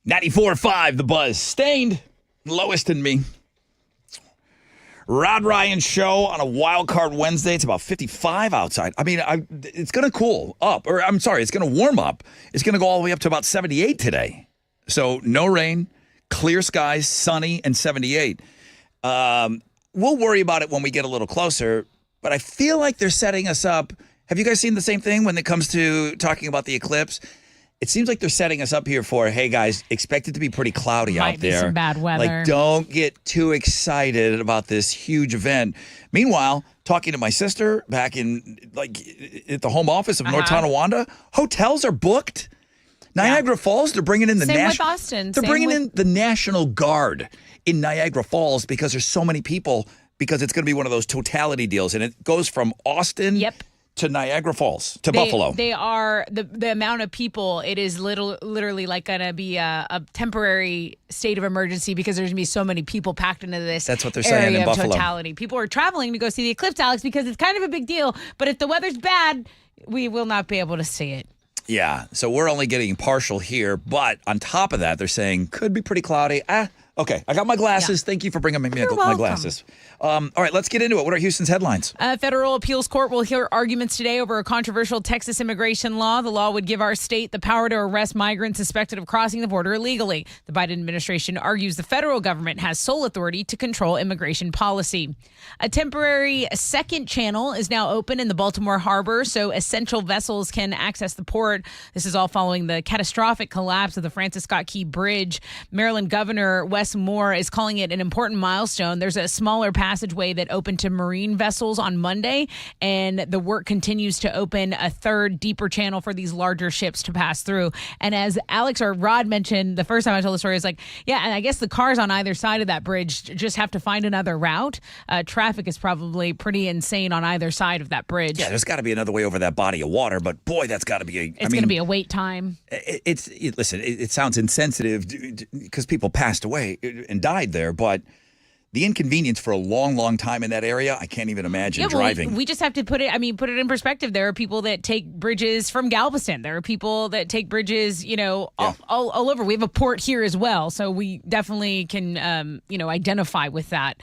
94.5 The Buzz. Stained, lowest in me. Rod Ryan show on a wild card Wednesday. It's about 55 outside. I mean, it's going to cool up. Or I'm sorry, it's going to warm up. It's going to go all the way up to about 78 today. So no rain, clear skies, sunny, and 78. We'll worry about it when we get a little closer. But I feel like they're setting us up. Have you guys seen the same thing when it comes to talking about the eclipse? It seems like they're setting us up here for, hey, guys, expect it to be pretty cloudy out there. Might be some bad weather. Like, don't get too excited about this huge event. Meanwhile, talking to my sister back in, at the home office of North Tonawanda, hotels are booked. Niagara Falls, they're bringing in the Same with Austin. They're bringing in the National Guard in Niagara Falls because there's so many people, because it's going to be one of those totality deals. And it goes from Austin to Niagara Falls, to Buffalo. They are, the amount of people, it is literally like going to be a temporary state of emergency because there's going to be so many people packed into this That's what they're saying in area of Buffalo. totality. People are traveling to go see the eclipse, Alex, because it's kind of a big deal. But if the weather's bad, we will not be able to see it. Yeah, so we're only getting partial here. But on top of that, they're saying could be pretty cloudy. Okay, I got my glasses. Thank you for bringing me my welcome. glasses. All right, let's get into it. What are Houston's headlines? A federal appeals court will hear arguments today over a controversial Texas immigration law. The law would give our state the power to arrest migrants suspected of crossing the border illegally. The Biden administration argues the federal government has sole authority to control immigration policy. A temporary second channel is now open in the Baltimore harbor so essential vessels can access the port. This is all following the catastrophic collapse of the Francis Scott Key Bridge. Maryland Governor Wes Moore is calling it an important milestone. There's a smaller passageway that opened to marine vessels on Monday, and the work continues to open a third, deeper channel for these larger ships to pass through. And as Alex or Rod mentioned the first time I told the story, it's like, yeah, and I guess the cars on either side of that bridge just have to find another route. Traffic is probably pretty insane on either side of that bridge. Yeah, there's got to be another way over that body of water, but boy, that's got to be It's going to be a wait time. Listen, it sounds insensitive because people passed away and died there, but the inconvenience for a long, long time in that area, I can't even imagine driving. We just have to put it in perspective. There are people that take bridges from Galveston. There are people that take bridges, all over. We have a port here as well. So we definitely can, identify with that,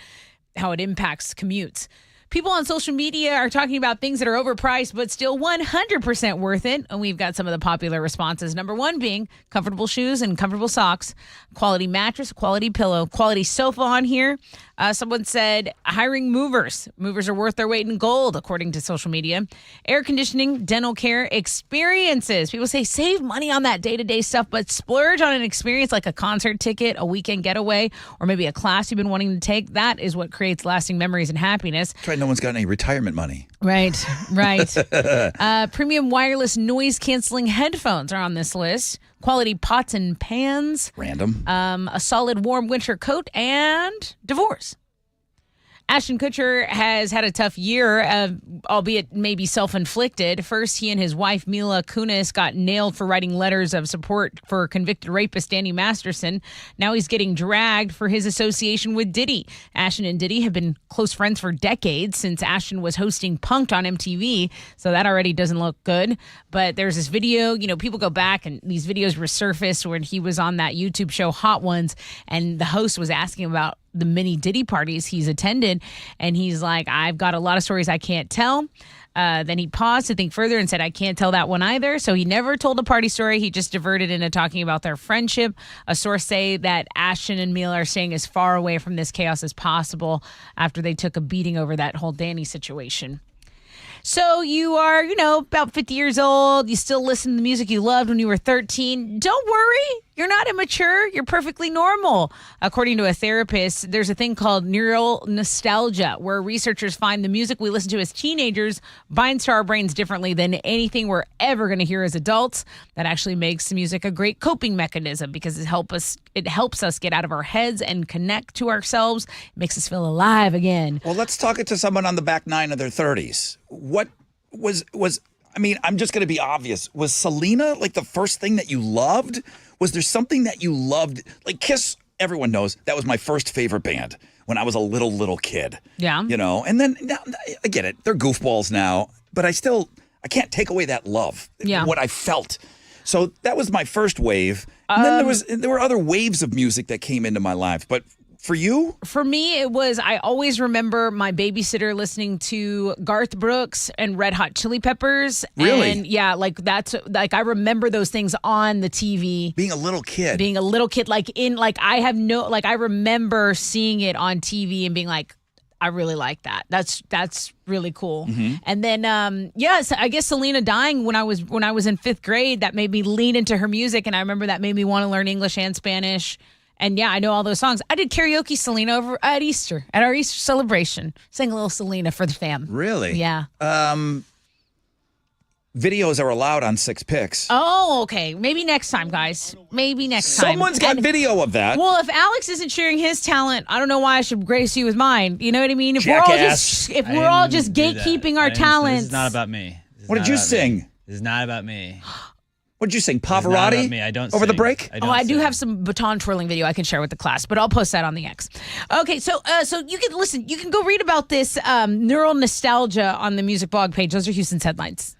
how it impacts commutes. People on social media are talking about things that are overpriced, but still 100% worth it. And we've got some of the popular responses. Number one being comfortable shoes and comfortable socks, quality mattress, quality pillow, quality sofa on here. Someone said hiring movers. Movers are worth their weight in gold, according to social media. Air conditioning, dental care, experiences. People say save money on that day-to-day stuff, but splurge on an experience like a concert ticket, a weekend getaway, or maybe a class you've been wanting to take. That is what creates lasting memories and happiness. That's right. No one's got any retirement money. Right. Premium wireless noise-canceling headphones are on this list. Quality pots and pans. Random. A solid warm winter coat and divorce. Ashton Kutcher has had a tough year, albeit maybe self-inflicted. First, he and his wife, Mila Kunis, got nailed for writing letters of support for convicted rapist Danny Masterson. Now he's getting dragged for his association with Diddy. Ashton and Diddy have been close friends for decades since Ashton was hosting Punk'd on MTV, so that already doesn't look good. But there's this video, people go back and these videos resurfaced when he was on that YouTube show Hot Ones, and the host was asking about the many Diddy parties he's attended, and he's like, I've got a lot of stories I can't tell. Then he paused to think further and said, I can't tell that one either. So he never told a party story. He just diverted into talking about their friendship. A source say that Ashton and Mila are staying as far away from this chaos as possible after they took a beating over that whole Danny situation. So you are, about 50 years old. You still listen to the music you loved when you were 13. Don't worry. You're not immature. You're perfectly normal. According to a therapist, there's a thing called neural nostalgia, where researchers find the music we listen to as teenagers binds to our brains differently than anything we're ever going to hear as adults. That actually makes music a great coping mechanism because it helps us get out of our heads and connect to ourselves. It makes us feel alive again. Well, let's talk it to someone on the back nine of their 30s. What was I'm just going to be obvious. Was Selena like the first thing that you loved? Was there something that you loved? Like Kiss, everyone knows that was my first favorite band when I was a little kid. Yeah. And then now, I get it. They're goofballs now, but I can't take away that love. Yeah. What I felt. So that was my first wave. And then there were other waves of music that came into my life. But for you? For me, it was, I always remember my babysitter listening to Garth Brooks and Red Hot Chili Peppers. Really? And yeah, I remember those things on the TV. Being a little kid. I remember seeing it on TV and being like, I really like that. That's really cool. Mm-hmm. And then, yes, I guess Selena dying when I was in 5th grade, that made me lean into her music. And I remember that made me want to learn English and Spanish. And yeah, I know all those songs. I did karaoke Selena over at Easter, at our Easter celebration. Sang a little Selena for the fam. Really? Yeah. Videos are allowed on 6 Picks. Oh, okay. Maybe next time, guys. Maybe next time. Someone's got video of that. Well, if Alex isn't sharing his talent, I don't know why I should grace you with mine. You know what I mean? If Jackass. we're all just gatekeeping our talents. This is not about me. What did you sing? This is not about me. What did you sing? This is not Pavarotti? about me. I don't over the sing. break? I do have some baton twirling video I can share with the class, but I'll post that on the X. Okay, so you can listen. You can go read about this neural nostalgia on the music blog page. Those are Houston's headlines.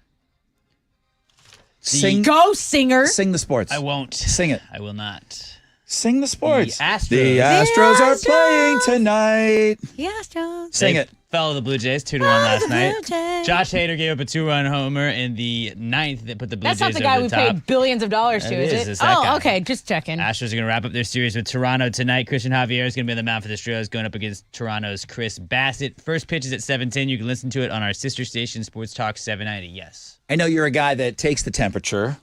Sing. Go, singer. Sing the sports. I won't. Sing it. I will not. Sing the sports. The Astros. The Astros are playing tonight. The Astros. Sing They it. Fell to the Blue Jays 2-1 last night. Josh Hader gave up a 2-run homer in the ninth that put the Blue That's Jays not the guy over we the top. paid billions of dollars to, That is is, it? it's that guy. Okay, just checking. Astros are going to wrap up their series with Toronto tonight. Christian Javier is going to be on the mound for the Astros, going up against Toronto's Chris Bassett. First pitch is at 7:10. You can listen to it on our sister station, Sports Talk 790. Yes. I know you're a guy that takes the temperature.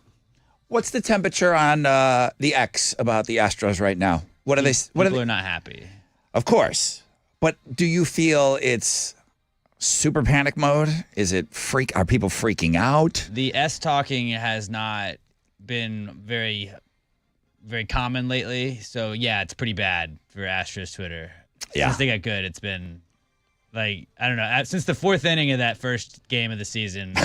What's the temperature on the X about the Astros right now? What are they? What People are not happy. Of course, but do you feel it's super panic mode? Is it freak? Are people freaking out? The S talking has not been very, very common lately. So, yeah, it's pretty bad for Astros Twitter. Yeah. Since they got good, it's been like, I don't know, since the fourth inning of that first game of the season,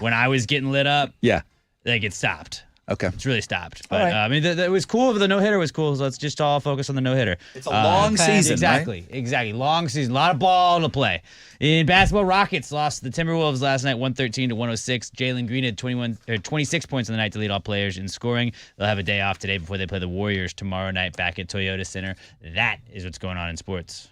when I was getting lit up, Yeah. like it stopped. Okay. It's really stopped. All But right. I mean, it was cool. The no-hitter was cool. So let's just all focus on the no-hitter. It's a long season, Exactly. Exactly. Long season. A lot of ball to play. In basketball, Rockets lost to the Timberwolves last night, 113-106. Jalen Green had 26 points on the night to lead all players in scoring. They'll have a day off today before they play the Warriors tomorrow night back at Toyota Center. That is what's going on in sports.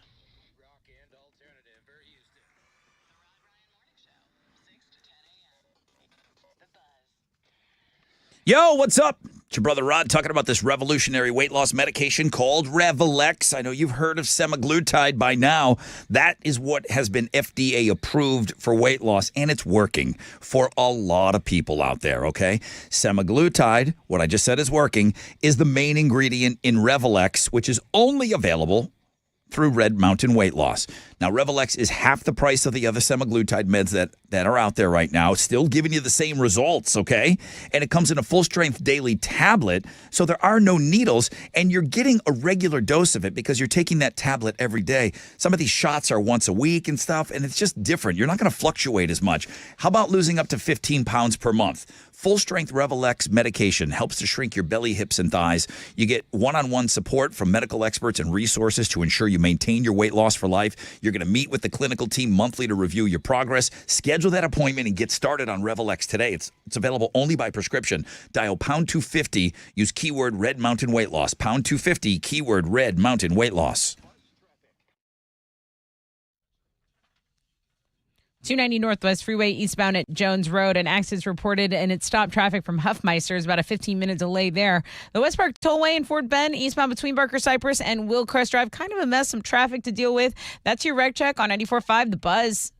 Yo, what's up? It's your brother Rod talking about this revolutionary weight loss medication called Revelex. I know you've heard of semaglutide by now. That is what has been FDA approved for weight loss, and it's working for a lot of people out there, okay? Semaglutide, what I just said is working, is the main ingredient in Revelex, which is only available through Red Mountain Weight Loss. Now, Revelex is half the price of the other semaglutide meds that are out there right now, still giving you the same results, okay? And it comes in a full-strength daily tablet, so there are no needles, and you're getting a regular dose of it because you're taking that tablet every day. Some of these shots are once a week and stuff, and it's just different. You're not going to fluctuate as much. How about losing up to 15 pounds per month? Full-strength Revelex medication helps to shrink your belly, hips, and thighs. You get one-on-one support from medical experts and resources to ensure you maintain your weight loss for life. You're going to meet with the clinical team monthly to review your progress. Schedule that appointment and get started on Revelex today. It's available only by prescription. Dial pound 250. Use keyword Red Mountain Weight Loss. Pound 250, keyword Red Mountain Weight Loss. 290 Northwest Freeway eastbound at Jones Road. An accident's reported and it stopped traffic from Huffmeister. There's about a 15-minute delay there. The West Park Tollway in Fort Bend, eastbound between Barker Cypress and Willcrest Drive. Kind of a mess, some traffic to deal with. That's your wreck check on 94.5 The Buzz.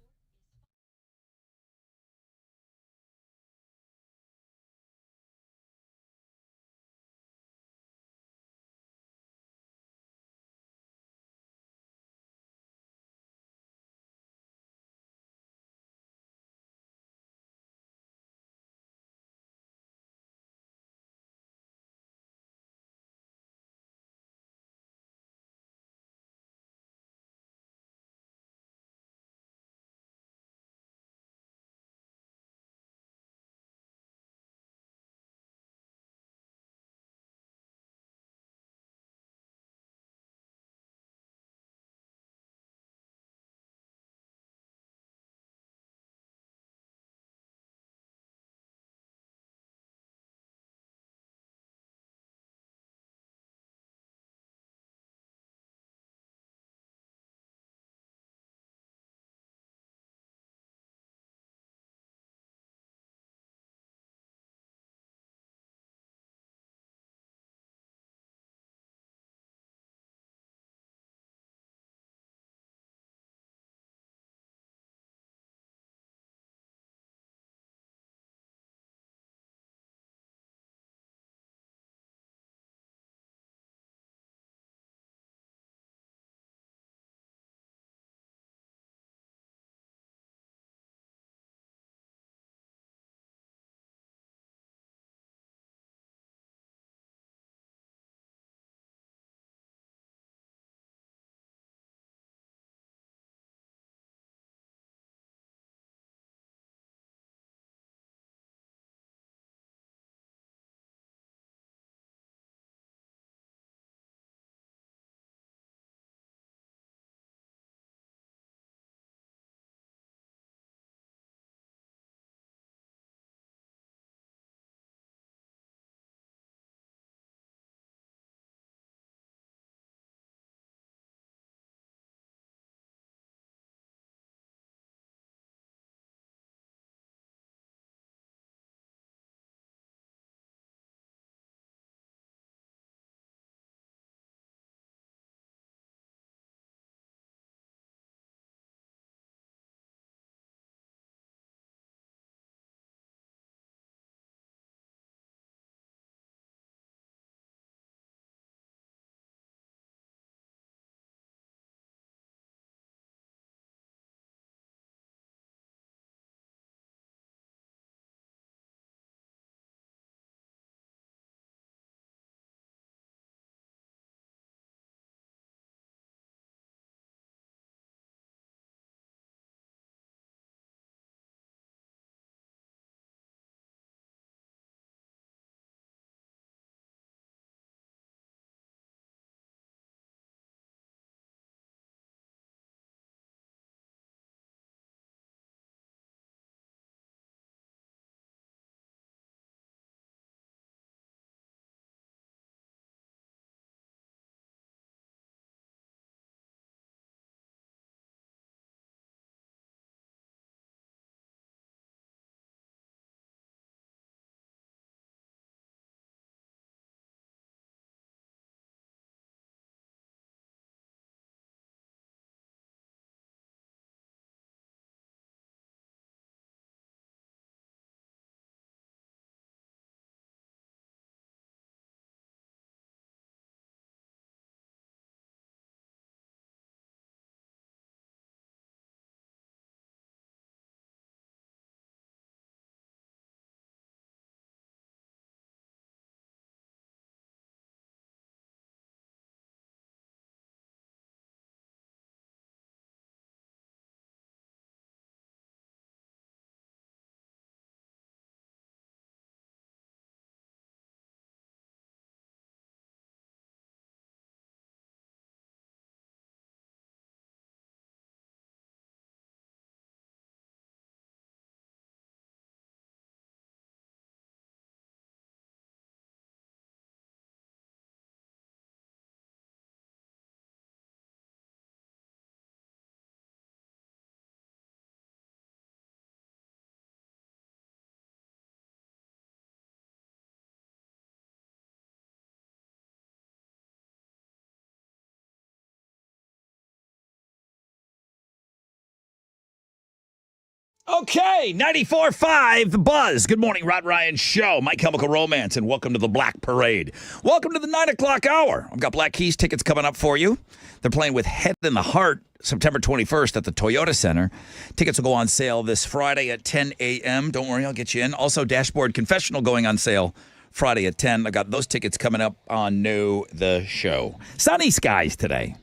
Okay, 94.5 The Buzz. Good morning, Rod Ryan Show. My Chemical Romance, and welcome to the Black Parade. Welcome to the 9 o'clock hour. I've got Black Keys tickets coming up for you. They're playing with Head in the Heart September 21st at the Toyota Center. Tickets will go on sale this Friday at 10 a.m. Don't worry, I'll get you in. Also, Dashboard Confessional going on sale Friday at 10. I got those tickets coming up on Know the Show. Sunny skies today.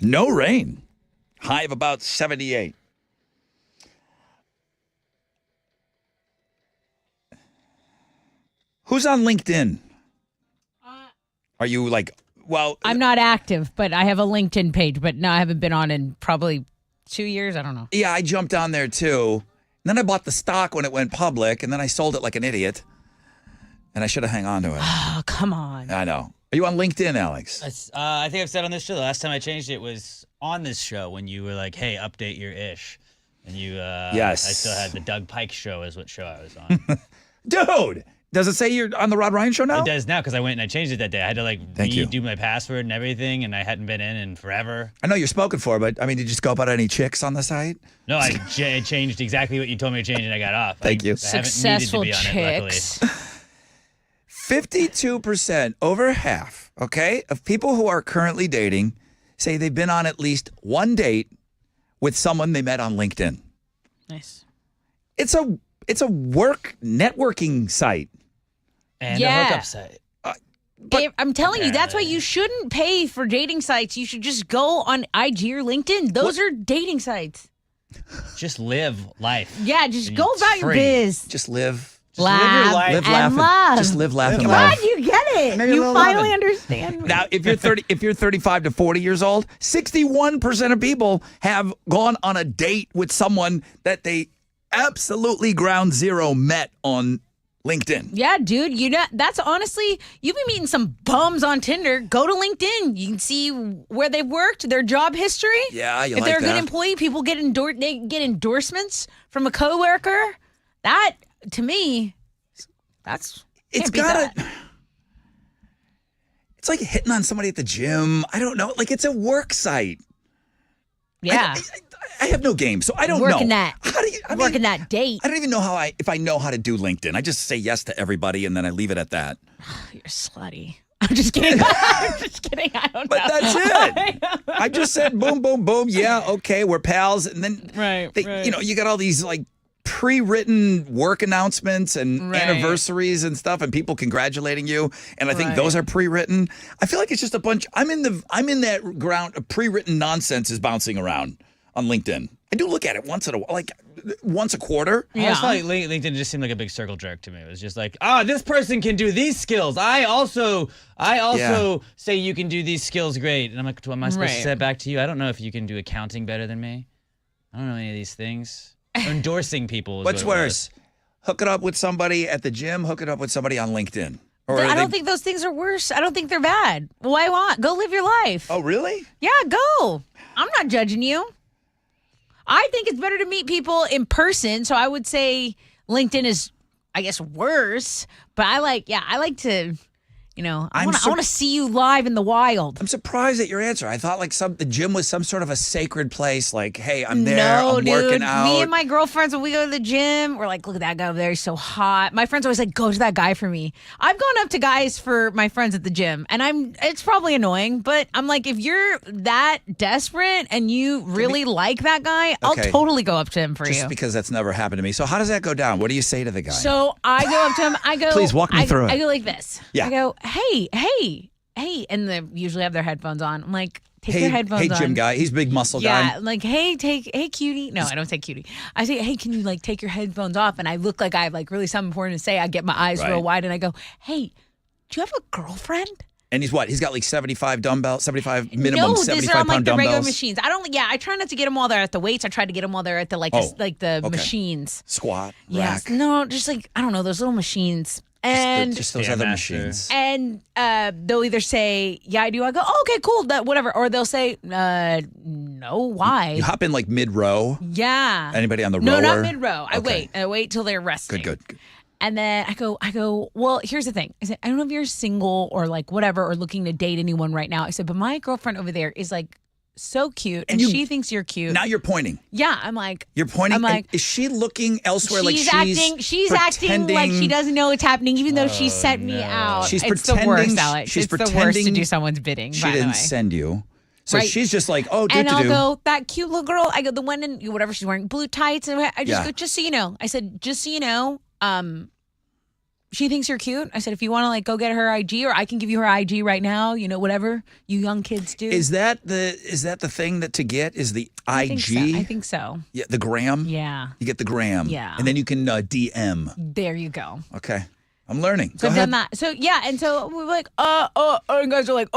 No rain. High of about 78. Who's on LinkedIn? Are you like, well... I'm not active, but I have a LinkedIn page, but no, I haven't been on in probably 2 years. I don't know. Yeah, I jumped on there too. And then I bought the stock when it went public, and then I sold it like an idiot. And I should have hung on to it. Oh, come on. I know. Are you on LinkedIn, Alex? I think I've said on this show, the last time I changed it was on this show when you were like, hey, update your ish. And you, yes. I still had the Doug Pike show is what show I was on. Dude! Does it say you're on the Rod Ryan Show now? It does now because I went and I changed it that day. I had to Thank you. redo my password and everything, and I hadn't been in forever. I know you're spoken for, but I mean, did you scope out any chicks on the site? No, I changed exactly what you told me to change, and I got off. Thank you. I Successful haven't needed to be on it, chicks. luckily. 52%, over half, okay, of people who are currently dating say they've been on at least one date with someone they met on LinkedIn. Nice. It's a work networking site. And Yeah. a hookup site. I'm telling you, that's why you shouldn't pay for dating sites. You should just go on IG or LinkedIn. Those are dating sites. Just live life. Yeah, just And go it's about your free. biz. Just live. Laugh live your life. Live and laughing. love. Just live laughing. God, you get it. Maybe a You little finally loving. understand me. Now, if you're 35 to 40 years old, 61% of people have gone on a date with someone that they absolutely ground zero met on LinkedIn. Yeah, dude, that's honestly, you be meeting some bums on Tinder. Go to LinkedIn. You can see where they've worked, their job history. Yeah, you if like they're a good that. employee, people they get endorsements from a coworker. That to me, it's it's like hitting on somebody at the gym. I don't know. Like, it's a work site. Yeah, I have no game, so I don't working know. that. How do you? I mean, working that date. I don't even know if I know how to do LinkedIn. I just say yes to everybody and then I leave it at that. You're slutty. I'm just kidding. I'm just kidding. I don't But know. that's it. I just said boom, boom, boom. Yeah, okay, we're pals. And then Right. you got all these like pre-written work announcements and Right. anniversaries and stuff, and people congratulating you. And I think Right. those are pre-written. I feel like it's just a bunch. I'm in that ground of pre-written nonsense is bouncing around on LinkedIn. I do look at it once a quarter. I always felt like LinkedIn just seemed like a big circle jerk to me. It was just like, this person can do these skills. I also say you can do these skills great. And I'm like, am I supposed to say it back to you? I don't know if you can do accounting better than me. I don't know any of these things. Endorsing people. Is What's what it worse? Hook it up with somebody at the gym, hook it up with somebody on LinkedIn. Or I are don't they- think those things are worse. I don't think they're bad. Why want? Go live your life. Oh, really? Yeah, go. I'm not judging you. I think it's better to meet people in person. So I would say LinkedIn is, I guess, worse. But I like to, I want to see you live in the wild. I'm surprised at your answer. I thought like the gym was some sort of a sacred place. Like, hey, I'm there. No, I'm dude. working out. Me and my girlfriends, when we go to the gym, we're like, look at that guy over there. He's so hot. My friends always like, go to that guy for me. I've gone up to guys for my friends at the gym, and it's probably annoying, but I'm like, if you're that desperate and you really like that guy, I'll Okay. totally go up to him for Just you. because that's never happened to me. So how does that go down? What do you say to the guy? So I go up to him. I go. Please walk me through it. I go like this. Yeah. I go, hey, and they usually have their headphones on. I'm like, take your headphones on. hey, gym guy. He's a big muscle Yeah, guy. like, hey, cutie. No, I don't say cutie. I say, hey, can you like take your headphones off? And I look like I have like really something important to say. I get my eyes Right. real wide and I go, hey, do you have a girlfriend? And he's what? He's got like 75 dumbbells, 75 minimum, No, these 75 are on like pound the regular dumbbells. machines. I try not to get them while they're at the weights. I try to get them while they're at the the okay. machines. Squat, Yes. rack. No, just like, I don't know, those little machines. And Just those other machines. and they'll either say, yeah, I do. I go, oh, okay, cool, whatever. Or they'll say, no, why? You hop in like mid row. Yeah. Anybody on the No, rower? not mid row. Okay. I wait till they're resting. Good. And then I go, well, here's the thing. I said, I don't know if you're single or like whatever or looking to date anyone right now. I said, but my girlfriend over there is like so cute, and you- she thinks you're cute. Now you're pointing. Yeah, I'm like, You're pointing. I'm like, and is she looking elsewhere? she's like acting. She's acting like she doesn't know what's happening, even though she sent me out. She's it's pretending. the worst, Alex. She's it's the worst to pretending do someone's bidding. She by the didn't way. send you. So Right. she's just like, oh, And I'll do. go, that cute little girl. I go, the one in whatever she's wearing, blue tights. And I just Yeah. go, just so you know. I said, just so you know, she thinks you're cute. I said, if you want to like go get her IG, or I can give you her IG right now. You know, whatever you young kids do. Is that the thing that to get is the I IG? think so. I think so. Yeah, the gram. Yeah. You get the gram. Yeah. And then you can DM. There you go. Okay. I'm learning. So Go I've ahead. done that. So yeah, and so we were like, and guys are like,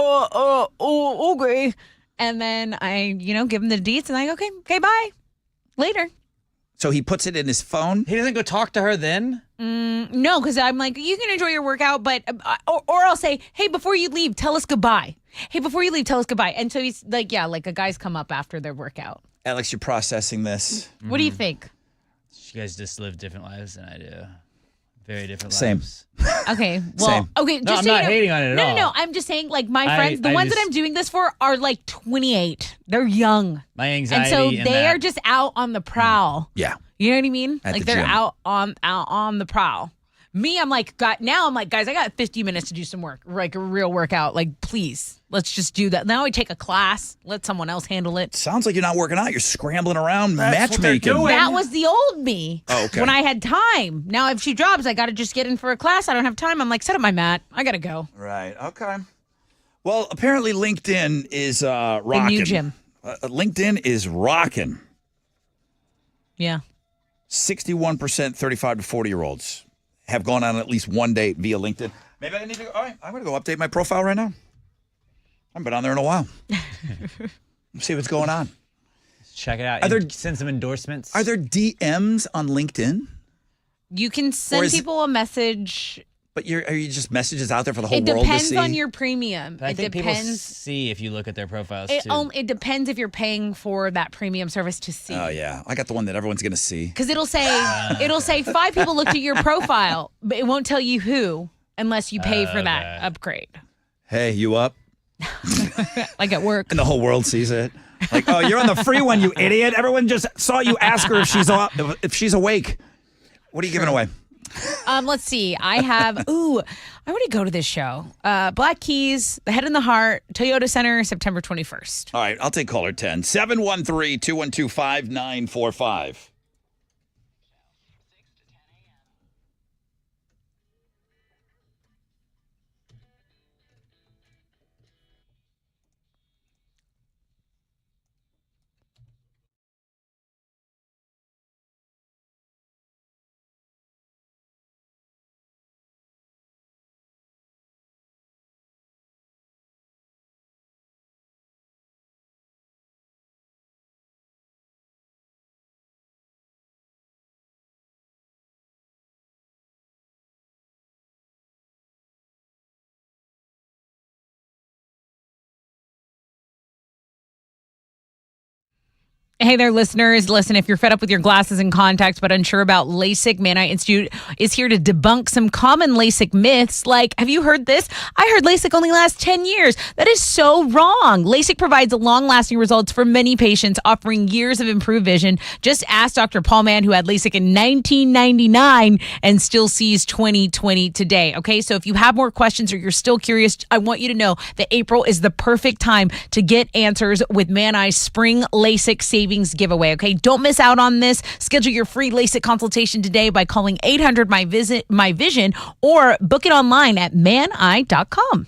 okay. And then I, give him the deets, and I go, okay, bye, later. So he puts it in his phone. He doesn't go talk to her then? No, because I'm like, you can enjoy your workout, but or I'll say, hey, before you leave, tell us goodbye. Hey, before you leave, tell us goodbye. And so he's like, yeah, like a guy's come up after their workout. Alex, you're processing this. What do you think? You guys just live different lives than I do. Very different Same. lives. Okay, well, Same. okay. No, Just I'm so you not know- hating on it at all. No. I'm just saying, like my I- friends, the I ones that just- I'm doing this for are like 28. They're young, My and anxiety. so in they that- are just out on the prowl. Yeah. You know what I mean? At Like the they're gym. out on the prowl. Me, I'm like, guys, I got 50 minutes to do some work, like a real workout. Like, please, let's just do that. Now I take a class, let someone else handle it. Sounds like you're not working out. You're scrambling around That's what they're matchmaking. doing. That was the old me. Oh, okay. When I had time. Now, if she drops, I got to just get in for a class. I don't have time. I'm like, set up my mat. I got to go. Right. Okay. Well, apparently LinkedIn is rocking. The new gym. LinkedIn is rocking. Yeah. 61% 35 to 40-year-olds have gone on at least one date via LinkedIn. Maybe I need to go. All right, I'm going to go update my profile right now. I haven't been on there in a while. Let's see what's going on. Check it out. Are there- And send some endorsements. Are there DMs on LinkedIn? You can send is- people a message. But are you just messages out there for the whole It world to depends see? on your premium. But I It think people depends. see if you look at their profiles It, too. it depends if you're paying for that premium service to see. Oh, yeah. I got the one that everyone's going to see. Because it'll say 5 people looked at your profile, but it won't tell you who unless you pay for that upgrade. Hey, you up? Like at work. And the whole world sees it. Like, oh, you're on the free one, you idiot. Everyone just saw you ask her if she's awake. What are you giving away? Let's see. I have I already go to this show. Black Keys, The Head and the Heart, Toyota Center, September 21st. All right, I'll take caller 10. 713-212-5945. Hey there, listeners. Listen, if you're fed up with your glasses and contacts but unsure about LASIK, Man Eye Institute is here to debunk some common LASIK myths. Like, have you heard this? I heard LASIK only lasts 10 years. That is so wrong. LASIK provides long-lasting results for many patients, offering years of improved vision. Just ask Dr. Paul Mann, who had LASIK in 1999 and still sees 20/20 today. Okay, so if you have more questions or you're still curious, I want you to know that April is the perfect time to get answers with Man Eye's Spring LASIK Savings Giveaway. Okay, don't miss out on this. Schedule your free LASIK consultation today by calling 800 My Vision or book it online at maneye.com.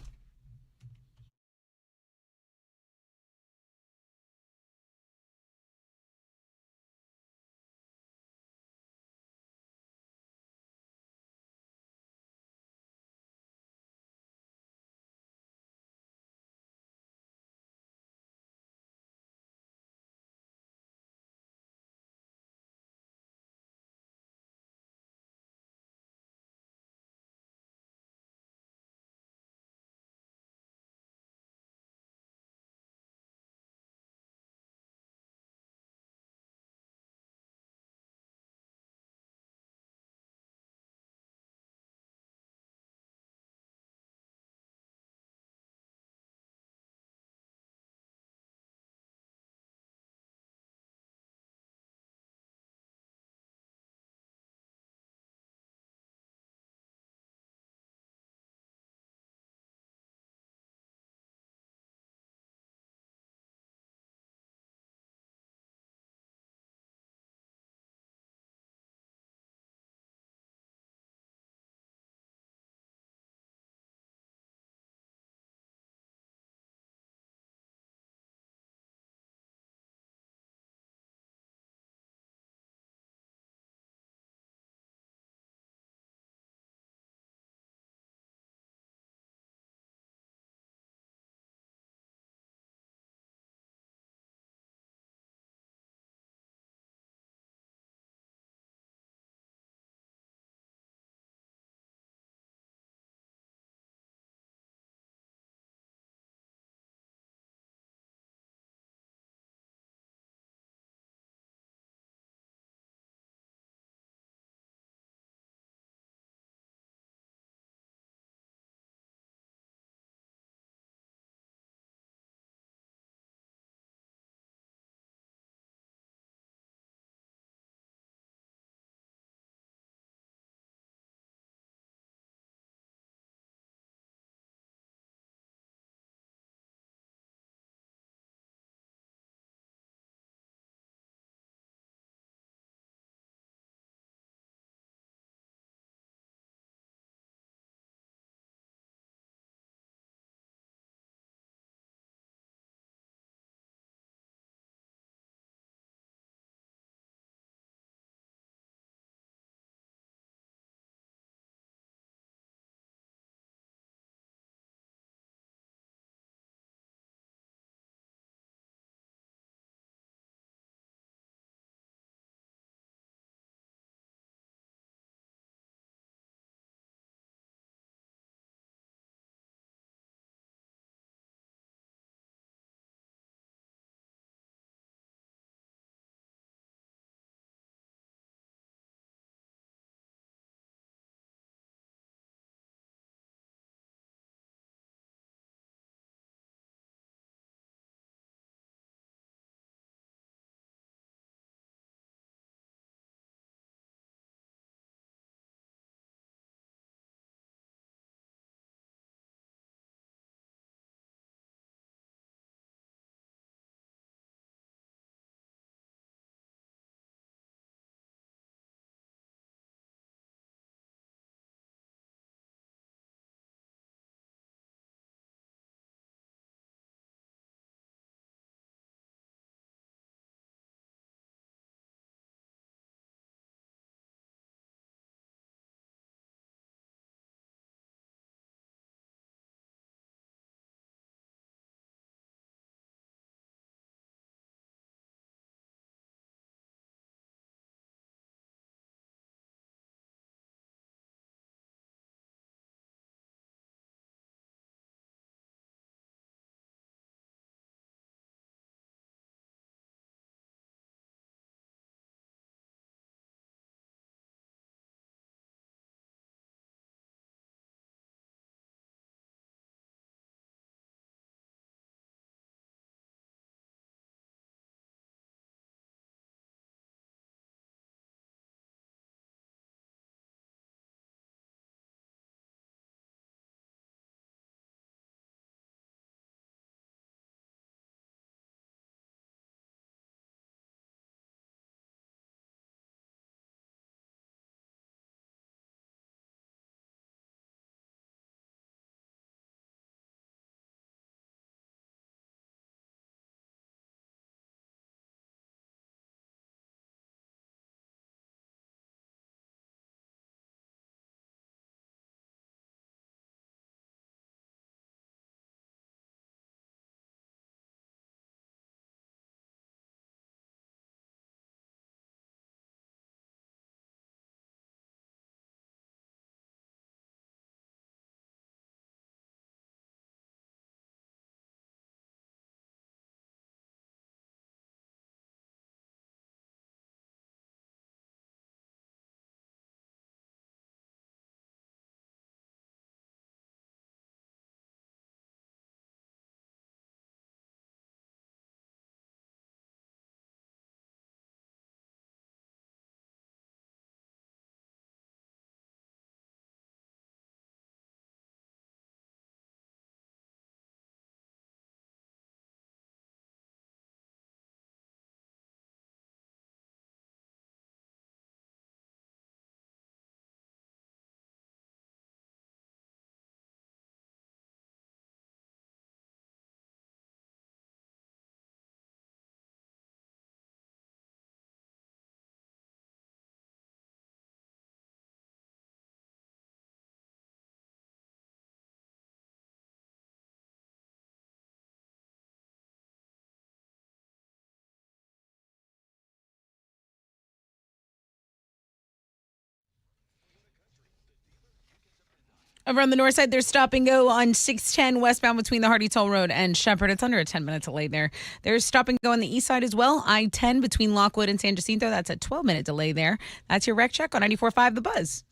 Over on the north side, there's stop and go on 610 westbound between the Hardy Toll Road and Shepherd. It's under a 10-minute delay there. There's stop and go on the east side as well. I-10 between Lockwood and San Jacinto. That's a 12-minute delay there. That's your wreck check on 94.5 The Buzz.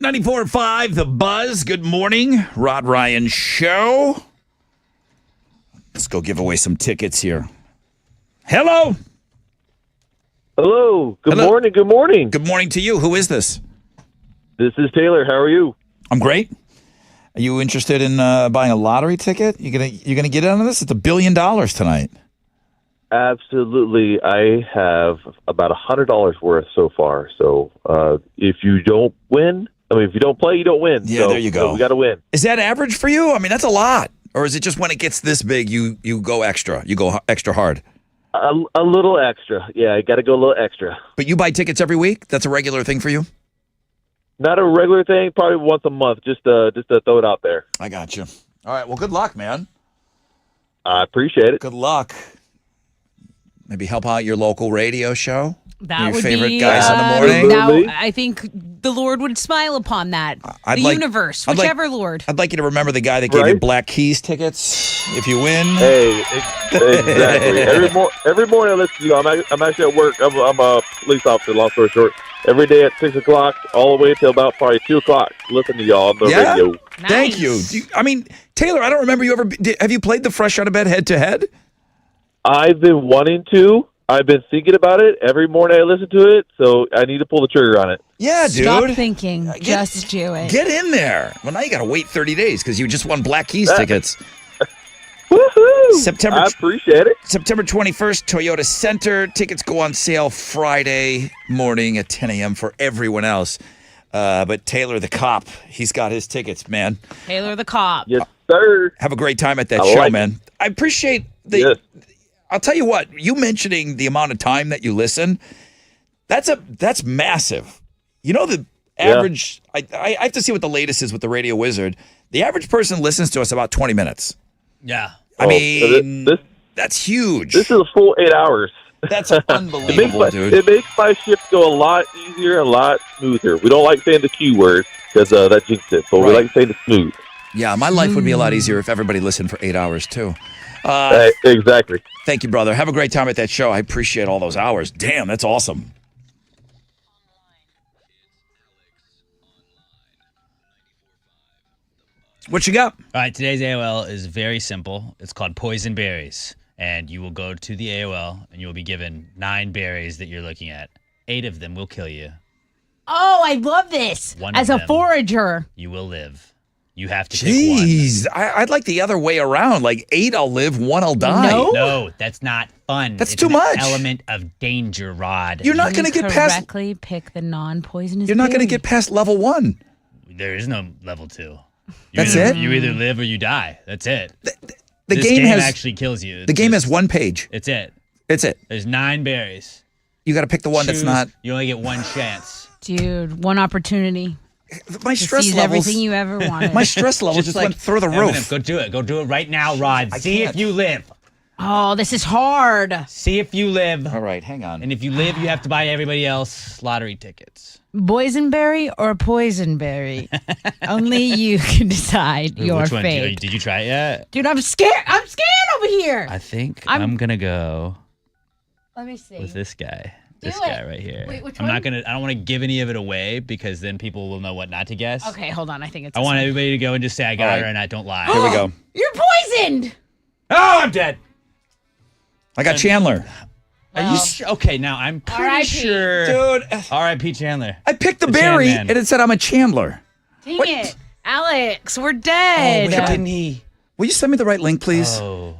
.94.5 The Buzz. Good morning. Rod Ryan Show. Let's go give away some tickets here. Hello. Hello. Good Hello. morning. Good morning. Good morning to you. Who is this? This is Taylor. How are you? I'm great. Are you interested in buying a lottery ticket? You gonna get in on this? It's $1 billion tonight. Absolutely. I have about $100 worth so far. So if you don't win, if you don't play, you don't win. Yeah, so, there you go. We got to win. Is that average for you? I mean, that's a lot. Or is it just when it gets this big, you go extra? You go extra hard? A little extra. Yeah, I got to go a little extra. But you buy tickets every week? That's a regular thing for you? Not a regular thing. Probably once a month, just to throw it out there. I got you. All right. Well, good luck, man. I appreciate it. Good luck. Maybe help out your local radio show. That your would favorite be, guys in the morning. Now, I think the Lord would smile upon that. I'd the like- universe, I'd like- whichever Lord. I'd like you to remember the guy that gave you Black Keys tickets if you win. Hey, exactly. every morning I listen to you. I'm actually at work. I'm a police officer, long story short. Every day at 6 o'clock, all the way till about probably 2 o'clock. Listen to y'all on the radio. Thank you. Taylor, I don't remember you ever. Have you played the Fresh Out of Bed head to head? I've been wanting to. I've been thinking about it. Every morning I listen to it, so I need to pull the trigger on it. Yeah, dude. Stop thinking. Just do it. Get in there. Well, now you got to wait 30 days because you just won Black Keys tickets. Woohoo! I appreciate it. September 21st, Toyota Center. Tickets go on sale Friday morning at 10 a.m. for everyone else. But Taylor the cop, he's got his tickets, man. Taylor the cop. Yes, sir. Have a great time at that I show, like man. I appreciate the. Yes. I'll tell you what, you mentioning the amount of time that you listen, that's massive. You know, the average, I have to see what the latest is with the Radio Wizard. The average person listens to us about 20 minutes. Yeah. I mean, that's huge. This is a full 8 hours. That's unbelievable, dude. It makes my shift go a lot easier, a lot smoother. We don't like saying the Q word because that jinxes it, so we like saying the smooth. Yeah, my life would be a lot easier if everybody listened for 8 hours, too. Exactly. Thank you, brother. Have a great time at that show. I appreciate all those hours. Damn, that's awesome. What you got? All right, today's AOL is very simple. It's called Poison Berries. And you will go to the AOL and you will be given 9 berries that you're looking at. 8 of them will kill you. Oh, I love this. One As of a them. forager. You will live. You have to pick one. Jeez, I'd like the other way around. Like 8, I'll live, 1, I'll die. No, that's not fun. That's It's too an much. Element of danger, Rod. You're not going to get past. Correctly pick the non-poisonous. You're not going to berry. get past level 1. There is no level 2. That's it. it? You either live or you die. That's it. The This game has actually kills you. The game has 1 page. It's it. It's it. There's 9 berries. You got to pick the one that's Choose. not. You only get 1 chance. Dude, one opportunity. My to stress seize levels. everything you ever wanted. My stress level just went through the Eminem, roof. Go do it. Go do it right now, Rod. See if you live. Oh, this is hard. See if you live. All right, hang on. And if you live, you have to buy everybody else lottery tickets. Boysenberry or poisonberry? Only you can decide your Which one? fate. Did you try it yet? Dude, I'm scared. I'm scared over here. I think I'm- I'm gonna go Let me see. with this guy. Do This it. guy right here. Wait, which I'm one? not gonna. I don't want to give any of it away because then people will know what not to guess. Okay, hold on. I think it's. I this want one. everybody to go and just say I got All her right. and I don't lie. Here we go. You're poisoned. Oh, I'm dead. I got Chandler. Are you okay? Now I'm pretty R.I.P. sure. Dude, R.I.P. Chandler. I picked the The berry Chan Man. and it said I'm a Chandler. Dang What? it. Alex, we're dead. Wait, didn't he? Will you send me the right link, please? Oh.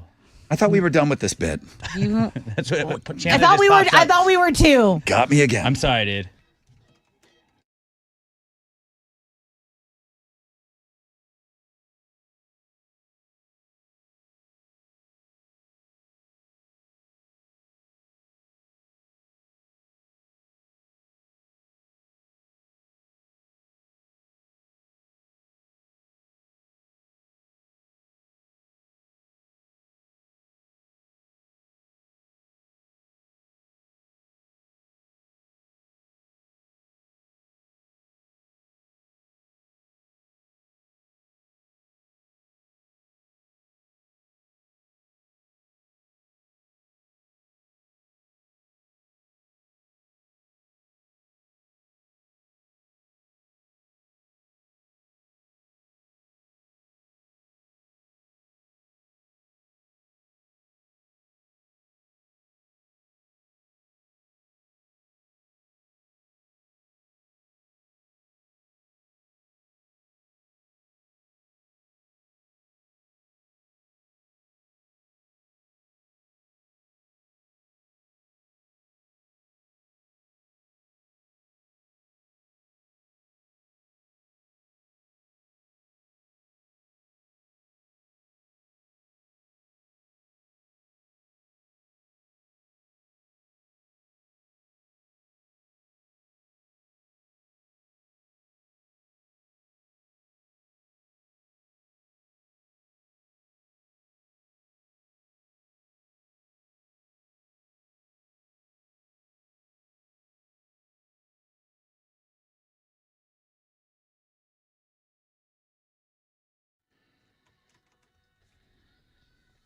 I thought we were done with this bit. That's what I Chandler thought just we were. popped I up. thought we were too. Got me again. I'm sorry, dude.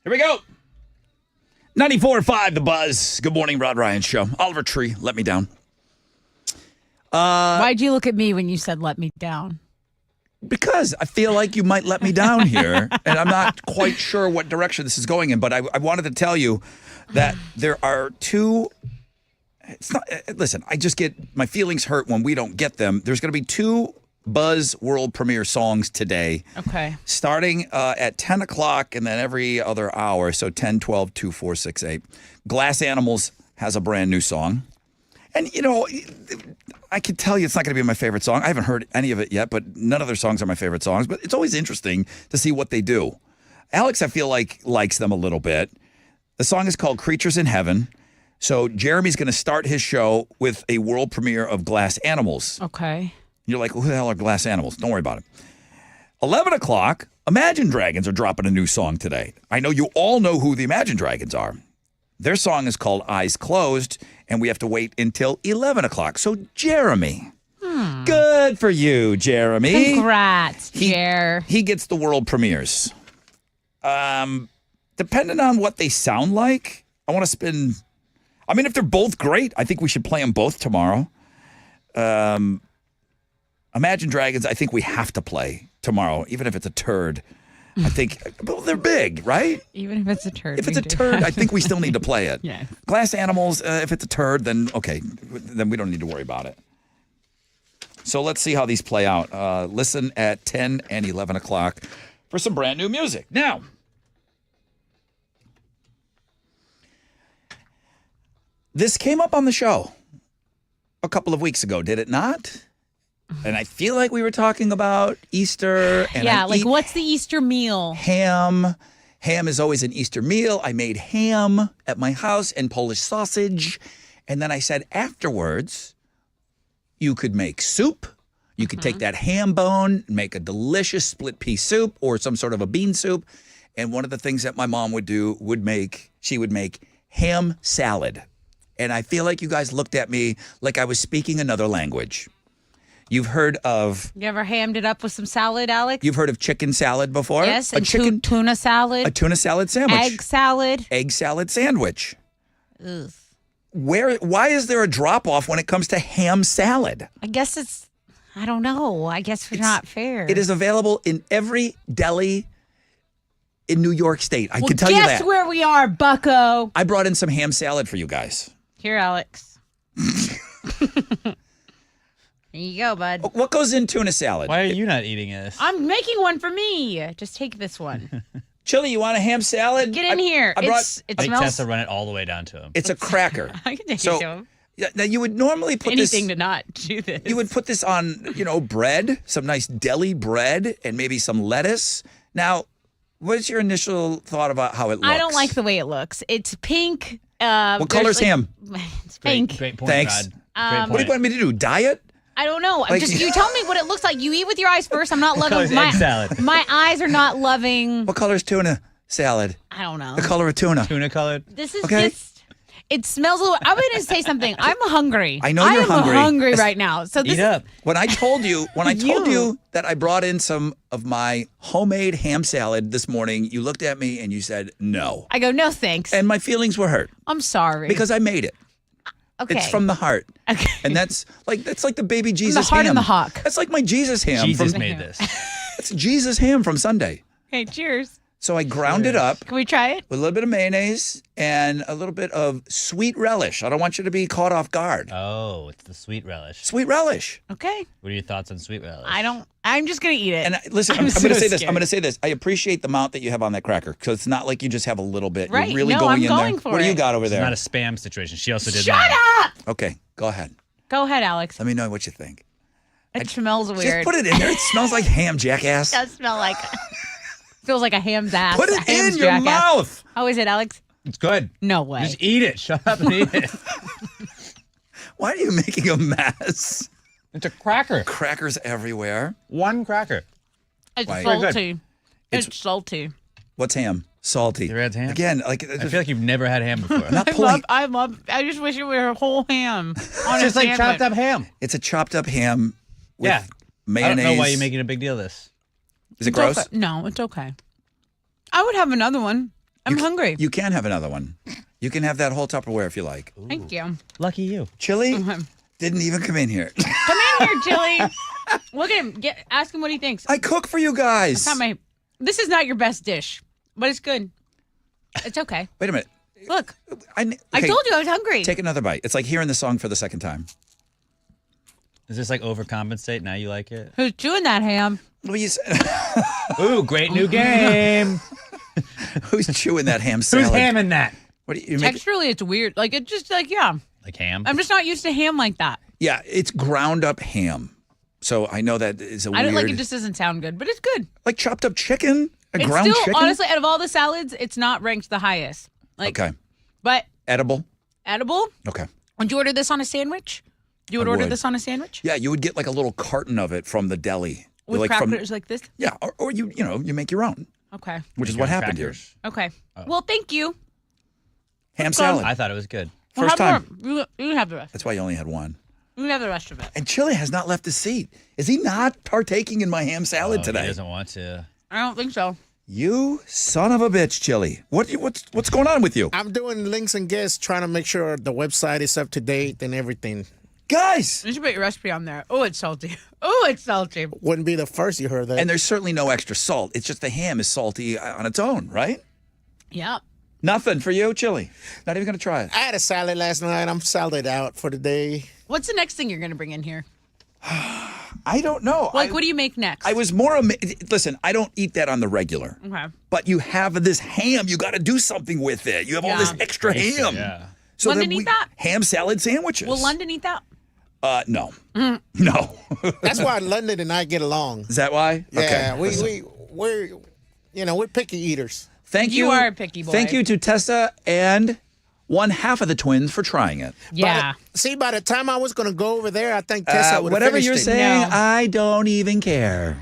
Here we go. 94.5 The Buzz. Good morning, Rod Ryan Show. Oliver Tree, let me down. Why'd you look at me when you said "let me down"? Because I feel like you might let me down here, and I'm not quite sure what direction this is going in, but I wanted to tell you that there are two. It's not. Listen, I just get my feelings hurt when we don't get them. There's going to be two Buzz world premiere songs today. Okay. Starting at 10 o'clock and then every other hour. So 10, 12, 2, 4, 6, 8. Glass Animals has a brand new song. And, you know, I can tell you it's not going to be my favorite song. I haven't heard any of it yet, but none of their songs are my favorite songs. But it's always interesting to see what they do. Alex, I feel like, likes them a little bit. The song is called Creatures in Heaven. So Jeremy's going to start his show with a world premiere of Glass Animals. Okay. You're like, well, who the hell are Glass Animals? Don't worry about it. 11 o'clock, Imagine Dragons are dropping a new song today. I know you all know who the Imagine Dragons are. Their song is called Eyes Closed, and we have to wait until 11 o'clock. So, Jeremy, good for you, Jeremy. Congrats, Jer. He gets the world premieres. Depending on what they sound like, I want to spin. I mean, if they're both great, I think we should play them both tomorrow. Imagine Dragons, I think we have to play tomorrow, even if it's a turd. I think, well, they're big, right? Even if it's a turd. If it's a turd, I think we still need to play it. Yeah. Glass Animals, if it's a turd, then okay, then we don't need to worry about it. So let's see how these play out. Listen at 10 and 11 o'clock for some brand new music. Now, this came up on the show a couple of weeks ago, did it not? And I feel like we were talking about Easter. And yeah, I like eat what's the Easter meal? ham. Ham is always an Easter meal. I made ham at my house and Polish sausage. And then I said afterwards, you could make soup. You could take that ham bone, make a delicious split pea soup or some sort of a bean soup. And one of the things that my mom would do she would make ham salad. And I feel like you guys looked at me like I was speaking another language. You've heard of... You ever hammed it up with some salad, Alex? You've heard of chicken salad before? Yes, and tuna salad. A tuna salad sandwich. Egg salad. Egg salad sandwich. Ugh. Why is there a drop-off when it comes to ham salad? I guess it's... I don't know. I guess it's not fair. It is available in every deli in New York State. I can tell you that. Guess where we are, bucko. I brought in some ham salad for you guys. Here, Alex. Here you go, bud. What goes in tuna salad? Why are you not eating this? I'm making one for me. Just take this one. Chili, you want a ham salad? Get in here. I brought, It Make smells. Tessa run it all the way down to him. it's a cracker. I can take So- it to him. Yeah, now you would normally put Anything this. to not do this. You would put this on, bread, some nice deli bread, and maybe some lettuce. Now, what's your initial thought about how it looks? I don't like the way it looks. It's pink. What color's ham? It's pink. Great point, Thanks. Rod. Great point. What do you want me to do? Diet? I don't know. Like- You tell me what it looks like. You eat with your eyes first. I'm not color's loving egg salad? My eyes are not loving. What color's tuna salad? I don't know. The color of tuna. Tuna colored. This is Okay. just. It smells a little. I'm going to say something. I'm hungry. I know you're hungry. I'm hungry right now. So this Eat up. When I told you, told You. you that I brought in some of my homemade ham salad this morning, you looked at me and you said no. I go, no thanks. And my feelings were hurt I'm sorry. because I made it. okay. It's from the heart. Okay. And that's like the baby Jesus heart ham. and the hawk. That's like my Jesus ham. Jesus from, made this. It's Jesus ham from Sunday. Okay, cheers. So I ground it up Can we try it? with a little bit of mayonnaise and a little bit of sweet relish. I don't want you to be caught off guard. Oh, it's the sweet relish. Sweet relish. Okay. What are your thoughts on sweet relish? I'm just going to eat it. And listen, I'm I'm going to so say this. scared. I'm going to say this. I appreciate the amount that you have on that cracker because it's not like you just have a little bit. Right. You're really No, going I'm in going there. for What do you it. got over It's there? not a spam situation. She also did Shut mine. up! Okay, go ahead. Go ahead, Alex. Let me know what you think. It smells weird. Just put it in there. It smells like ham, jackass. It does smell like. Feels like a ham's ass. Put A it ham's in your jackass. mouth. How is it, Alex? It's good. No way. Just eat it. Shut up and eat it. Why are you making a mess? It's a cracker. Crackers everywhere. One cracker. It's Why? Very good. salty. It's salty. What's ham? Salty. Your ad's ham? Again, like I feel like you've never had ham before. not pulling. I just wish it were a whole ham. It's just like chopped up ham. It's a chopped up ham with Yeah. I mayonnaise. don't know why you're making a big deal of this. Is it gross? Okay. No, it's okay. I would have another one. I'm hungry. You can have another one. You can have that whole Tupperware if you like. Thank you. Lucky you. Chili didn't even come in here. Come in here, Chili. Look at him. Ask him what he thinks. I cook for you guys. This is not your best dish, but it's good. It's okay. Wait a minute. Look, I okay, told you I was hungry. Take another bite. It's like hearing the song for the second time. Is this like overcompensate? Now you like it? Who's chewing that ham? Well, you said, Ooh, great new game. who's chewing that ham salad? Who's hamming that? What do you make? Texturally, it's weird. Like it's just like Like ham? I'm just not used to ham like that. Yeah, it's ground up ham. So I know that is a I weird. don't like it. Just doesn't sound good, but it's good. like chopped up chicken. A It's ground still chicken. honestly out of all the salads, it's not ranked the highest. Like, Okay. but Edible. edible. Okay. Would you order this on a sandwich? You would I order would. this on a sandwich Yeah, you would get like a little carton of it from the deli. with like crackers like this. Yeah, or you make your own, Okay. which is Make what your own happened crackers. Okay. Oh. Well, thank you. here. Ham What's wrong? salad. I thought it was good. Well, First have time. more. You can have the rest. That's why you only had one. You can have the rest of it. And Chili has not left his seat. Is he not partaking in my ham salad Oh, today? He doesn't want to. I don't think so. You son of a bitch, Chili. What's going on with you? I'm doing links and guests, trying to make sure the website is up to date and everything. Guys! You should put your recipe on there. Oh, it's salty. Oh, it's salty. Wouldn't be the first you heard that. And there's certainly no extra salt. It's just the ham is salty on its own, right? Yeah. Nothing for you, Chili. Not even going to try it. I had a salad last night. I'm salad out for the day. What's the next thing you're going to bring in here? I don't know. Like, what do you make next? I was more listen, I don't eat that on the okay. Okay. But you have this ham, you got to do something with it. You have all this Yeah. extra ham. Yeah. So London then eat that? Ham salad sandwiches. Will London eat that? No. Mm. No. That's why London and I get along. Is that why? Yeah, okay. we're picky eaters. Thank you. You are a picky boy. Thank you to Tessa and one half of the twins for trying it. Yeah. By the time I was going to go over there, I think Tessa would have Whatever finished you're it. saying, No. I don't even care.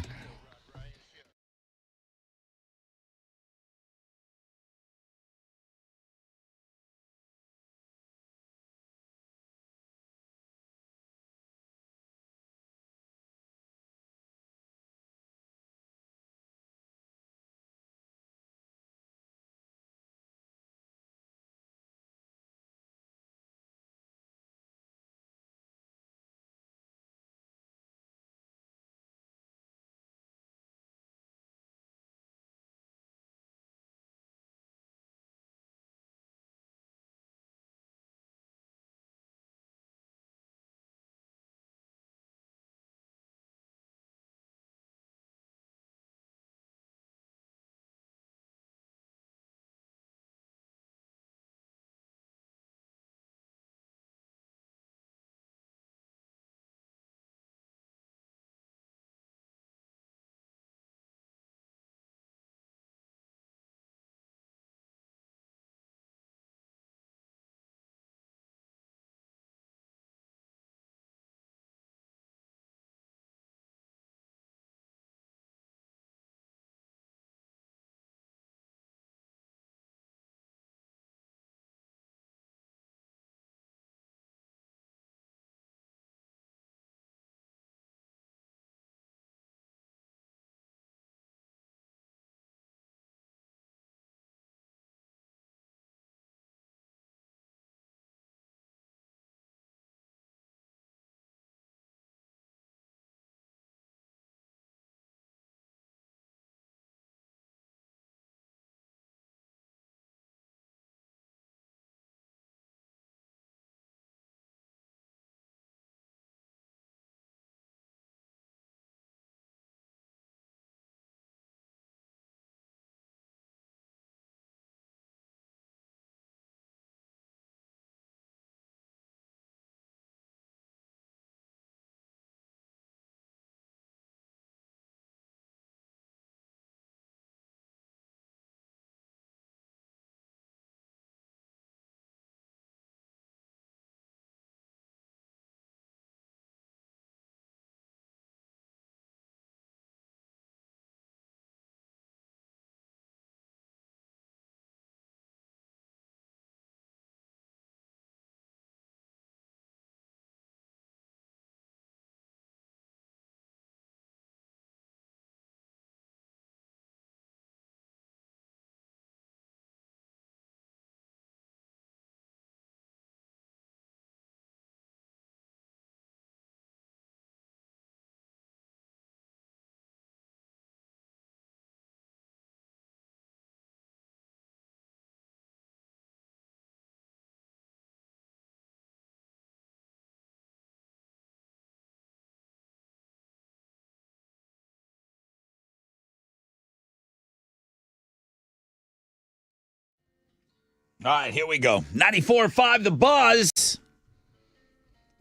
All right, here we go. 94.5 The Buzz.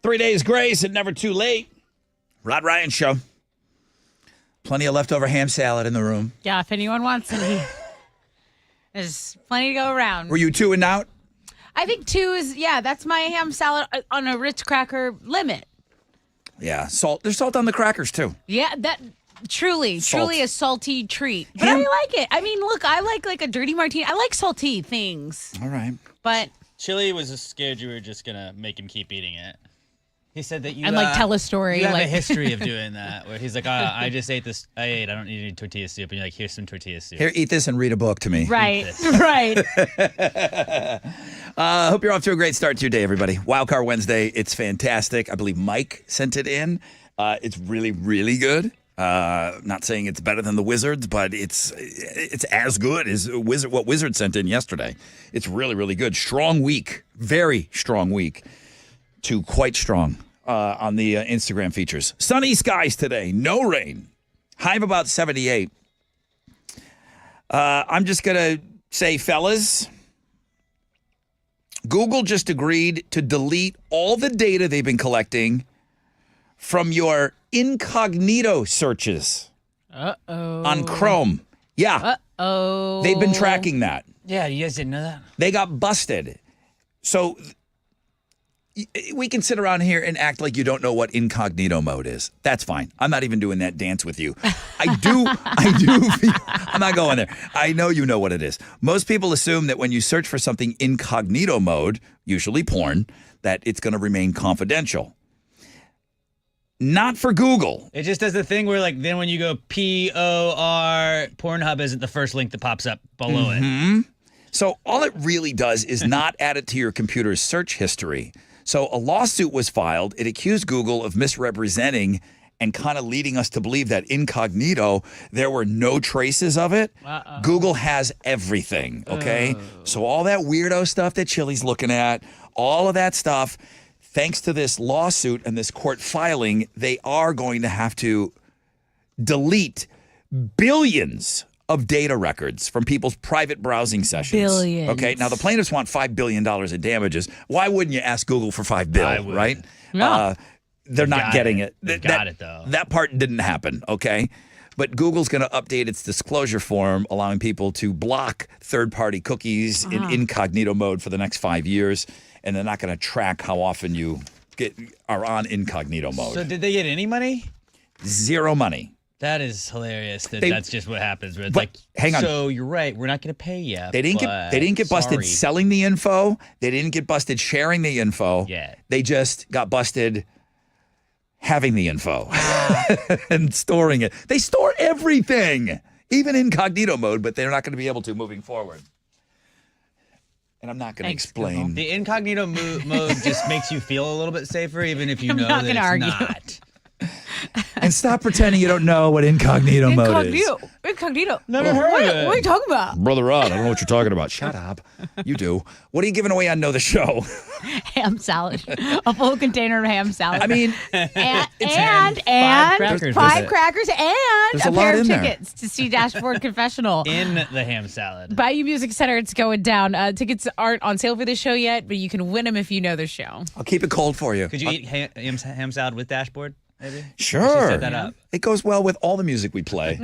3 days grace and never too late. Rod Ryan Show. Plenty of leftover ham salad in the room. Yeah, if anyone wants any, there's plenty to go around. Were you 2 and out? I think 2 is, that's my ham salad on a Ritz cracker limit. Yeah, salt. There's salt on the crackers, too. Yeah, that truly a salty treat. But Ham- I like it. I mean, look, I like a dirty martini. I like salty things. All right. But Chili was just scared you were just going to make him keep eating it. He said that you and tell a story. You have like a history of doing that, where he's like, I just ate this. I don't need any tortilla soup. And you're like, here's some tortilla soup. Here, eat this and read a book to me. Right, right. Hope you're off to a great start to your day, everybody. Wildcard Wednesday. It's fantastic. I believe Mike sent it in. It's really, really good. Not saying it's better than the Wizards, but it's as good as what Wizards sent in yesterday. It's really, really good. Strong week. Very strong week. To quite strong on the Instagram features. Sunny skies today. No rain. High of about 78. I'm just going to say, fellas, Google just agreed to delete all the data they've been collecting from your incognito searches on Chrome. Yeah. Uh-oh. They've been tracking that. Yeah, you guys didn't know that? They got busted. So we can sit around here and act like you don't know what incognito mode is. That's fine. I'm not even doing that dance with you. I do feel, I'm not going there. I know you know what it is. Most people assume that when you search for something incognito mode, usually porn, that it's going to remain confidential. Not for Google. It just does the thing where, like, then when you go POR, Pornhub isn't the first link that pops up below it. So all it really does is not add it to your computer's search history. So a lawsuit was filed. It accused Google of misrepresenting and kind of leading us to believe that incognito, there were no traces of it. Google has everything, okay? So all that weirdo stuff that Chili's looking at, all of that stuff, thanks to this lawsuit and this court filing, they are going to have to delete billions of data records from people's private browsing sessions. Billions. Okay, now the plaintiffs want $5 billion in damages. Why wouldn't you ask Google for $5 billion, right? No. They're not getting it. They've got it, though. That part didn't happen, okay? But Google's going to update its disclosure form, allowing people to block third-party cookies in incognito mode for the next 5 years, and they're not going to track how often you are on incognito mode. So did they get any money? Zero money. That is hilarious. That's just what happens. Where it's But like, hang on. So you're right. We're not going to pay you. They didn't get busted sorry. selling the info. They didn't get busted sharing the info. Yeah. They just got busted having the info and storing it. They store everything, even incognito mode, but they're not going to be able to moving forward. And I'm not going to explain. The incognito mode just makes you feel a little bit safer, even if you I'm know not that gonna it's argue. not. And stop pretending you don't know what incognito mode is. Incognito. Never heard of it. What are you talking about? Brother Rod, I don't know what you're talking about. Shut up. You do. What are you giving away on Know the Show? Ham salad. A full container of ham salad. I mean, and five crackers five with it. crackers and There's a a lot pair of in there. tickets to see Dashboard Confessional. In the ham salad. Bayou Music Center, it's going down. Tickets aren't on sale for this show yet, but you can win them if you know the show. I'll keep it cold for you. Could you eat ham salad with dashboard, maybe? Sure. We should set that up. It goes well with all the music we play.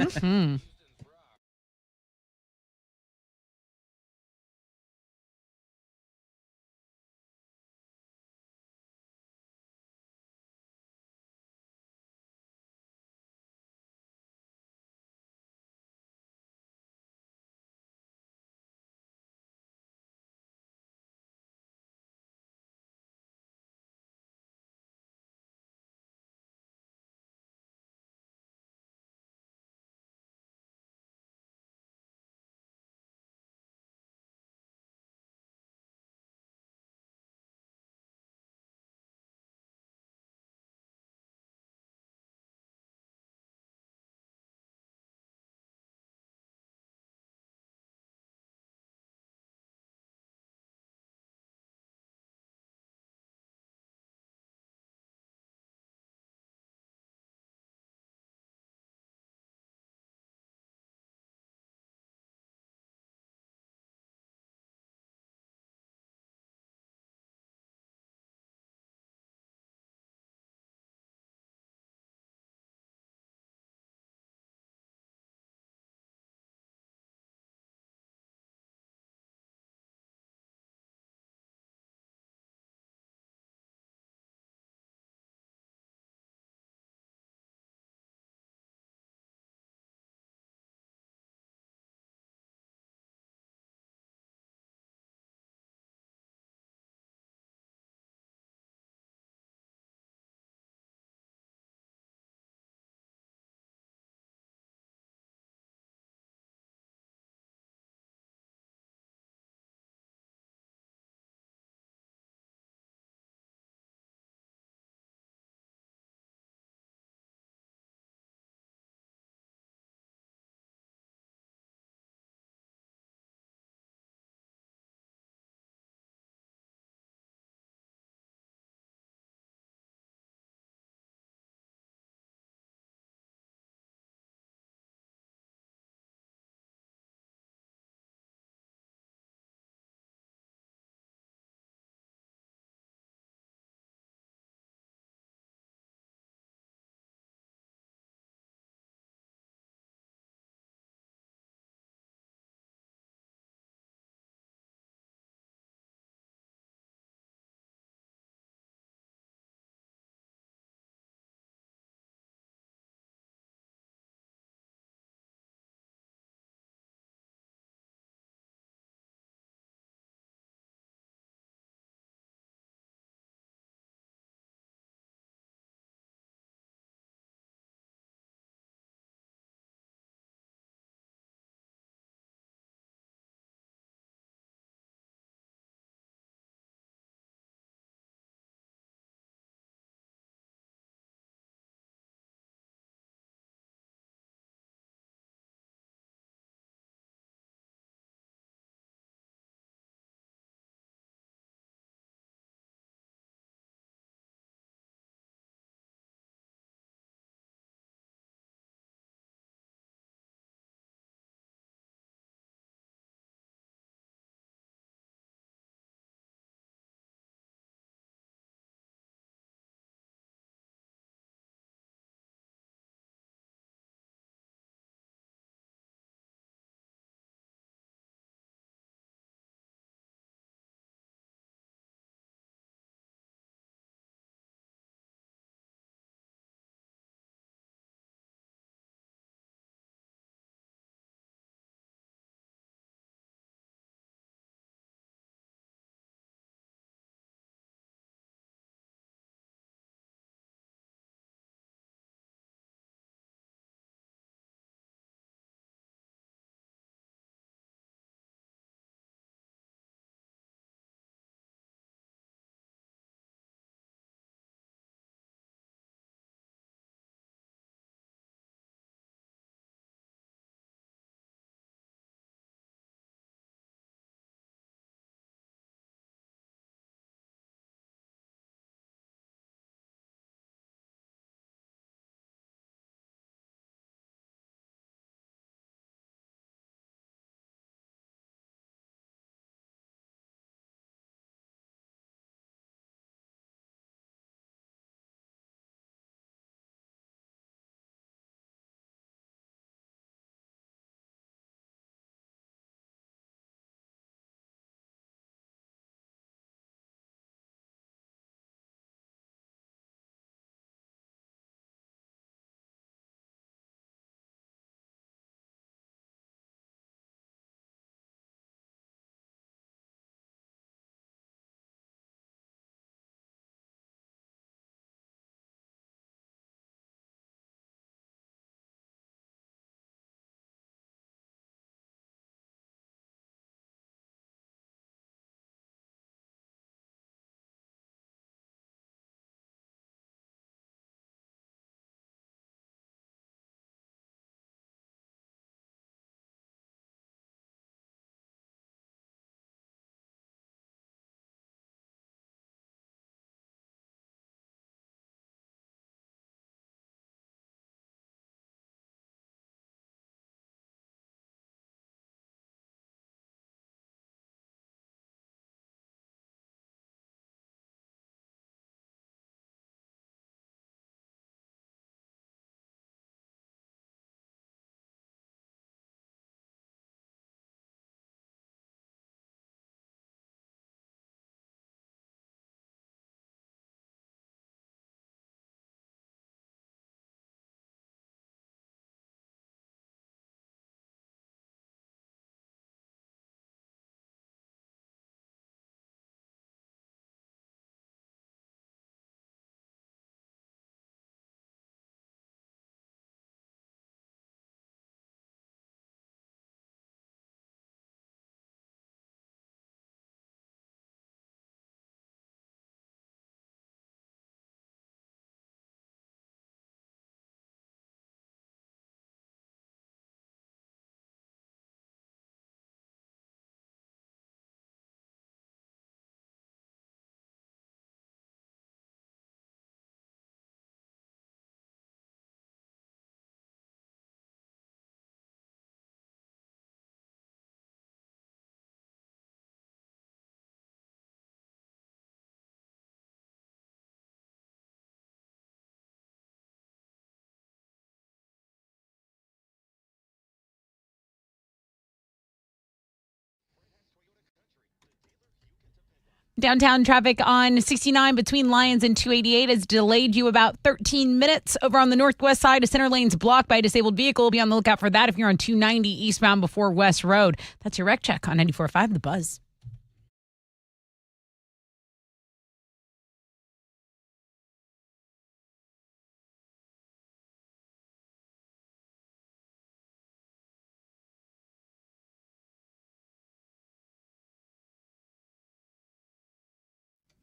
Downtown traffic on 69 between Lyons and 288 has delayed you about 13 minutes. Over on the northwest side, a center lane's blocked by a disabled vehicle. Be on the lookout for that if you're on 290 eastbound before West Road. That's your wreck check on 94.5 The Buzz.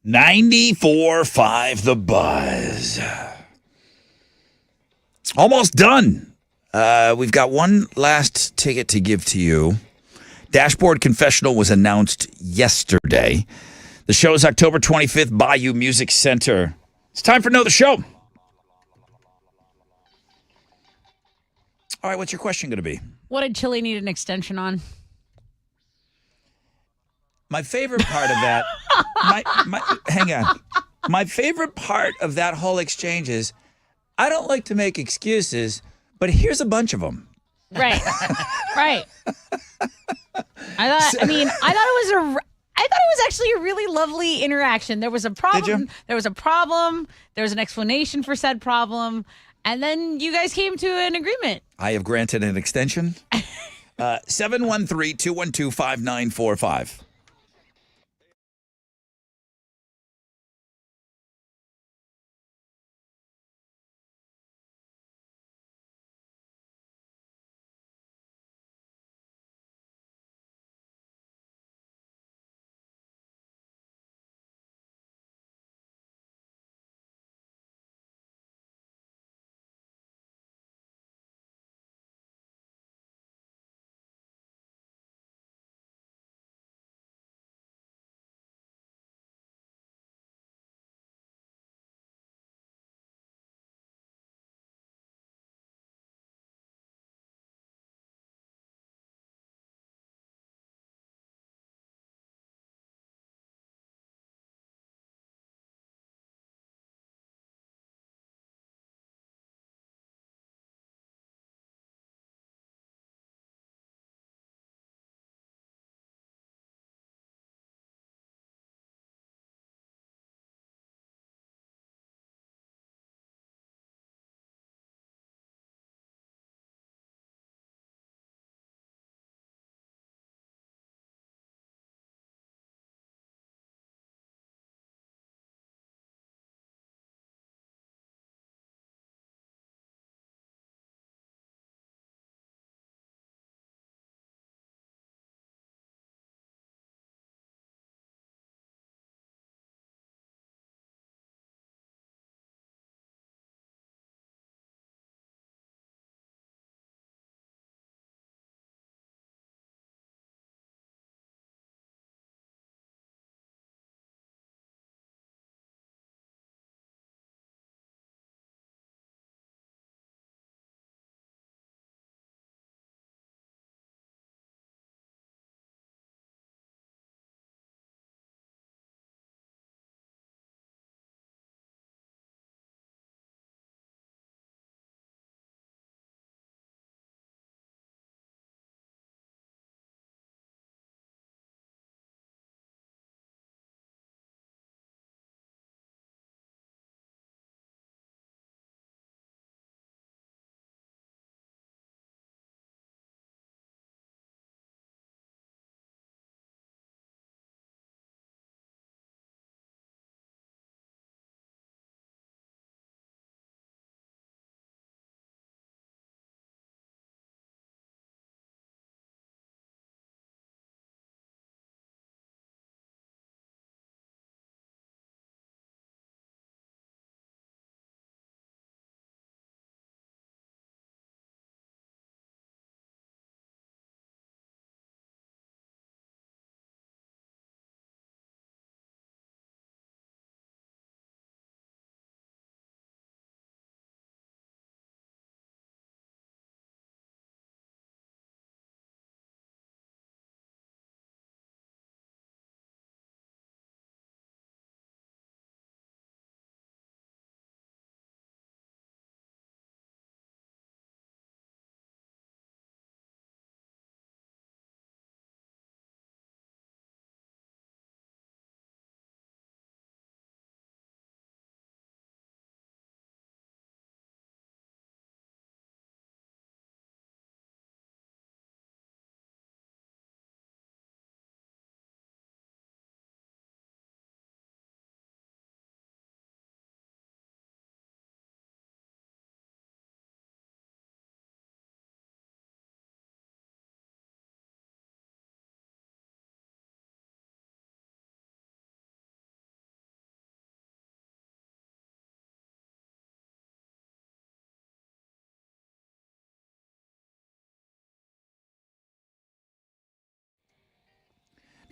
.94.5 The Buzz. Almost done. We've got one last ticket to give to you. Dashboard Confessional was announced yesterday. The show is October 25th, Bayou Music Center. It's time for Know the Show. All right, what's your question going to be? What did Chili need an extension on? My favorite part of that, hang on. My favorite part of that whole exchange is, I don't like to make excuses, but here's a bunch of them. Right, right. I thought it was actually a really lovely interaction. There was a problem. Did you? There was a problem. There was an explanation for said problem, and then you guys came to an agreement. I have granted an extension. 713-212-5945.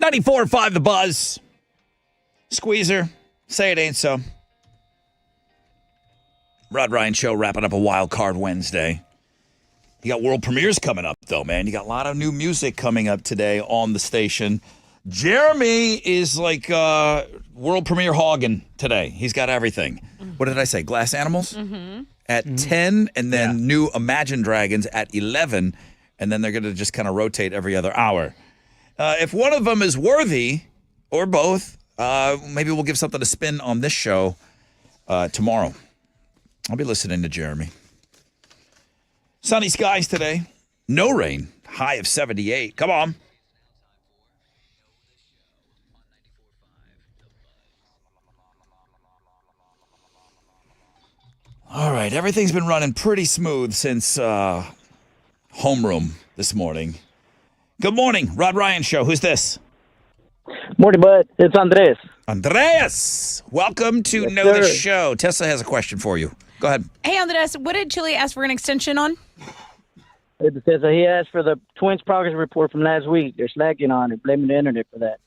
94.5 The Buzz. Squeezer, say it ain't so. Rod Ryan Show wrapping up a Wild Card Wednesday. You got world premieres coming up, though, man. You got a lot of new music coming up today on the station. Jeremy is like world premiere hogging today. He's got everything. What did I say? Glass Animals at 10, and then new Imagine Dragons at 11, and then they're going to just kind of rotate every other hour. If one of them is worthy, or both, maybe we'll give something to spin on this show tomorrow. I'll be listening to Jeremy. Sunny skies today. No rain. High of 78. Come on. All right. Everything's been running pretty smooth since homeroom this morning. Good morning. Rod Ryan Show. Who's this? Morning, bud. It's Andres. Andreas. Welcome to Know the Show. Tessa has a question for you. Go ahead. Hey, Andres, what did Chili ask for an extension on? It says he asked for the Twins progress report from last week. They're slacking on it, blaming the internet for that.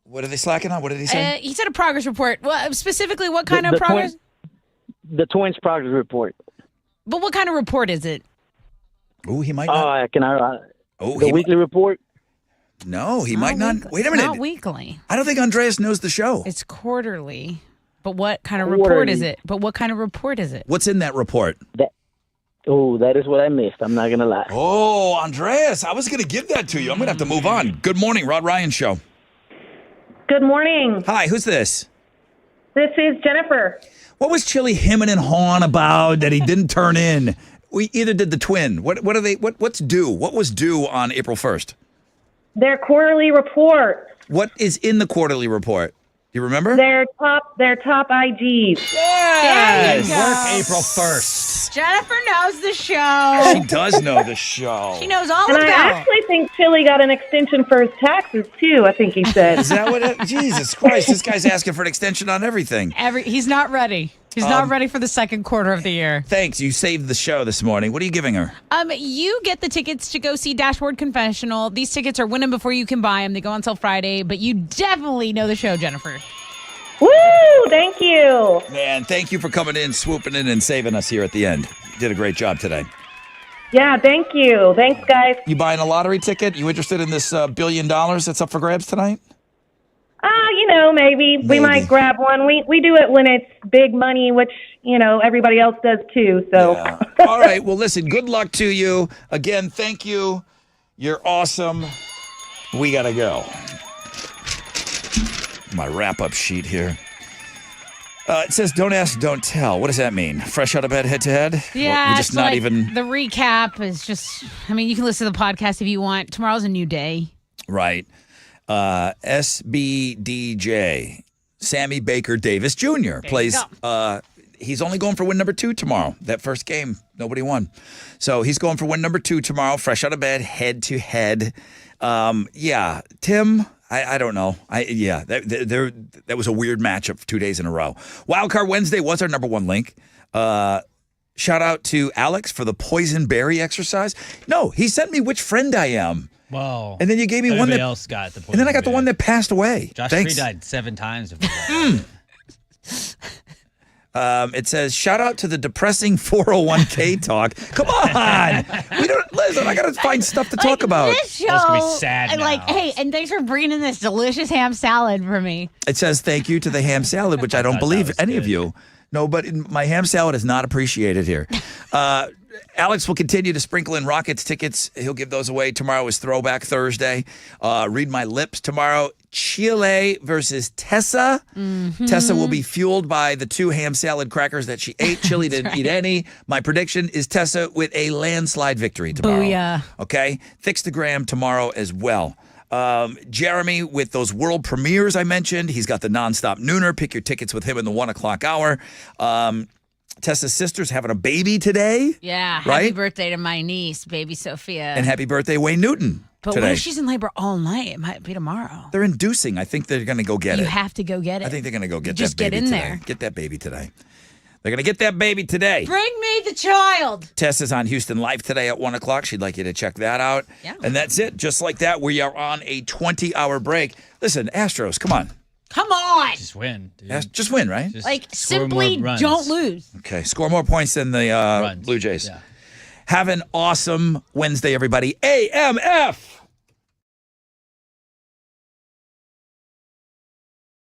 What are they slacking on? What did he say? He said a progress report. Well, specifically, what kind of progress? The Twins progress report. But what kind of report is it? Oh, he might not. The weekly report? No, he might not. Wait a minute. Not weekly. I don't think Andreas knows the show. It's quarterly. But what kind of report is it? What's in that report? That is what I missed. I'm not going to lie. Oh, Andreas, I was going to give that to you. I'm going to have to move on. Good morning, Rod Ryan Show. Good morning. Hi, who's this? This is Jennifer. What was Chili hemming and hawing about that he didn't turn in? We either did the twin. What are they? What's due? What was due on April 1st? Their quarterly report. What is in the quarterly report? Do you remember? Their top IGs. Yes. Work April 1st. Jennifer knows the show. She does know the show. She knows all And about I actually think Chili got an extension for his taxes, too, I think he said. Is that what it? Jesus Christ, this guy's asking for an extension on everything. He's not ready. He's not ready for the second quarter of the year. Thanks. You saved the show this morning. What are you giving her? You get the tickets to go see Dashboard Confessional. These tickets are winning before you can buy them. They go on sale Friday, but you definitely know the show, Jennifer. Woo! Thank you. Man, thank you for coming in, swooping in, and saving us here at the end. You did a great job today. Yeah, thank you. Thanks, guys. You buying a lottery ticket? You interested in this $1 billion that's up for grabs tonight? Maybe. We might grab one. We do it when it's big money, which, everybody else does too. So. Yeah. All right. Well, listen, good luck to you. Again, thank you. You're awesome. We got to go. My wrap-up sheet here. It says, don't ask, don't tell. What does that mean? Fresh out of bed, head-to-head? Yeah, We're just not even... The recap is just... you can listen to the podcast if you want. Tomorrow's a new day. Right. SBDJ, Sammy Baker Davis Jr. plays. He's only going for win number 2 tomorrow. That first game, nobody won. So he's going for win number 2 tomorrow, fresh out of bed, head-to-head. Tim... I don't know. That was a weird matchup 2 days in a row. Wildcard Wednesday was our number 1 link. Shout out to Alex for the poison berry exercise. No, he sent me which friend I am. Whoa. And then you gave me one that else got the poison and then I got the berry. one that passed away. Josh Thanks. Free died 7 times before that. It says, shout out to the depressing 401k talk. Come on. Listen, I got to find stuff to talk about. This show, It's going to be sad now. hey, and thanks for bringing in this delicious ham salad for me. It says, thank you to the ham salad, which I don't believe any of you. No, but my ham salad is not appreciated here. Alex will continue to sprinkle in Rockets tickets. He'll give those away. Tomorrow is Throwback Thursday. Read my lips tomorrow. Chile versus Tessa. Mm-hmm. Tessa will be fueled by the 2 ham salad crackers that she ate. Chili didn't eat any. My prediction is Tessa with a landslide victory tomorrow. Booyah. Okay? Fixtagram tomorrow as well. Jeremy with those world premieres I mentioned. He's got the nonstop nooner. Pick your tickets with him in the 1 o'clock hour. Tessa's sister's having a baby today. Yeah, happy right? birthday to my niece, baby Sophia. And happy birthday, Wayne Newton. But today. what if she's in labor all night? It might be tomorrow. They're inducing. I think they're going to go get it. You have to go get it. I think they're going to go get Just that baby get in today. there. Get that baby today. They're going to get that baby today. Bring me the child. Tess is on Houston Live today at 1 o'clock. She'd like you to check that out. Yeah. And that's it. Just like that, we are on a 20-hour break. Listen, Astros, come on. Come on. Just win, dude. Just win, right? Just Like, score simply more runs. don't lose. Okay, score more points than the Blue Jays. Yeah. Have an awesome Wednesday, everybody. AMF!